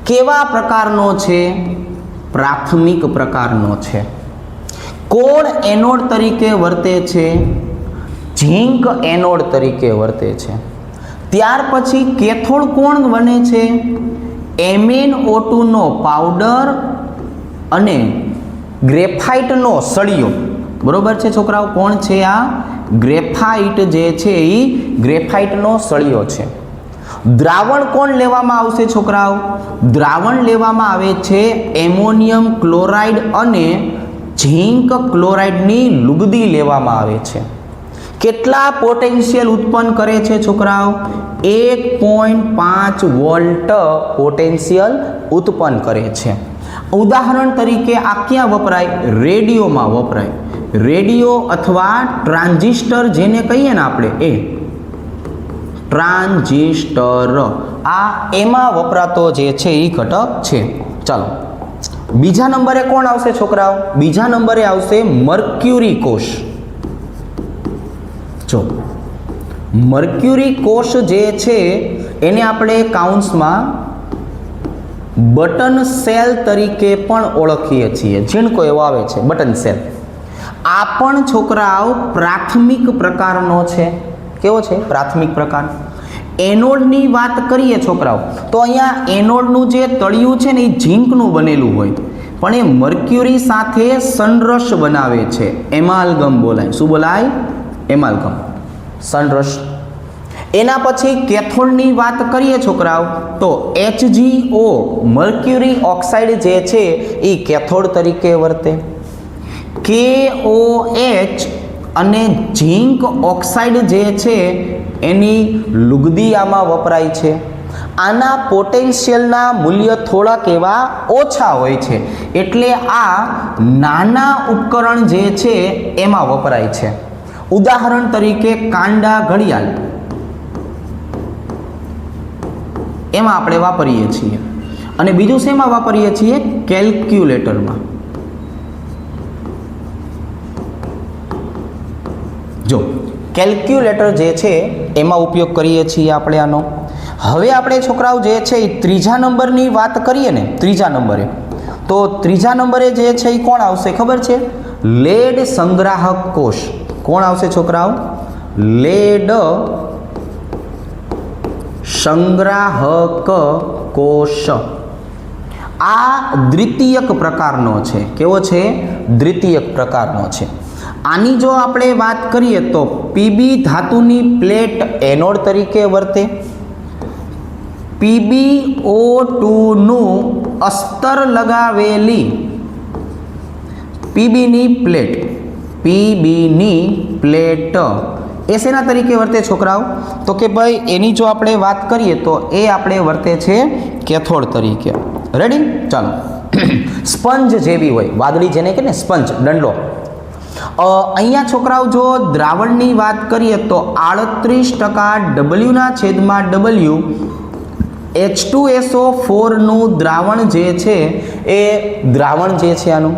કેવા પ્રકારનો છે? પ્રાથમિક પ્રકારનો છે. કોણ એનોડ તરીકે વર્તે છે? ઝીંક એનોડ તરીકે વર્તે છે. ત્યાર પછી કેથોડ કોણ બને છે? MnO2 નો પાવડર અને ગ્રેફાઇટનો સળિયો. બરોબર છે છોકરાઓ? કોણ છે આ? ગ્રેફાઇટ જે છે એ ગ્રેફાઇટનો સળિયો છે. દ્રાવણ કોણ લેવામાં આવશે છોકરાઓ? દ્રાવણ લેવામાં આવે છે એમોનિયમ ક્લોરાઇડ અને ઝીંક ક્લોરાઇડની લુગદી લેવામાં આવે છે. કેટલા પોટેન્શિયલ ઉત્પન્ન કરે છે છોકરાઓ? 1.5 વોલ્ટ પોટેન્શિયલ ઉત્પન્ન કરે છે. ઉદાહરણ તરીકે આ ક્યાં વપરાય? રેડિયોમાં વપરાય. રેડિયો અથવા ટ્રાન્ઝિસ્ટર જેને કહીએ ને આપણે, એ ટ્રાન્ઝિસ્ટર, આ એમાં વપરાતો જે છે એ ઘટક છે. ચાલો બીજા નંબરે કોણ આવશે છોકરાઓ? બીજા નંબરે આવશે મર્ક્યુરી કોષ. જો મર્ક્યુરી કોષ જે છે એને આપણે કાઉન્સમાં બટન સેલ તરીકે પણ ઓળખીએ છીએ. ઝીણકો એવો આવે છે બટન સેલ. આ પણ છોકરાઓ પ્રાથમિક પ્રકારનો છે. કેવો છે? પ્રાથમિક પ્રકાર. એનોડની વાત કરીએ છોકરાઓ તો અહીંયા એનોડનું જે તળિયું છે ને એ ઝીંકનું બનેલું હોય, પણ એ મર્ક્યુરી સાથે સનરસ બનાવે છે. એમાલ્ગમ બોલાય. શું બોલાય? એમાલ્ગમ, સનરસ. એના પછી કેથોડની વાત કરીએ છોકરાઓ તો HgO મર્ક્યુરી ઓક્સાઇડ જે છે એ કેથોડ તરીકે વર્તે. KOH અને ઝીંક ઓક્સાઇડ જે છે એની લુગદી આમાં વપરાય છે. આના પોટેન્શિયલના મૂલ્ય થોડાક એવા ઓછા હોય છે, એટલે આ નાના ઉપકરણ જે છે એમાં વપરાય છે. ઉદાહરણ તરીકે કાંડા ઘડિયાળ, એમાં આપણે વાપરીએ છીએ. અને બીજું શેમાં વાપરીએ છીએ? કેલ્ક્યુલેટરમાં. જો કેલ્ક્યુલેટર જે છે એમાં ઉપયોગ કરીએ છીએ આપણે આનો. હવે આપણે છોકરાઓ જે છે એ ત્રીજા નંબરની વાત કરીએ ને, ત્રીજા નંબરે, તો ત્રીજા નંબરે જે છે એ કોણ આવશે ખબર છે? લેડ સંગ્રાહક કોષ. કોણ આવશે છોકરાઓ? લેડ સંગ્રાહક કોષ. આ દ્વિતીયક પ્રકારનો છે. કેવો છે? દ્વિતીયક પ્રકારનો છે. આની જો આપણે વાત કરીએ તો પીબી ધાતુની પ્લેટ એનોડ તરીકે વર્તે. PbO2 નું અસ્તર લગાવેલી પીબીની પ્લેટ, પીબીની પ્લેટ એ શેના તરીકે વર્તે છોકરાઓ? તો કે ભાઈ એની જો આપણે વાત કરીએ તો એ આપણે વર્તે છે કેથોડ તરીકે. રેડી? ચાલો. સ્પંજ જેવી હોય, વાદળી જેને કે ને સ્પંજ, દંડો. અહીંયા છોકરાઓ જો દ્રાવણની વાત કરીએ તો 38% W/W H2SO4 નું દ્રાવણ જે છે એ દ્રાવણ જે છે આનું.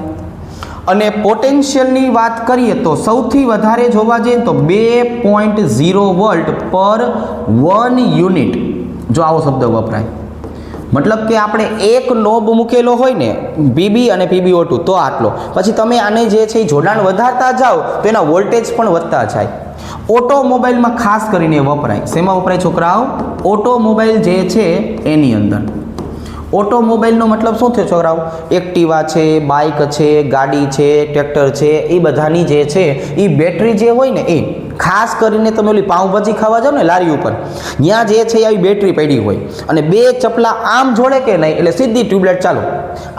અને પોટેન્શિયલની વાત કરીએ તો સૌથી વધારે જોવા જઈએ તો 2.0 વોલ્ટ પર 1 યુનિટ. જો આવો શબ્દ વપરાય, મતલબ કે આપણે એક નોબ મૂકેલો હોય ને પીબી અને PbO2 તો આટલો, પછી તમે આને જે છે એ જોડાણ વધારતા જાઓ તો એના વોલ્ટેજ પણ વધતા જાય. ઓટોમોબાઈલમાં ખાસ કરીને વપરાય. શેમાં વપરાય છોકરાઓ? ઓટોમોબાઈલ જે છે એની અંદર. ઓટોમોબાઈલનો મતલબ શું થયો છોકરાઓ? એક્ટિવા છે, બાઇક છે, ગાડી છે, ટ્રેક્ટર છે, એ બધાની જે છે એ બેટરી જે હોય ને એ ખાસ કરીને તમે ઓલી પાઉંભાજી ખાવા જાઓ ને લારી ઉપર, ત્યાં જે છે આવી બેટરી પડી હોય અને બે ચપલા આમ જોડે કે નહીં એટલે સીધી ટ્યુબલાઇટ ચાલુ.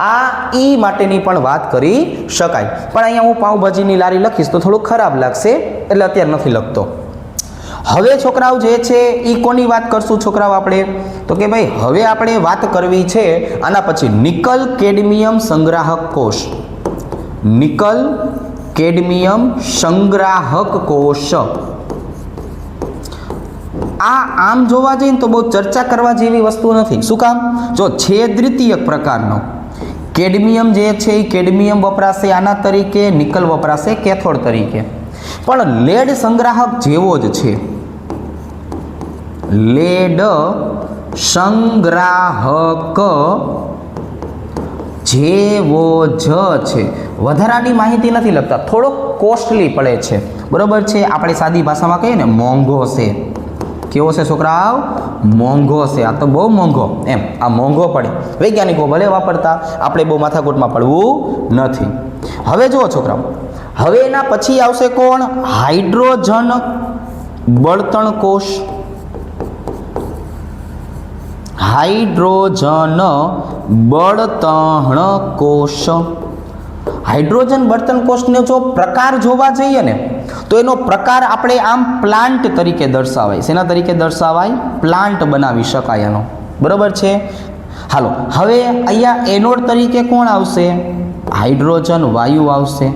આ ઈ માટેની પણ વાત કરી શકાય. પણ અહીંયા હું પાઉંભાજીની લારી લખીશ તો થોડું ખરાબ લાગશે, એટલે અત્યારે નથી લખતો. હવે છોકરાઓ જે છે એ કોની વાત કરશું છોકરાઓ આપણે? તો કે ભાઈ હવે આપણે વાત કરવી છે આના પછી નિકલ કેડમિયમ સંગ્રાહક કોષ. નિકલ કેડમિયમ સંગ્રાહક કોષ. આ આમ જોવા જઈએ તો બહુ ચર્ચા કરવા જેવી વસ્તુ નથી. શું કામ? જો છે દ્વિતીયક પ્રકારનો. કેડમિયમ જે છે એ કેડમિયમ વપરાશે આના તરીકે, નિકલ વપરાશે કેથોડ તરીકે. પણ લેડ સંગ્રાહક જેવો જ છે. લેડ સંગ્રાહક જેવો જ છે. વધારાની માહિતી નથી લખતા, થોડો કોસ્ટલી પડે છે. બરોબર છે? આપણે સાદી ભાષામાં કહીએ ને મોંઘો છે. કેવો છે છોકરાઓ? મોંઘો છે. આ તો બહુ મોંઘો, એમ આ મોંઘો પડે. વૈજ્ઞાનિકો ભલે વાપરતા, આપણે બહુ માથાકૂટમાં પડવું નથી. હવે જુઓ છોકરાઓ, હવે એના પછી આવશે કોણ? હાઇડ્રોજન બળતણ કોષ. હાઇડ્રોજન બળતણ કોષ. હાઇડ્રોજન બળતણ કોષનો જો પ્રકાર જોવા જઈએ ને તો એનો પ્રકાર આપણે આમ પ્લાન્ટ તરીકે દર્શાવાય. શેના તરીકે દર્શાવાય? પ્લાન્ટ બનાવી શકાય એનો. બરોબર છે? હાલો, હવે અહીંયા એનોડ તરીકે કોણ આવશે? હાઇડ્રોજન વાયુ આવશે.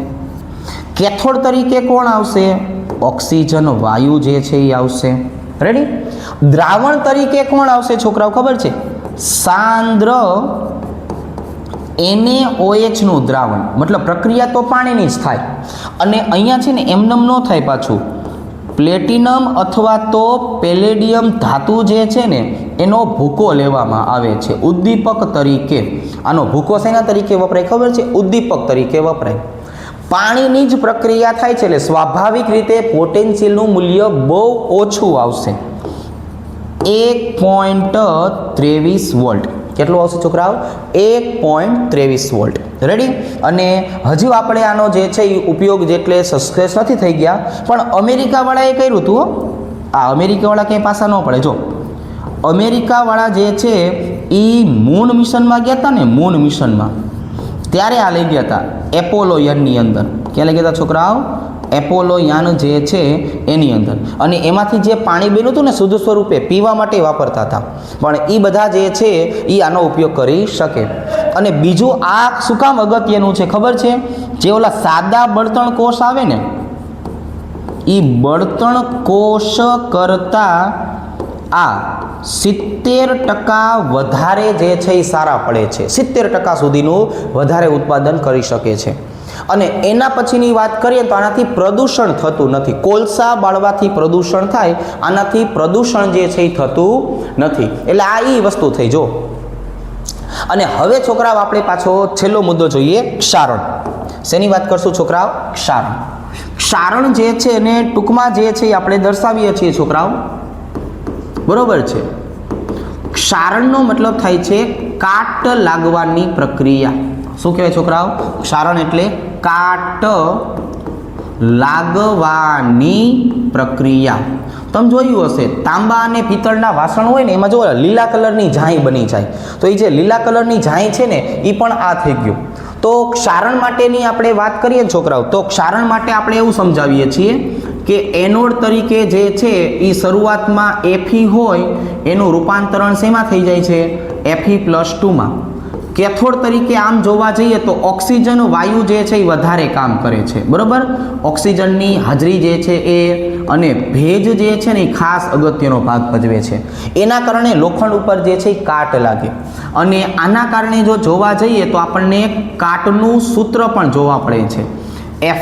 કેથોડ તરીકે કોણ આવશે? ઓક્સિજન વાયુ જે છે એ આવશે. રેડી? દ્રાવણ તરીકે કોણ આવશે છોકરાઓ ખબર છે? સાંદ્ર NaOH નું દ્રાવણ. મતલબ પ્રક્રિયા તો પાણીની જ થાય, અને અહીંયા છે ને એમનેમ ન થાય પાછું. પ્લેટિનમ અથવા તો પેલેડિયમ ધાતુ જે છે ને એનો ભૂકો લેવામાં આવે છે ઉદ્દીપક તરીકે. આનો ભૂકો શેના તરીકે વપરાય ખબર છે? ઉદ્દીપક તરીકે વપરાય. પાણીની જ પ્રક્રિયા થાય છે એટલે સ્વાભાવિક રીતે પોટેન્શિયલનું મૂલ્ય બહુ ઓછું આવશે. 1.23 વોલ્ટ. કેટલું આવશે છોકરાઓ? 1.23 વોલ્ટ. રેડી? અને હજુ આપણે આનો જે છે એ ઉપયોગ જેટલે સક્સેસ નથી થઈ ગયા, પણ અમેરિકાવાળાએ કર્યું હતું. આ અમેરિકાવાળા ક્યાંય પાસા ન પડે. જો અમેરિકાવાળા જે છે એ મૂન મિશનમાં ગયા હતા ને, મૂન મિશનમાં ત્યારે આ લઈ ગયા હતા એપોલો યાનની અંદર. ક્યાં લઈ ગયા હતા છોકરાઓ? એપોલો યાન જે છે એની અંદર. અને એમાંથી જે પાણી બન્યું હતું ને શુદ્ધ સ્વરૂપે પીવા માટે વાપરતા હતા, પણ એ બધા જે છે એ આનો ઉપયોગ કરી શકે. અને બીજું આ શું કામ અગત્યનું છે ખબર છે? જે ઓલા સાદા બળતણ કોષ આવે ને એ બળતણ કોષ કરતાં આ 70% વધારે જે છે એ સારા પડે છે. 70% સુધીનું વધારે ઉત્પાદન કરી શકે છે. અને એના પછીની વાત કરીએ તો આનાથી પ્રદૂષણ થતું નથી. કોલસા બાળવાથી પ્રદૂષણ થાય, આનાથી પ્રદૂષણ જે છે એ થતું નથી. એટલે આ એ વસ્તુ થઈ. જો અને હવે છોકરાઓ આપણે પાછો છેલ્લો મુદ્દો જોઈએ, ક્ષારણ. શેની વાત કરશું છોકરાઓ? ક્ષારણ. ક્ષારણ જે છે એને ટૂંકમાં જે છે એ આપણે દર્શાવીએ છીએ છોકરાઓ, બરોબર છે? ક્ષારણનો મતલબ થાય છે કાટ લાગવાની પ્રક્રિયા. શું કહેવાય છોકરાઓ? ક્ષારણ એટલે કાટ લાગવાની પ્રક્રિયા. તમે જોયું હશે તાંબા અને પિત્તળના વાસણ હોય ને એમાં જો લીલા કલરની ઝાંય બની જાય, તો એ જે લીલા કલરની ઝાંય છે ને એ પણ આ થઈ ગયું. તો ક્ષારણ માટેની આપણે વાત કરીએ છોકરાઓ, તો ક્ષારણ માટે આપણે એવું સમજાવીએ છીએ કે એનોડ તરીકે જે છે એ શરૂઆતમાં Fe હોય એનું રૂપાંતરણ શેમાં થઈ જાય છે? Fe+2માં. કેથોડ તરીકે આમ જોવા જઈએ તો ઓક્સિજન વાયુ જે છે એ વધારે કામ કરે છે, બરોબર? ઓક્સિજનની હાજરી જે છે એ અને ભેજ જે છે ને એ ખાસ અગત્યનો ભાગ ભજવે છે. એના કારણે લોખંડ ઉપર જે છે એ કાટ લાગે. અને આના કારણે જો જોવા જઈએ તો આપણને કાટનું સૂત્ર પણ જોવા પડે છે,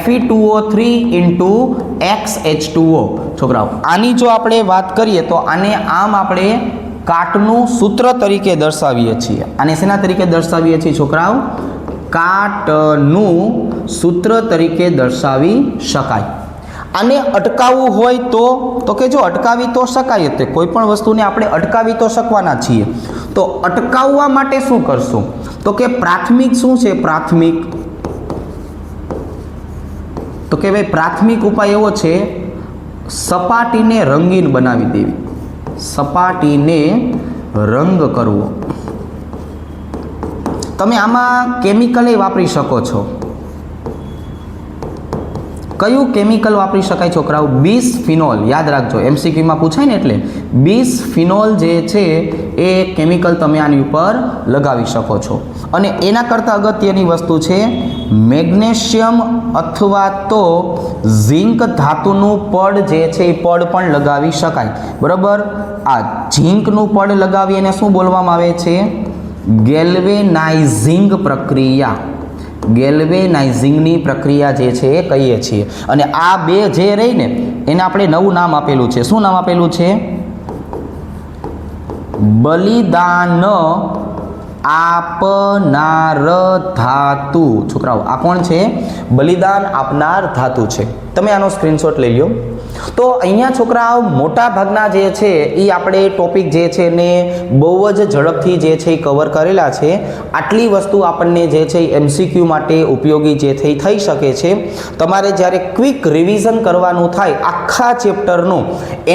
Fe2O3 × XH2O. છોકરાઓ આની જો આપણે વાત કરીએ તો આને આમ આપણે કાટનું સૂત્ર તરીકે દર્શાવીએ છીએ. આને શેના તરીકે દર્શાવીએ છીએ છોકરાઓ? કાટનું સૂત્ર તરીકે દર્શાવી શકાય. આને અટકાવવું હોય તો કે જો અટકાવી તો શકાય જ. કોઈ પણ વસ્તુને આપણે અટકાવી તો શકવાના છીએ. તો અટકાવવા માટે શું કરશું? તો કે પ્રાથમિક શું છે? પ્રાથમિક તો કે ભાઈ પ્રાથમિક ઉપાય એવો છે સપાટીને રંગીન બનાવી દેવી. સપાટીને રંગ કરવો. તમે આમાં કેમિકલ વાપરી શકો છો. કયું કેમિકલ વાપરી શકાય છોકરાઓ? બિસફિનોલ. યાદ રાખજો, MCQમાં પૂછાય ને એટલે બિસફિનોલ જે છે એ કેમિકલ તમે આની ઉપર લગાવી શકો છો. અને એના કરતાં અગત્યની વસ્તુ છે મેગ્નેશિયમ અથવા તો ઝિંક ધાતુનું પડ જે છે એ પડ પણ લગાવી શકાય, બરાબર? આ ઝિંકનું પડ લગાવી એને શું બોલવામાં આવે છે? ગેલ્વેનાઇઝિંગ પ્રક્રિયા. ગેલ્વેનાઇઝિંગની પ્રક્રિયા જે છે એ કહીએ છીએ. અને આ બે જે રહી ને એને આપણે નવું નામ આપેલું છે. શું નામ આપેલું છે? બલિદાન આપનાર ધાતુ. છોકરાઓ આ કોણ છે? બલિદાન આપનાર ધાતુ છે. તમે આનો સ્ક્રીનશોટ લઈ લો. તો અહીંયા છોકરાઓ મોટા ભાગના જે છે એ આપણે ટોપિક જે છે ને બહુ જ ઝડપથી જે છે એ કવર કરેલા છે. આટલી વસ્તુ આપણને જે છે MCQ માટે ઉપયોગી જે થઈ શકે છે. તમારે જ્યારે ક્વિક રિવિઝન કરવાનું થાય આખા ચેપ્ટરનું,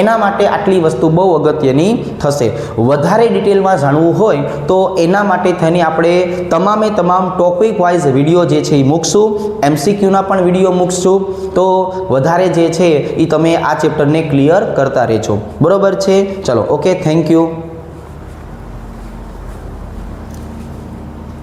એના માટે આટલી વસ્તુ બહુ અગત્યની થશે. વધારે ડિટેલમાં જાણવું હોય તો એના માટે થઈને આપણે તમામે તમામ ટોપિક વાઇઝ વિડીયો જે છે એ મૂકશું. MCQના પણ વિડીયો મૂકશું. તો વધારે જે છે એ તમે આ ચેપ્ટરને ક્લિયર કરતા રહેજો, બરોબર છે? ચલો, ઓકે, થેન્ક યુ.